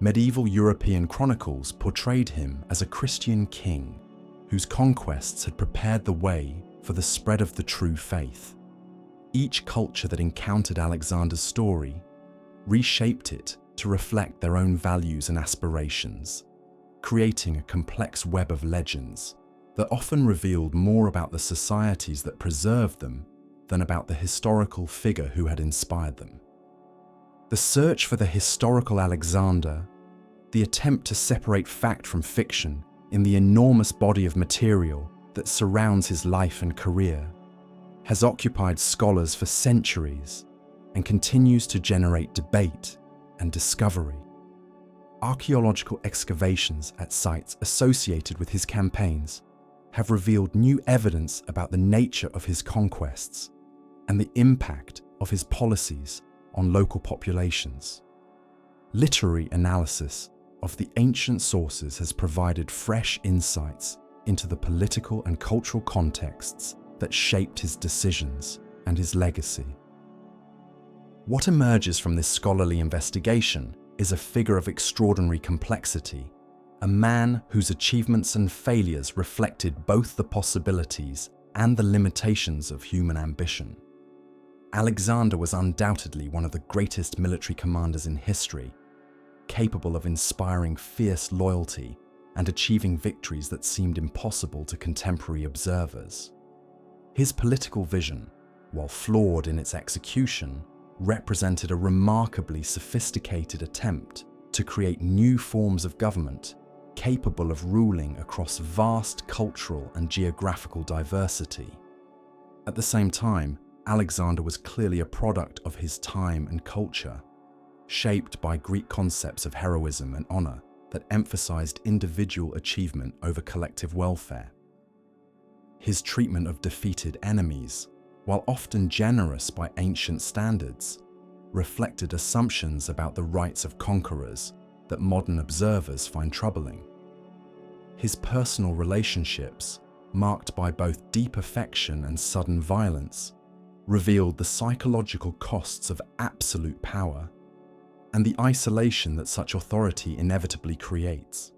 Medieval European chronicles portrayed him as a Christian king whose conquests had prepared the way for the spread of the true faith. Each culture that encountered Alexander's story reshaped it to reflect their own values and aspirations, creating a complex web of legends that often revealed more about the societies that preserved them than about the historical figure who had inspired them. The search for the historical Alexander, the attempt to separate fact from fiction in the enormous body of material that surrounds his life and career, has occupied scholars for centuries and continues to generate debate and discovery. Archaeological excavations at sites associated with his campaigns have revealed new evidence about the nature of his conquests and the impact of his policies on local populations. Literary analysis of the ancient sources has provided fresh insights into the political and cultural contexts that shaped his decisions and his legacy. What emerges from this scholarly investigation is a figure of extraordinary complexity, a man whose achievements and failures reflected both the possibilities and the limitations of human ambition. Alexander was undoubtedly one of the greatest military commanders in history, capable of inspiring fierce loyalty and achieving victories that seemed impossible to contemporary observers. His political vision, while flawed in its execution, represented a remarkably sophisticated attempt to create new forms of government capable of ruling across vast cultural and geographical diversity. At the same time, Alexander was clearly a product of his time and culture, shaped by Greek concepts of heroism and honor that emphasized individual achievement over collective welfare. His treatment of defeated enemies, while often generous by ancient standards, reflected assumptions about the rights of conquerors that modern observers find troubling. His personal relationships, marked by both deep affection and sudden violence, revealed the psychological costs of absolute power and the isolation that such authority inevitably creates.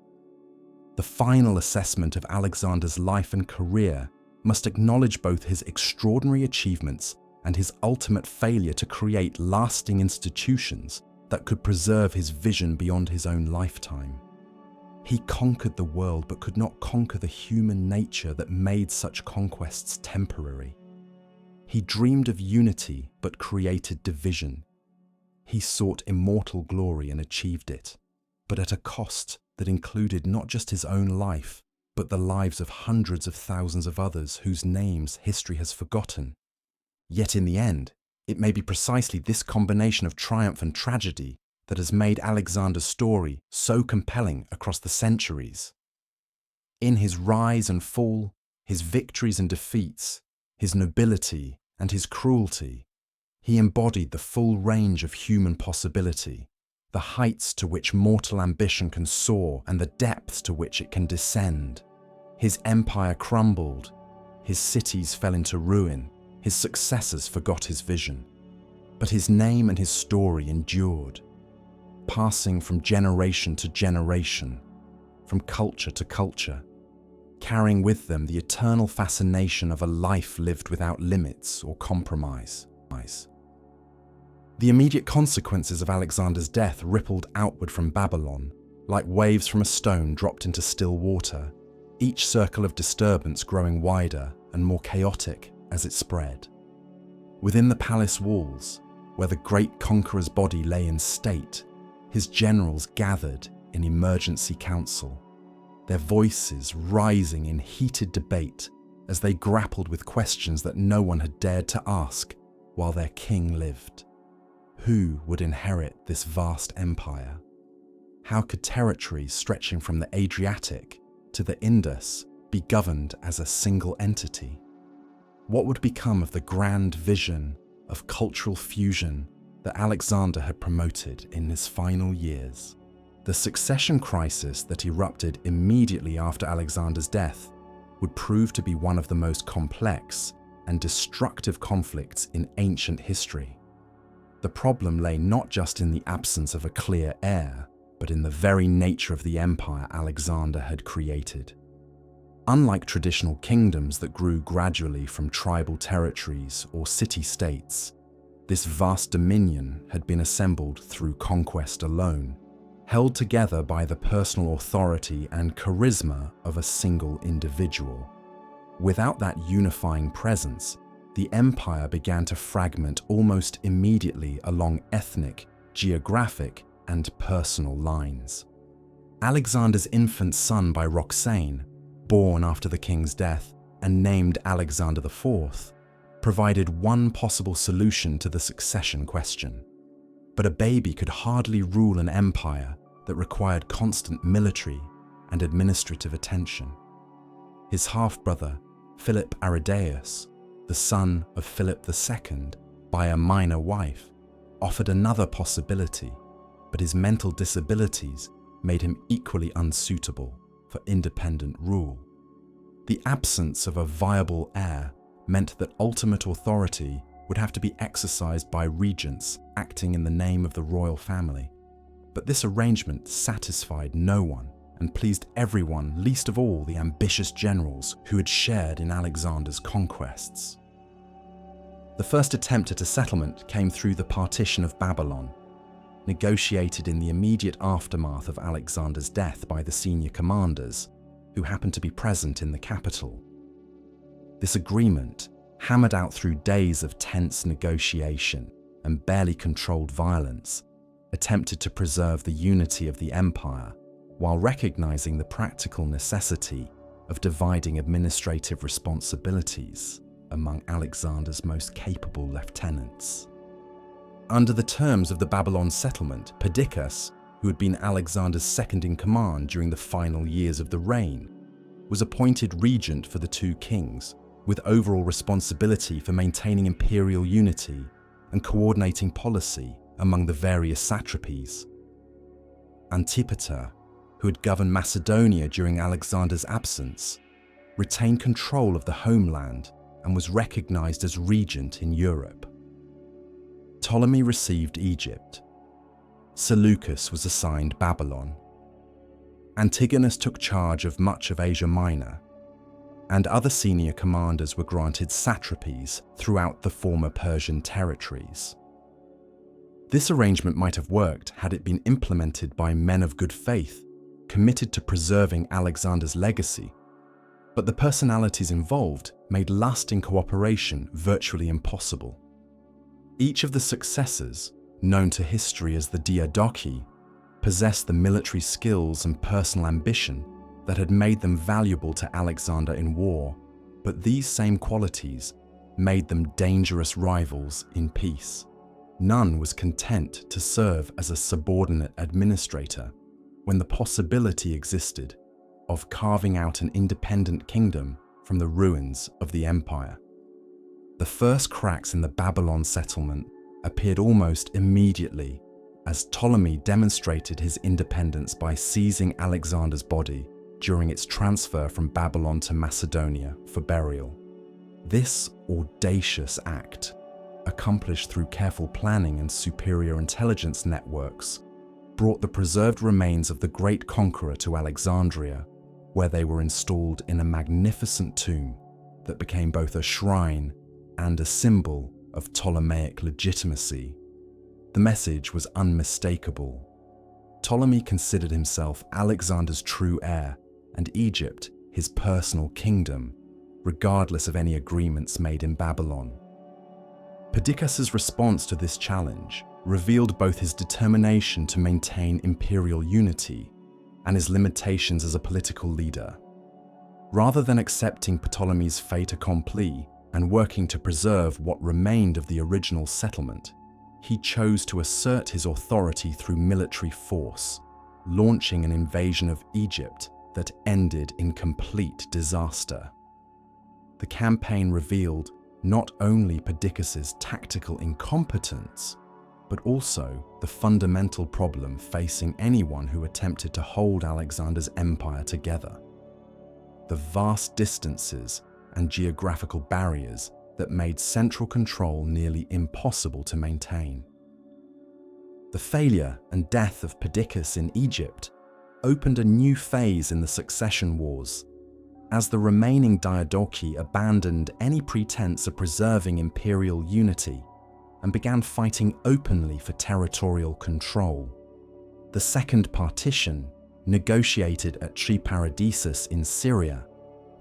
The final assessment of Alexander's life and career must acknowledge both his extraordinary achievements and his ultimate failure to create lasting institutions that could preserve his vision beyond his own lifetime. He conquered the world but could not conquer the human nature that made such conquests temporary. He dreamed of unity but created division. He sought immortal glory and achieved it, but at a cost that included not just his own life, but the lives of hundreds of thousands of others whose names history has forgotten. Yet in the end, it may be precisely this combination of triumph and tragedy that has made Alexander's story so compelling across the centuries. In his rise and fall, his victories and defeats, his nobility and his cruelty, he embodied the full range of human possibility, the heights to which mortal ambition can soar and the depths to which it can descend. His empire crumbled, his cities fell into ruin, his successors forgot his vision. But his name and his story endured, passing from generation to generation, from culture to culture, carrying with them the eternal fascination of a life lived without limits or compromise. The immediate consequences of Alexander's death rippled outward from Babylon, like waves from a stone dropped into still water, each circle of disturbance growing wider and more chaotic as it spread. Within the palace walls, where the great conqueror's body lay in state, his generals gathered in emergency council, their voices rising in heated debate as they grappled with questions that no one had dared to ask while their king lived. Who would inherit this vast empire? How could territories stretching from the Adriatic to the Indus be governed as a single entity? What would become of the grand vision of cultural fusion that Alexander had promoted in his final years? The succession crisis that erupted immediately after Alexander's death would prove to be one of the most complex and destructive conflicts in ancient history. The problem lay not just in the absence of a clear heir, but in the very nature of the empire Alexander had created. Unlike traditional kingdoms that grew gradually from tribal territories or city-states, this vast dominion had been assembled through conquest alone, held together by the personal authority and charisma of a single individual. Without that unifying presence, the empire began to fragment almost immediately along ethnic, geographic, and personal lines. Alexander's infant son by Roxane, born after the king's death and named Alexander IV, provided one possible solution to the succession question. But a baby could hardly rule an empire that required constant military and administrative attention. His half-brother, Philip Aridaeus, the son of Philip II by a minor wife, offered another possibility, but his mental disabilities made him equally unsuitable for independent rule. The absence of a viable heir meant that ultimate authority would have to be exercised by regents acting in the name of the royal family. But this arrangement satisfied no one and pleased everyone, least of all the ambitious generals who had shared in Alexander's conquests. The first attempt at a settlement came through the partition of Babylon, negotiated in the immediate aftermath of Alexander's death by the senior commanders, who happened to be present in the capital. This agreement, hammered out through days of tense negotiation and barely controlled violence, attempted to preserve the unity of the empire while recognizing the practical necessity of dividing administrative responsibilities among Alexander's most capable lieutenants. Under the terms of the Babylon settlement, Perdiccas, who had been Alexander's second-in-command during the final years of the reign, was appointed regent for the two kings, with overall responsibility for maintaining imperial unity and coordinating policy among the various satrapies. Antipater, who had governed Macedonia during Alexander's absence, retained control of the homeland and was recognized as regent in Europe. Ptolemy received Egypt. Seleucus was assigned Babylon. Antigonus took charge of much of Asia Minor, and other senior commanders were granted satrapies throughout the former Persian territories. This arrangement might have worked had it been implemented by men of good faith, committed to preserving Alexander's legacy, but the personalities involved made lasting cooperation virtually impossible. Each of the successors, known to history as the Diadochi, possessed the military skills and personal ambition that had made them valuable to Alexander in war, but these same qualities made them dangerous rivals in peace. None was content to serve as a subordinate administrator when the possibility existed of carving out an independent kingdom from the ruins of the empire. The first cracks in the Babylon settlement appeared almost immediately as Ptolemy demonstrated his independence by seizing Alexander's body during its transfer from Babylon to Macedonia for burial. This audacious act, accomplished through careful planning and superior intelligence networks, brought the preserved remains of the great conqueror to Alexandria, where they were installed in a magnificent tomb that became both a shrine and a symbol of Ptolemaic legitimacy. The message was unmistakable. Ptolemy considered himself Alexander's true heir and Egypt his personal kingdom, regardless of any agreements made in Babylon. Perdiccas's response to this challenge revealed both his determination to maintain imperial unity and his limitations as a political leader. Rather than accepting Ptolemy's fait accompli and working to preserve what remained of the original settlement, he chose to assert his authority through military force, launching an invasion of Egypt that ended in complete disaster. The campaign revealed not only Perdiccas's tactical incompetence, but also the fundamental problem facing anyone who attempted to hold Alexander's empire together: the vast distances and geographical barriers that made central control nearly impossible to maintain. The failure and death of Perdiccas in Egypt opened a new phase in the succession wars, as the remaining Diadochi abandoned any pretense of preserving imperial unity and began fighting openly for territorial control. The second partition, negotiated at Triparadisus in Syria,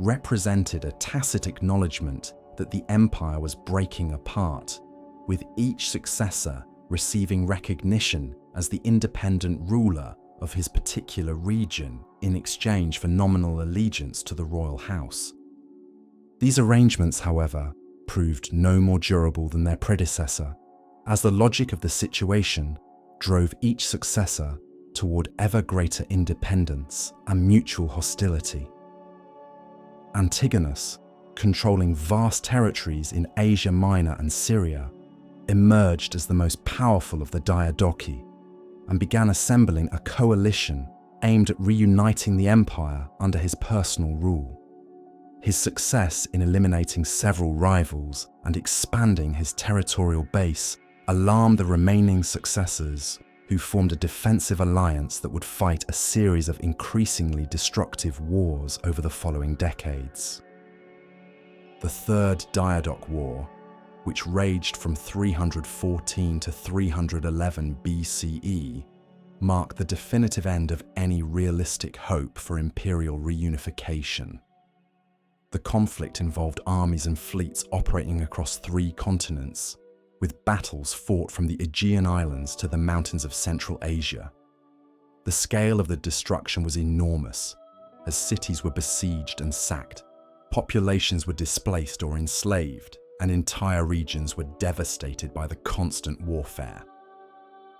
represented a tacit acknowledgement that the empire was breaking apart, with each successor receiving recognition as the independent ruler of his particular region in exchange for nominal allegiance to the royal house. These arrangements, however, proved no more durable than their predecessor, as the logic of the situation drove each successor toward ever greater independence and mutual hostility. Antigonus, controlling vast territories in Asia Minor and Syria, emerged as the most powerful of the Diadochi and began assembling a coalition aimed at reuniting the empire under his personal rule. His success in eliminating several rivals and expanding his territorial base alarmed the remaining successors, who formed a defensive alliance that would fight a series of increasingly destructive wars over the following decades. The Third Diadoch War, which raged from 314 to 311 BCE, marked the definitive end of any realistic hope for imperial reunification. The conflict involved armies and fleets operating across 3 continents, with battles fought from the Aegean Islands to the mountains of Central Asia. The scale of the destruction was enormous, as cities were besieged and sacked, populations were displaced or enslaved, and entire regions were devastated by the constant warfare.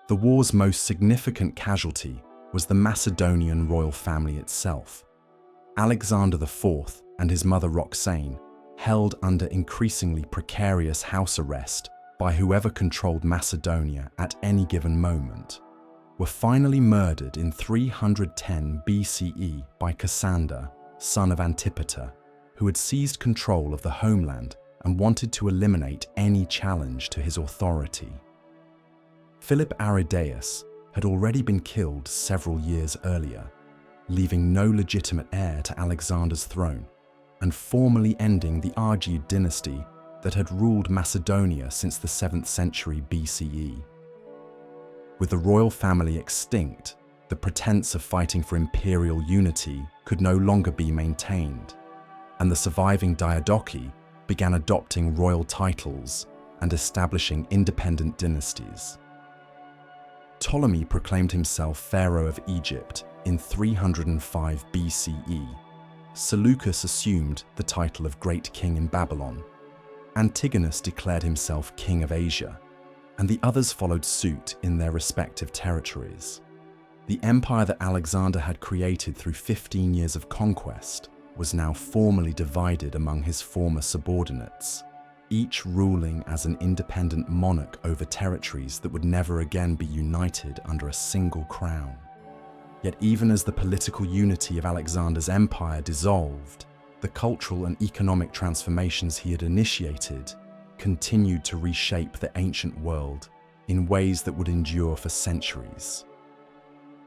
The war's most significant casualty was the Macedonian royal family itself. Alexander IV and his mother Roxane, held under increasingly precarious house arrest by whoever controlled Macedonia at any given moment, were finally murdered in 310 BCE by Cassander, son of Antipater, who had seized control of the homeland and wanted to eliminate any challenge to his authority. Philip Aridaeus had already been killed several years earlier, leaving no legitimate heir to Alexander's throne, and formally ending the Argead dynasty that had ruled Macedonia since the 7th century BCE. With the royal family extinct, the pretense of fighting for imperial unity could no longer be maintained, and the surviving Diadochi began adopting royal titles and establishing independent dynasties. Ptolemy proclaimed himself Pharaoh of Egypt in 305 BCE. Seleucus assumed the title of Great King in Babylon. Antigonus declared himself King of Asia, and the others followed suit in their respective territories. The empire that Alexander had created through 15 years of conquest was now formally divided among his former subordinates, each ruling as an independent monarch over territories that would never again be united under a single crown. Yet even as the political unity of Alexander's empire dissolved, the cultural and economic transformations he had initiated continued to reshape the ancient world in ways that would endure for centuries.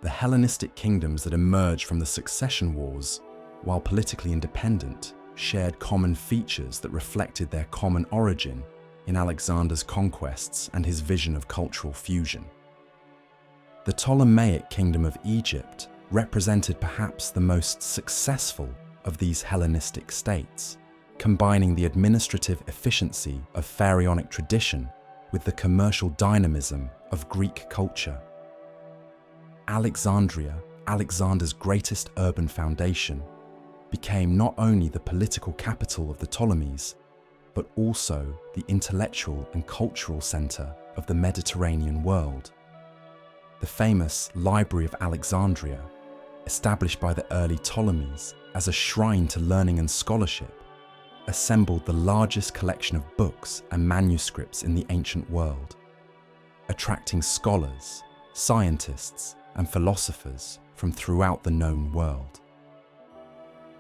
The Hellenistic kingdoms that emerged from the succession wars, while politically independent, shared common features that reflected their common origin in Alexander's conquests and his vision of cultural fusion. The Ptolemaic kingdom of Egypt represented perhaps the most successful of these Hellenistic states, combining the administrative efficiency of pharaonic tradition with the commercial dynamism of Greek culture. Alexandria, Alexander's greatest urban foundation, became not only the political capital of the Ptolemies, but also the intellectual and cultural center of the Mediterranean world. The famous Library of Alexandria, established by the early Ptolemies as a shrine to learning and scholarship, assembled the largest collection of books and manuscripts in the ancient world, attracting scholars, scientists, and philosophers from throughout the known world.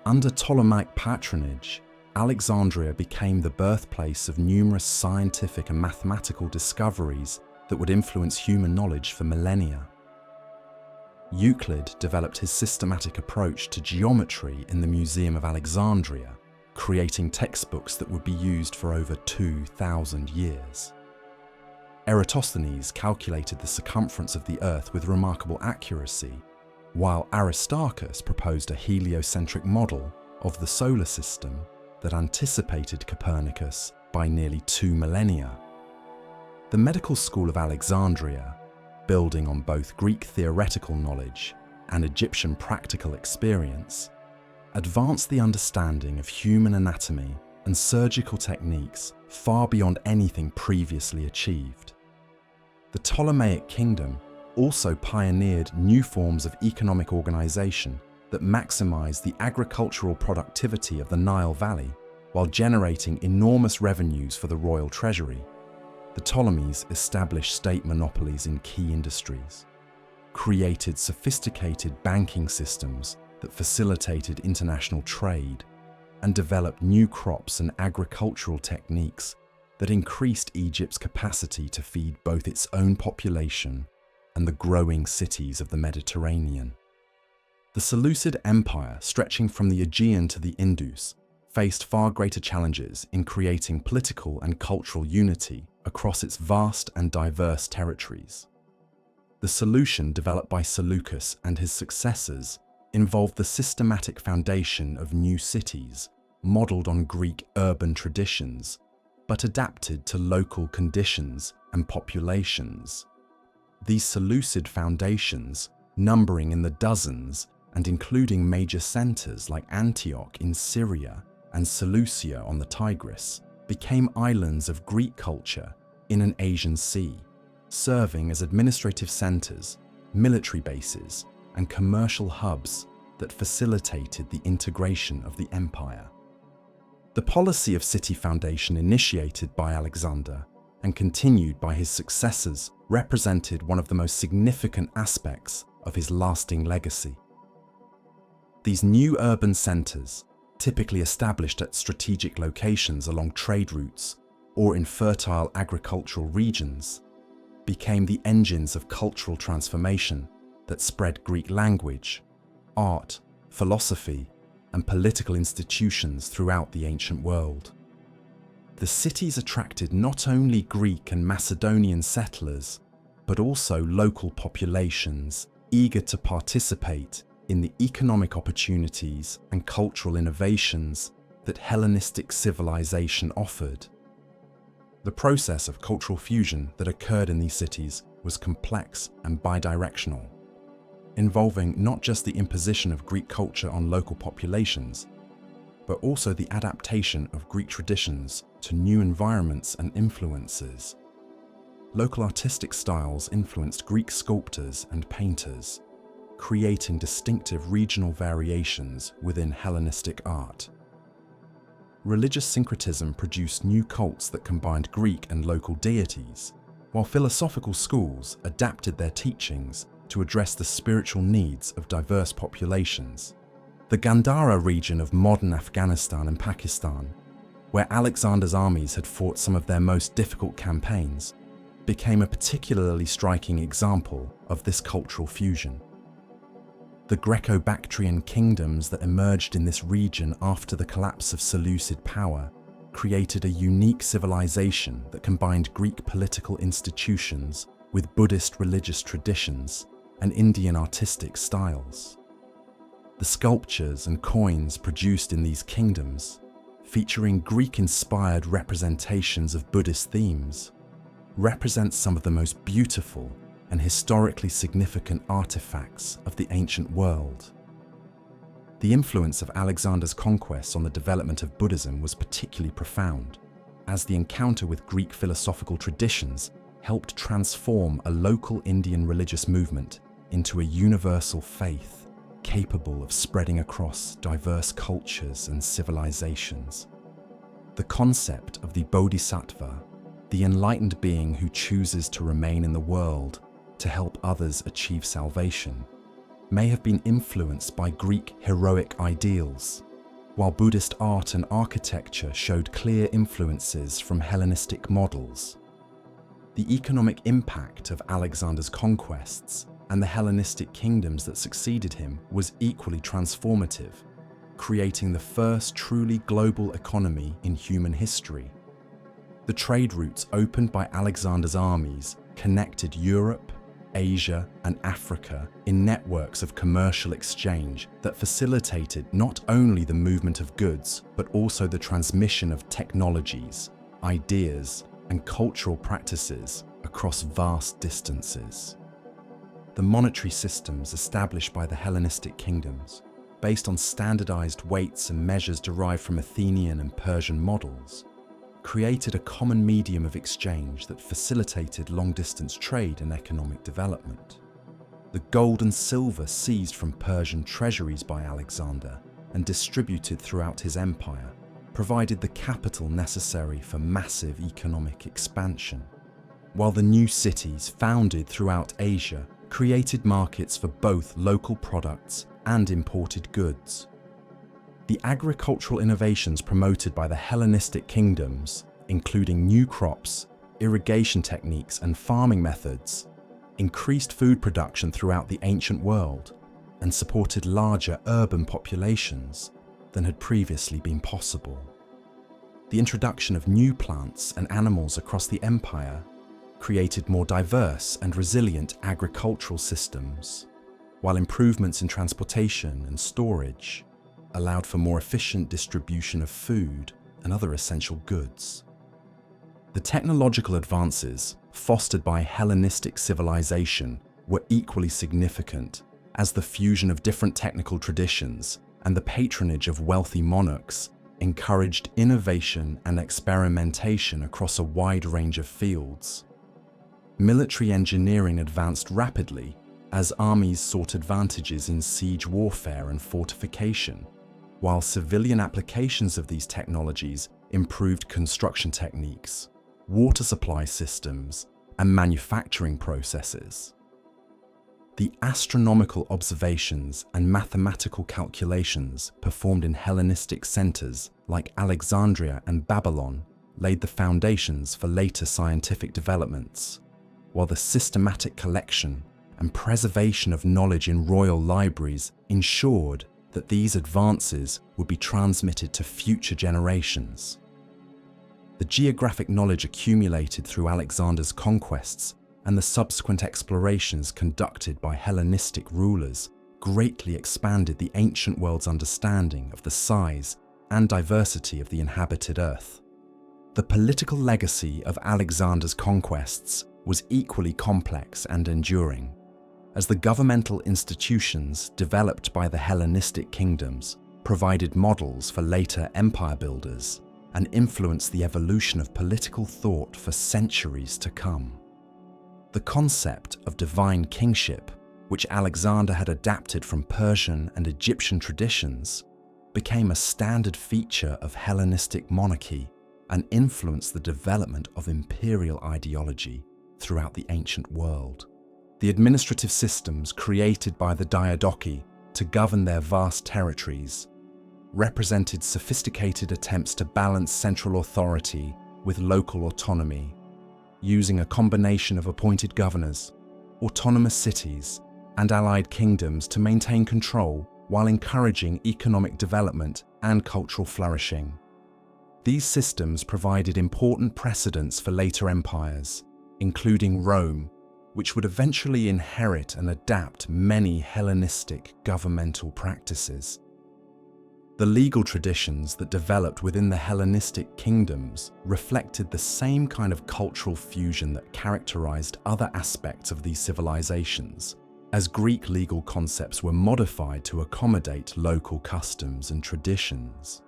Under Ptolemaic patronage, Alexandria became the birthplace of numerous scientific and mathematical discoveries that would influence human knowledge for millennia. Euclid developed his systematic approach to geometry in the Museum of Alexandria, creating textbooks that would be used for over 2,000 years. Eratosthenes calculated the circumference of the Earth with remarkable accuracy, while Aristarchus proposed a heliocentric model of the solar system that anticipated Copernicus by nearly 2 millennia. The medical school of Alexandria, building on both Greek theoretical knowledge and Egyptian practical experience, advanced the understanding of human anatomy and surgical techniques far beyond anything previously achieved. The Ptolemaic kingdom also pioneered new forms of economic organization that maximized the agricultural productivity of the Nile Valley while generating enormous revenues for the royal treasury. The Ptolemies established state monopolies in key industries, created sophisticated banking systems that facilitated international trade, and developed new crops and agricultural techniques that increased Egypt's capacity to feed both its own population and the growing cities of the Mediterranean. The Seleucid Empire, stretching from the Aegean to the Indus, faced far greater challenges in creating political and cultural unity across its vast and diverse territories. The solution developed by Seleucus and his successors involved the systematic foundation of new cities, modeled on Greek urban traditions, but adapted to local conditions and populations. These Seleucid foundations, numbering in the dozens and including major centers like Antioch in Syria and Seleucia on the Tigris, became islands of Greek culture in an Asian sea, serving as administrative centers, military bases, and commercial hubs that facilitated the integration of the empire. The policy of city foundation initiated by Alexander and continued by his successors represented one of the most significant aspects of his lasting legacy. These new urban centers, typically established at strategic locations along trade routes or in fertile agricultural regions, became the engines of cultural transformation that spread Greek language, art, philosophy, and political institutions throughout the ancient world. The cities attracted not only Greek and Macedonian settlers, but also local populations eager to participate in the economic opportunities and cultural innovations that Hellenistic civilization offered. The process of cultural fusion that occurred in these cities was complex and bidirectional, involving not just the imposition of Greek culture on local populations, but also the adaptation of Greek traditions to new environments and influences. Local artistic styles influenced Greek sculptors and painters, creating distinctive regional variations within Hellenistic art. Religious syncretism produced new cults that combined Greek and local deities, while philosophical schools adapted their teachings to address the spiritual needs of diverse populations. The Gandhara region of modern Afghanistan and Pakistan, where Alexander's armies had fought some of their most difficult campaigns, became a particularly striking example of this cultural fusion. The Greco-Bactrian kingdoms that emerged in this region after the collapse of Seleucid power created a unique civilization that combined Greek political institutions with Buddhist religious traditions and Indian artistic styles. The sculptures and coins produced in these kingdoms, featuring Greek-inspired representations of Buddhist themes, represent some of the most beautiful and historically significant artifacts of the ancient world. The influence of Alexander's conquests on the development of Buddhism was particularly profound, as the encounter with Greek philosophical traditions helped transform a local Indian religious movement into a universal faith capable of spreading across diverse cultures and civilizations. The concept of the Bodhisattva, the enlightened being who chooses to remain in the world to help others achieve salvation, may have been influenced by Greek heroic ideals, while Buddhist art and architecture showed clear influences from Hellenistic models. The economic impact of Alexander's conquests and the Hellenistic kingdoms that succeeded him was equally transformative, creating the first truly global economy in human history. The trade routes opened by Alexander's armies connected Europe, Asia, and Africa in networks of commercial exchange that facilitated not only the movement of goods, but also the transmission of technologies, ideas, and cultural practices across vast distances. The monetary systems established by the Hellenistic kingdoms, based on standardized weights and measures derived from Athenian and Persian models, created a common medium of exchange that facilitated long-distance trade and economic development. The gold and silver seized from Persian treasuries by Alexander and distributed throughout his empire provided the capital necessary for massive economic expansion, while the new cities founded throughout Asia created markets for both local products and imported goods. The agricultural innovations promoted by the Hellenistic kingdoms, including new crops, irrigation techniques, and farming methods, increased food production throughout the ancient world and supported larger urban populations than had previously been possible. The introduction of new plants and animals across the empire created more diverse and resilient agricultural systems, while improvements in transportation and storage allowed for more efficient distribution of food and other essential goods. The technological advances fostered by Hellenistic civilization were equally significant, as the fusion of different technical traditions and the patronage of wealthy monarchs encouraged innovation and experimentation across a wide range of fields. Military engineering advanced rapidly as armies sought advantages in siege warfare and fortification, while civilian applications of these technologies improved construction techniques, water supply systems, and manufacturing processes. The astronomical observations and mathematical calculations performed in Hellenistic centers like Alexandria and Babylon laid the foundations for later scientific developments, while the systematic collection and preservation of knowledge in royal libraries ensured that these advances would be transmitted to future generations. The geographic knowledge accumulated through Alexander's conquests and the subsequent explorations conducted by Hellenistic rulers greatly expanded the ancient world's understanding of the size and diversity of the inhabited earth. The political legacy of Alexander's conquests was equally complex and enduring, as the governmental institutions developed by the Hellenistic kingdoms provided models for later empire builders and influenced the evolution of political thought for centuries to come. The concept of divine kingship, which Alexander had adapted from Persian and Egyptian traditions, became a standard feature of Hellenistic monarchy and influenced the development of imperial ideology throughout the ancient world. The administrative systems created by the diadochi to govern their vast territories represented sophisticated attempts to balance central authority with local autonomy, using a combination of appointed governors, autonomous cities, and allied kingdoms to maintain control while encouraging economic development and cultural flourishing. These systems provided important precedents for later empires, including Rome, which would eventually inherit and adapt many Hellenistic governmental practices. The legal traditions that developed within the Hellenistic kingdoms reflected the same kind of cultural fusion that characterized other aspects of these civilizations, as Greek legal concepts were modified to accommodate local customs and traditions.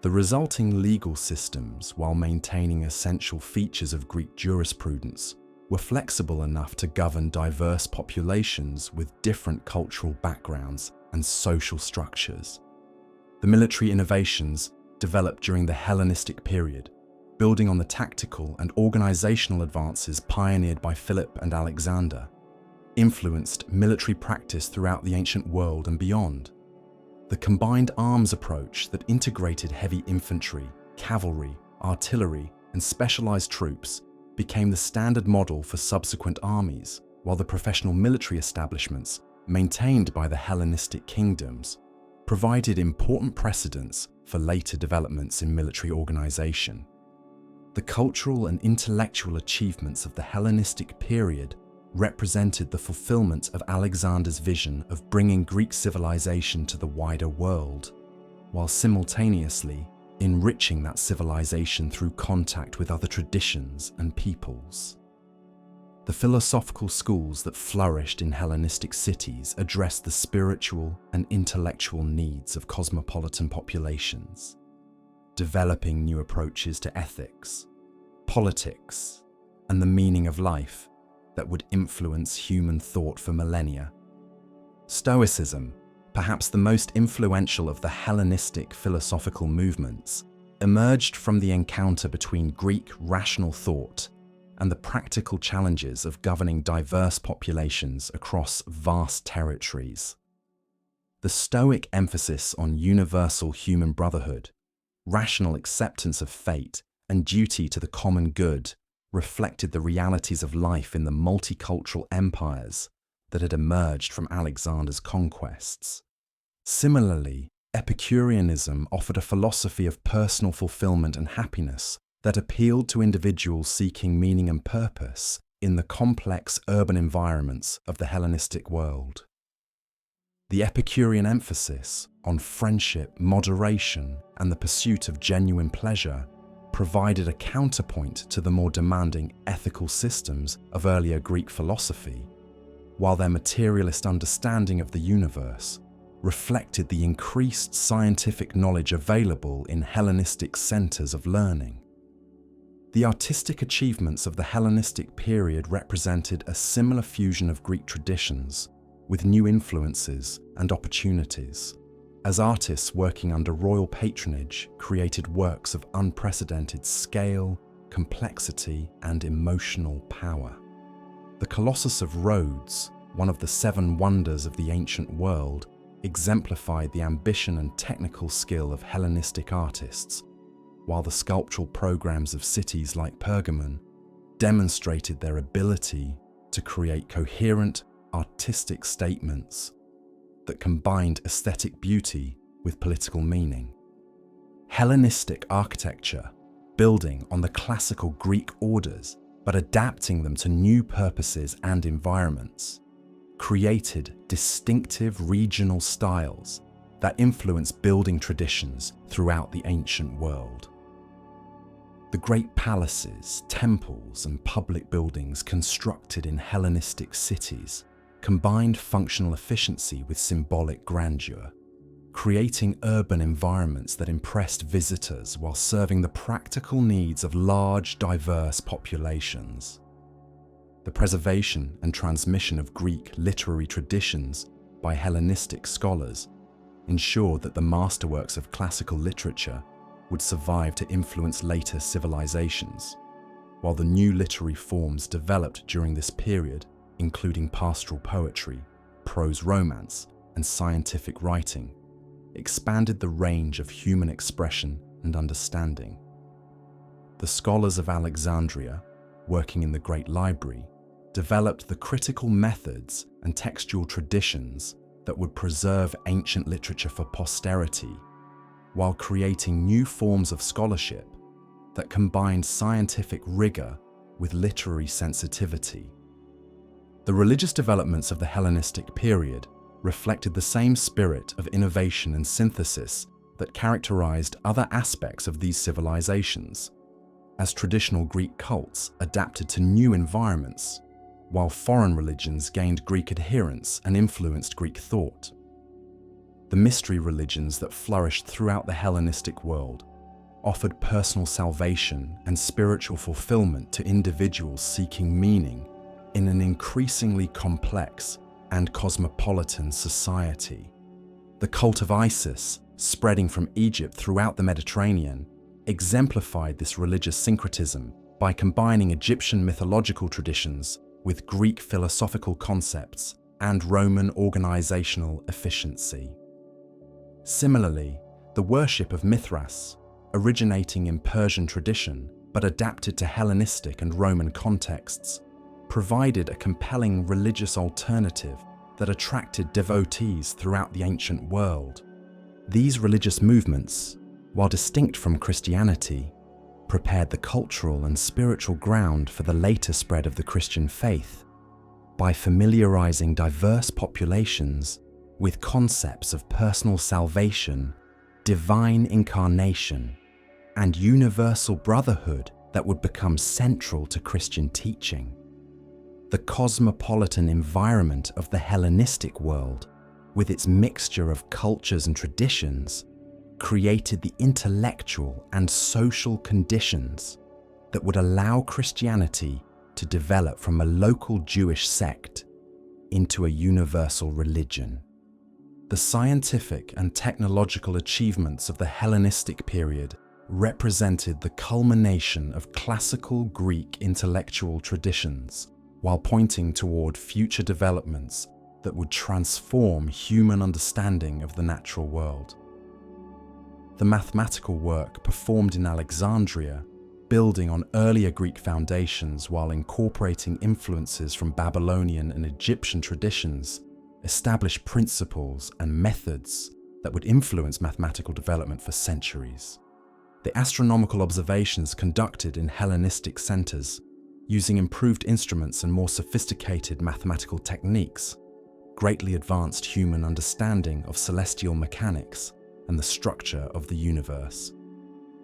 The resulting legal systems, while maintaining essential features of Greek jurisprudence, were flexible enough to govern diverse populations with different cultural backgrounds and social structures. The military innovations developed during the Hellenistic period, building on the tactical and organizational advances pioneered by Philip and Alexander, influenced military practice throughout the ancient world and beyond. The combined arms approach that integrated heavy infantry, cavalry, artillery, and specialized troops became the standard model for subsequent armies, while the professional military establishments maintained by the Hellenistic kingdoms provided important precedents for later developments in military organization. The cultural and intellectual achievements of the Hellenistic period represented the fulfillment of Alexander's vision of bringing Greek civilization to the wider world, while simultaneously enriching that civilization through contact with other traditions and peoples. The philosophical schools that flourished in Hellenistic cities addressed the spiritual and intellectual needs of cosmopolitan populations, developing new approaches to ethics, politics, and the meaning of life that would influence human thought for millennia. Stoicism, perhaps the most influential of the Hellenistic philosophical movements, emerged from the encounter between Greek rational thought and the practical challenges of governing diverse populations across vast territories. The Stoic emphasis on universal human brotherhood, rational acceptance of fate, and duty to the common good reflected the realities of life in the multicultural empires that had emerged from Alexander's conquests. Similarly, Epicureanism offered a philosophy of personal fulfillment and happiness that appealed to individuals seeking meaning and purpose in the complex urban environments of the Hellenistic world. The Epicurean emphasis on friendship, moderation, and the pursuit of genuine pleasure provided a counterpoint to the more demanding ethical systems of earlier Greek philosophy, while their materialist understanding of the universe reflected the increased scientific knowledge available in Hellenistic centers of learning. The artistic achievements of the Hellenistic period represented a similar fusion of Greek traditions with new influences and opportunities, as artists working under royal patronage created works of unprecedented scale, complexity, and emotional power. The Colossus of Rhodes, one of the 7 wonders of the ancient world, exemplified the ambition and technical skill of Hellenistic artists, while the sculptural programs of cities like Pergamon demonstrated their ability to create coherent, artistic statements that combined aesthetic beauty with political meaning. Hellenistic architecture, building on the classical Greek orders but adapting them to new purposes and environments, created distinctive regional styles that influenced building traditions throughout the ancient world. The great palaces, temples, and public buildings constructed in Hellenistic cities combined functional efficiency with symbolic grandeur, creating urban environments that impressed visitors while serving the practical needs of large, diverse populations. The preservation and transmission of Greek literary traditions by Hellenistic scholars ensured that the masterworks of classical literature would survive to influence later civilizations, while the new literary forms developed during this period, including pastoral poetry, prose romance, and scientific writing, expanded the range of human expression and understanding. The scholars of Alexandria, working in the Great Library, developed the critical methods and textual traditions that would preserve ancient literature for posterity, while creating new forms of scholarship that combined scientific rigor with literary sensitivity. The religious developments of the Hellenistic period reflected the same spirit of innovation and synthesis that characterized other aspects of these civilizations, as traditional Greek cults adapted to new environments, while foreign religions gained Greek adherents and influenced Greek thought. The mystery religions that flourished throughout the Hellenistic world offered personal salvation and spiritual fulfillment to individuals seeking meaning in an increasingly complex and cosmopolitan society. The cult of Isis, spreading from Egypt throughout the Mediterranean, exemplified this religious syncretism by combining Egyptian mythological traditions with Greek philosophical concepts and Roman organizational efficiency. Similarly, the worship of Mithras, originating in Persian tradition but adapted to Hellenistic and Roman contexts, provided a compelling religious alternative that attracted devotees throughout the ancient world. These religious movements, while distinct from Christianity, prepared the cultural and spiritual ground for the later spread of the Christian faith by familiarizing diverse populations with concepts of personal salvation, divine incarnation, and universal brotherhood that would become central to Christian teaching. The cosmopolitan environment of the Hellenistic world, with its mixture of cultures and traditions, created the intellectual and social conditions that would allow Christianity to develop from a local Jewish sect into a universal religion. The scientific and technological achievements of the Hellenistic period represented the culmination of classical Greek intellectual traditions, while pointing toward future developments that would transform human understanding of the natural world. The mathematical work performed in Alexandria, building on earlier Greek foundations while incorporating influences from Babylonian and Egyptian traditions, established principles and methods that would influence mathematical development for centuries. The astronomical observations conducted in Hellenistic centers, using improved instruments and more sophisticated mathematical techniques, greatly advanced human understanding of celestial mechanics and the structure of the universe.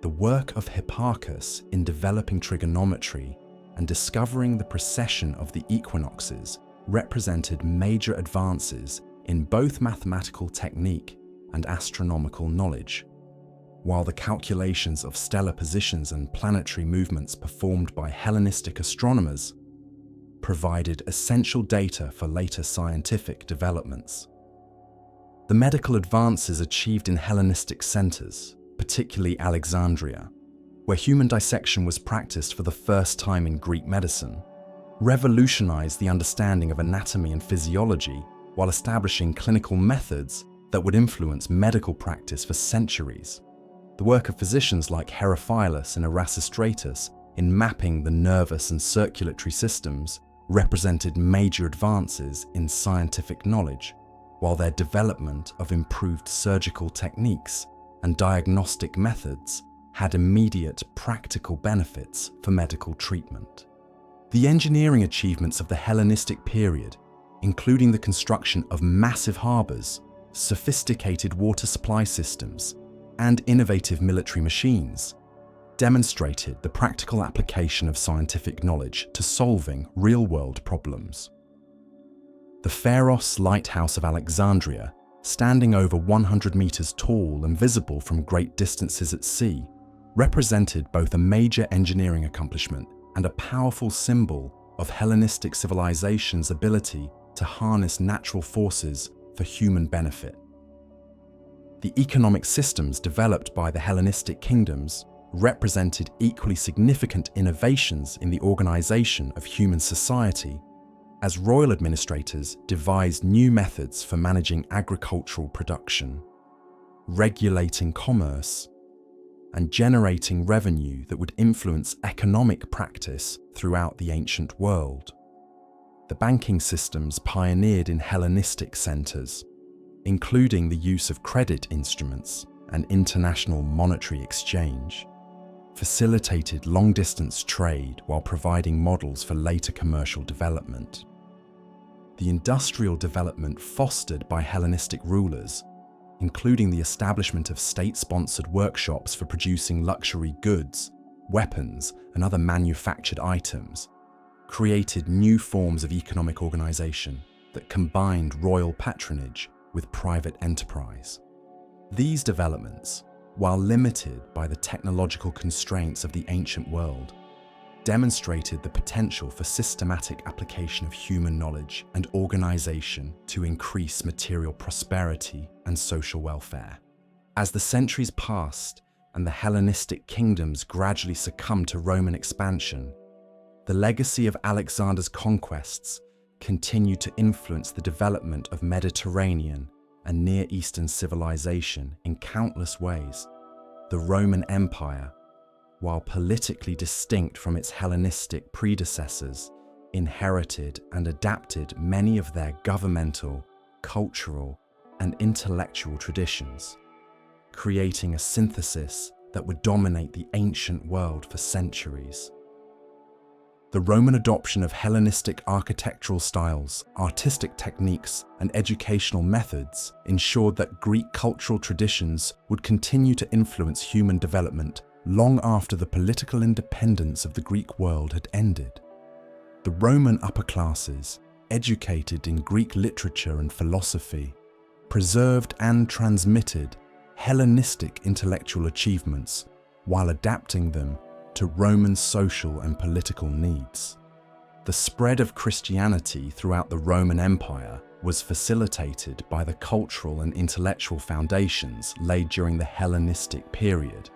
The work of Hipparchus in developing trigonometry and discovering the precession of the equinoxes represented major advances in both mathematical technique and astronomical knowledge, while the calculations of stellar positions and planetary movements performed by Hellenistic astronomers provided essential data for later scientific developments. The medical advances achieved in Hellenistic centers, particularly Alexandria, where human dissection was practiced for the first time in Greek medicine, revolutionized the understanding of anatomy and physiology while establishing clinical methods that would influence medical practice for centuries. The work of physicians like Herophilus and Erasistratus in mapping the nervous and circulatory systems represented major advances in scientific knowledge, while their development of improved surgical techniques and diagnostic methods had immediate practical benefits for medical treatment. The engineering achievements of the Hellenistic period, including the construction of massive harbors, sophisticated water supply systems, and innovative military machines, demonstrated the practical application of scientific knowledge to solving real-world problems. The Pharos Lighthouse of Alexandria, standing over 100 meters tall and visible from great distances at sea, represented both a major engineering accomplishment and a powerful symbol of Hellenistic civilization's ability to harness natural forces for human benefit. The economic systems developed by the Hellenistic kingdoms represented equally significant innovations in the organization of human society, as royal administrators devised new methods for managing agricultural production, regulating commerce, and generating revenue that would influence economic practice throughout the ancient world. The banking systems pioneered in Hellenistic centers, including the use of credit instruments and international monetary exchange, facilitated long-distance trade while providing models for later commercial development. The industrial development fostered by Hellenistic rulers, including the establishment of state-sponsored workshops for producing luxury goods, weapons, and other manufactured items, created new forms of economic organization that combined royal patronage with private enterprise. These developments, while limited by the technological constraints of the ancient world, demonstrated the potential for systematic application of human knowledge and organization to increase material prosperity and social welfare. As the centuries passed and the Hellenistic kingdoms gradually succumbed to Roman expansion, the legacy of Alexander's conquests continued to influence the development of Mediterranean and Near Eastern civilization in countless ways. The Roman Empire, while politically distinct from its Hellenistic predecessors, inherited and adapted many of their governmental, cultural, and intellectual traditions, creating a synthesis that would dominate the ancient world for centuries. The Roman adoption of Hellenistic architectural styles, artistic techniques, and educational methods ensured that Greek cultural traditions would continue to influence human development long after the political independence of the Greek world had ended. The Roman upper classes, educated in Greek literature and philosophy, preserved and transmitted Hellenistic intellectual achievements while adapting them to Roman social and political needs. The spread of Christianity throughout the Roman Empire was facilitated by the cultural and intellectual foundations laid during the Hellenistic period,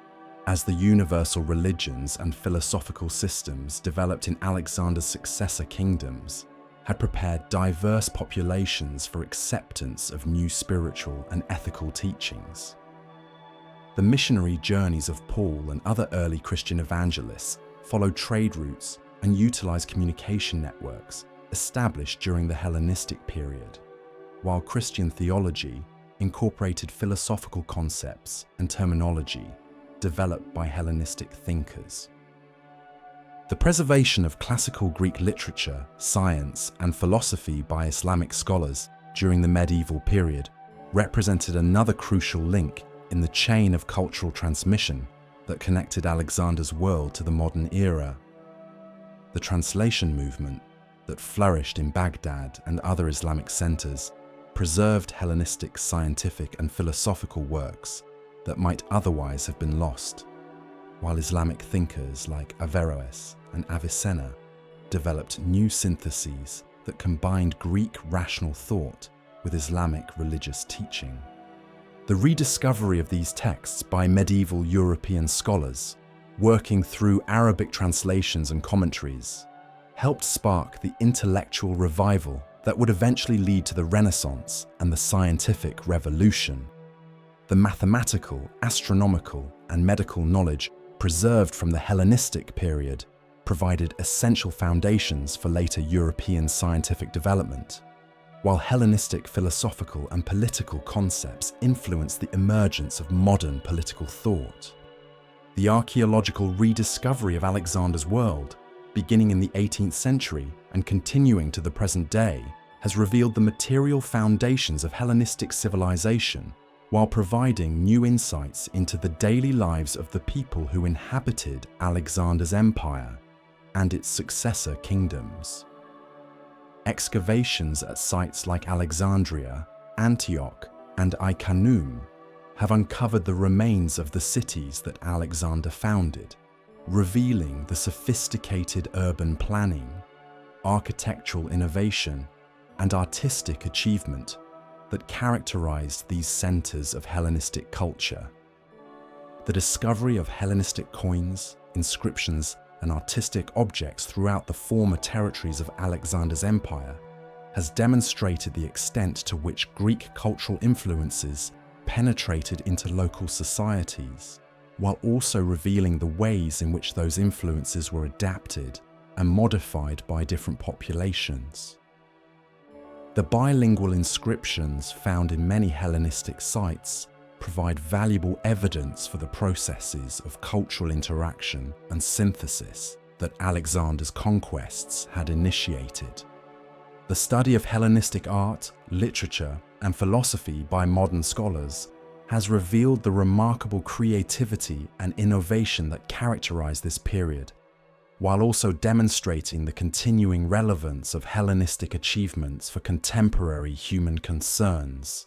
as the universal religions and philosophical systems developed in Alexander's successor kingdoms had prepared diverse populations for acceptance of new spiritual and ethical teachings. The missionary journeys of Paul and other early Christian evangelists followed trade routes and utilized communication networks established during the Hellenistic period, while Christian theology incorporated philosophical concepts and terminology developed by Hellenistic thinkers. The preservation of classical Greek literature, science, and philosophy by Islamic scholars during the medieval period represented another crucial link in the chain of cultural transmission that connected Alexander's world to the modern era. The translation movement that flourished in Baghdad and other Islamic centers preserved Hellenistic scientific and philosophical works that might otherwise have been lost, while Islamic thinkers like Averroes and Avicenna developed new syntheses that combined Greek rational thought with Islamic religious teaching. The rediscovery of these texts by medieval European scholars, working through Arabic translations and commentaries, helped spark the intellectual revival that would eventually lead to the Renaissance and the scientific revolution. The mathematical, astronomical, and medical knowledge preserved from the Hellenistic period provided essential foundations for later European scientific development, while Hellenistic philosophical and political concepts influenced the emergence of modern political thought. The archaeological rediscovery of Alexander's world, beginning in the 18th century and continuing to the present day, has revealed the material foundations of Hellenistic civilization, while providing new insights into the daily lives of the people who inhabited Alexander's empire and its successor kingdoms. Excavations at sites like Alexandria, Antioch, and Iconium have uncovered the remains of the cities that Alexander founded, revealing the sophisticated urban planning, architectural innovation, and artistic achievement that characterized these centers of Hellenistic culture. The discovery of Hellenistic coins, inscriptions, and artistic objects throughout the former territories of Alexander's empire has demonstrated the extent to which Greek cultural influences penetrated into local societies, while also revealing the ways in which those influences were adapted and modified by different populations. The bilingual inscriptions found in many Hellenistic sites provide valuable evidence for the processes of cultural interaction and synthesis that Alexander's conquests had initiated. The study of Hellenistic art, literature, and philosophy by modern scholars has revealed the remarkable creativity and innovation that characterized this period, while also demonstrating the continuing relevance of Hellenistic achievements for contemporary human concerns.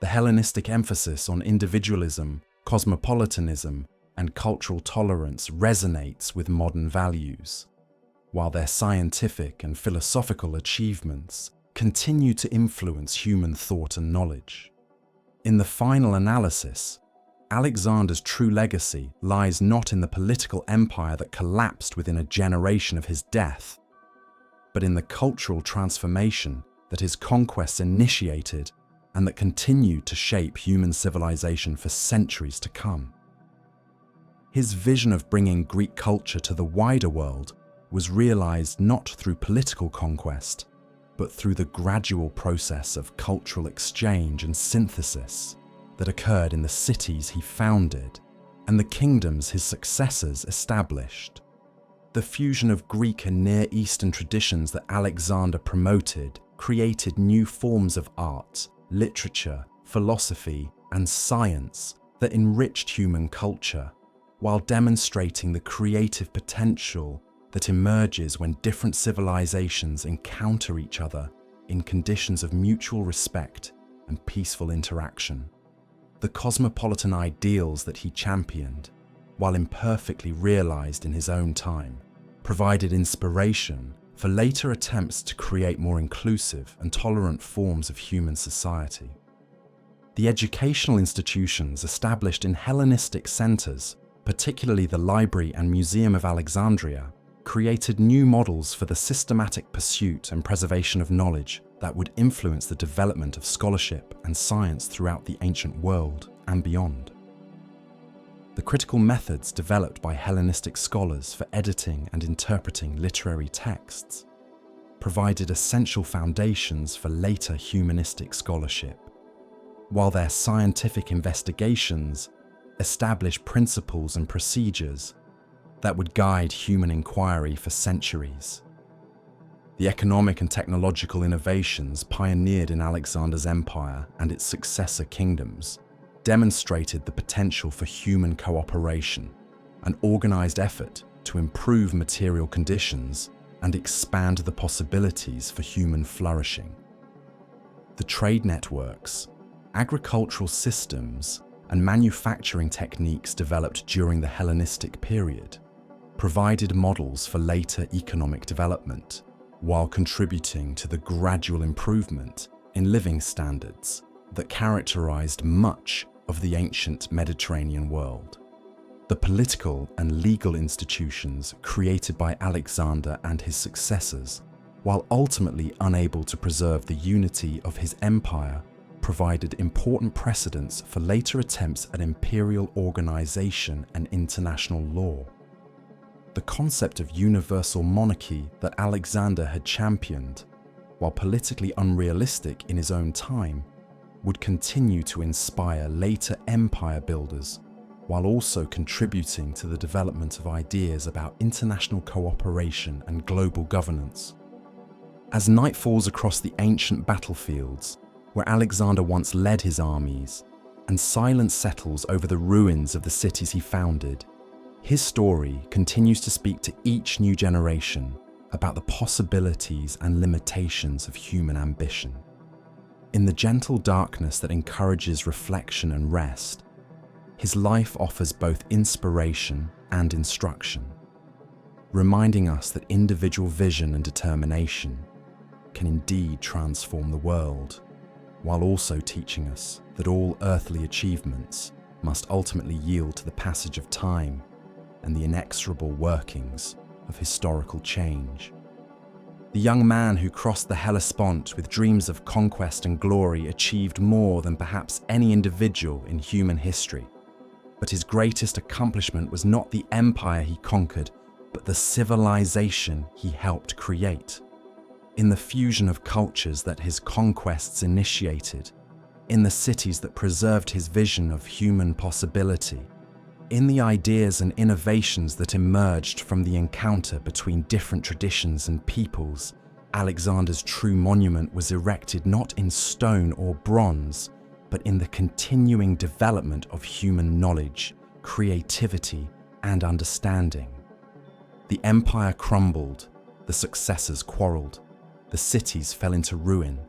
The Hellenistic emphasis on individualism, cosmopolitanism, and cultural tolerance resonates with modern values, while their scientific and philosophical achievements continue to influence human thought and knowledge. In the final analysis, Alexander's true legacy lies not in the political empire that collapsed within a generation of his death, but in the cultural transformation that his conquests initiated and that continued to shape human civilization for centuries to come. His vision of bringing Greek culture to the wider world was realized not through political conquest, but through the gradual process of cultural exchange and synthesis that occurred in the cities he founded and the kingdoms his successors established. The fusion of Greek and Near Eastern traditions that Alexander promoted created new forms of art, literature, philosophy, and science that enriched human culture, while demonstrating the creative potential that emerges when different civilizations encounter each other in conditions of mutual respect and peaceful interaction. The cosmopolitan ideals that he championed, while imperfectly realized in his own time, provided inspiration for later attempts to create more inclusive and tolerant forms of human society. The educational institutions established in Hellenistic centers, particularly the Library and Museum of Alexandria, created new models for the systematic pursuit and preservation of knowledge that would influence the development of scholarship and science throughout the ancient world and beyond. The critical methods developed by Hellenistic scholars for editing and interpreting literary texts provided essential foundations for later humanistic scholarship, while their scientific investigations established principles and procedures that would guide human inquiry for centuries. The economic and technological innovations pioneered in Alexander's empire and its successor kingdoms demonstrated the potential for human cooperation, an organized effort to improve material conditions and expand the possibilities for human flourishing. The trade networks, agricultural systems, and manufacturing techniques developed during the Hellenistic period provided models for later economic development, while contributing to the gradual improvement in living standards that characterized much of the ancient Mediterranean world. The political and legal institutions created by Alexander and his successors, while ultimately unable to preserve the unity of his empire, provided important precedents for later attempts at imperial organization and international law. The concept of universal monarchy that Alexander had championed, while politically unrealistic in his own time, would continue to inspire later empire builders, while also contributing to the development of ideas about international cooperation and global governance. As night falls across the ancient battlefields, where Alexander once led his armies, and silence settles over the ruins of the cities he founded, his story continues to speak to each new generation about the possibilities and limitations of human ambition. In the gentle darkness that encourages reflection and rest, his life offers both inspiration and instruction, reminding us that individual vision and determination can indeed transform the world, while also teaching us that all earthly achievements must ultimately yield to the passage of time and the inexorable workings of historical change. The young man who crossed the Hellespont with dreams of conquest and glory achieved more than perhaps any individual in human history. But his greatest accomplishment was not the empire he conquered, but the civilization he helped create. In the fusion of cultures that his conquests initiated, in the cities that preserved his vision of human possibility, in the ideas and innovations that emerged from the encounter between different traditions and peoples, Alexander's true monument was erected not in stone or bronze, but in the continuing development of human knowledge, creativity, and understanding. The empire crumbled, the successors quarreled, the cities fell into ruin,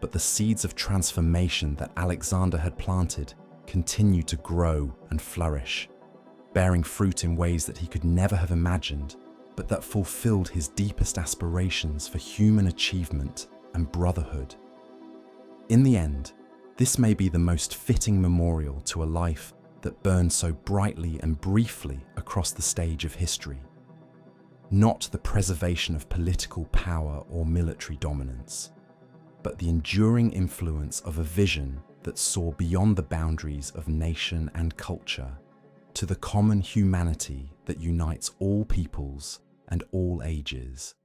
but the seeds of transformation that Alexander had planted continued to grow and flourish, bearing fruit in ways that he could never have imagined, but that fulfilled his deepest aspirations for human achievement and brotherhood. In the end, this may be the most fitting memorial to a life that burned so brightly and briefly across the stage of history. Not the preservation of political power or military dominance, but the enduring influence of a vision that saw beyond the boundaries of nation and culture to the common humanity that unites all peoples and all ages.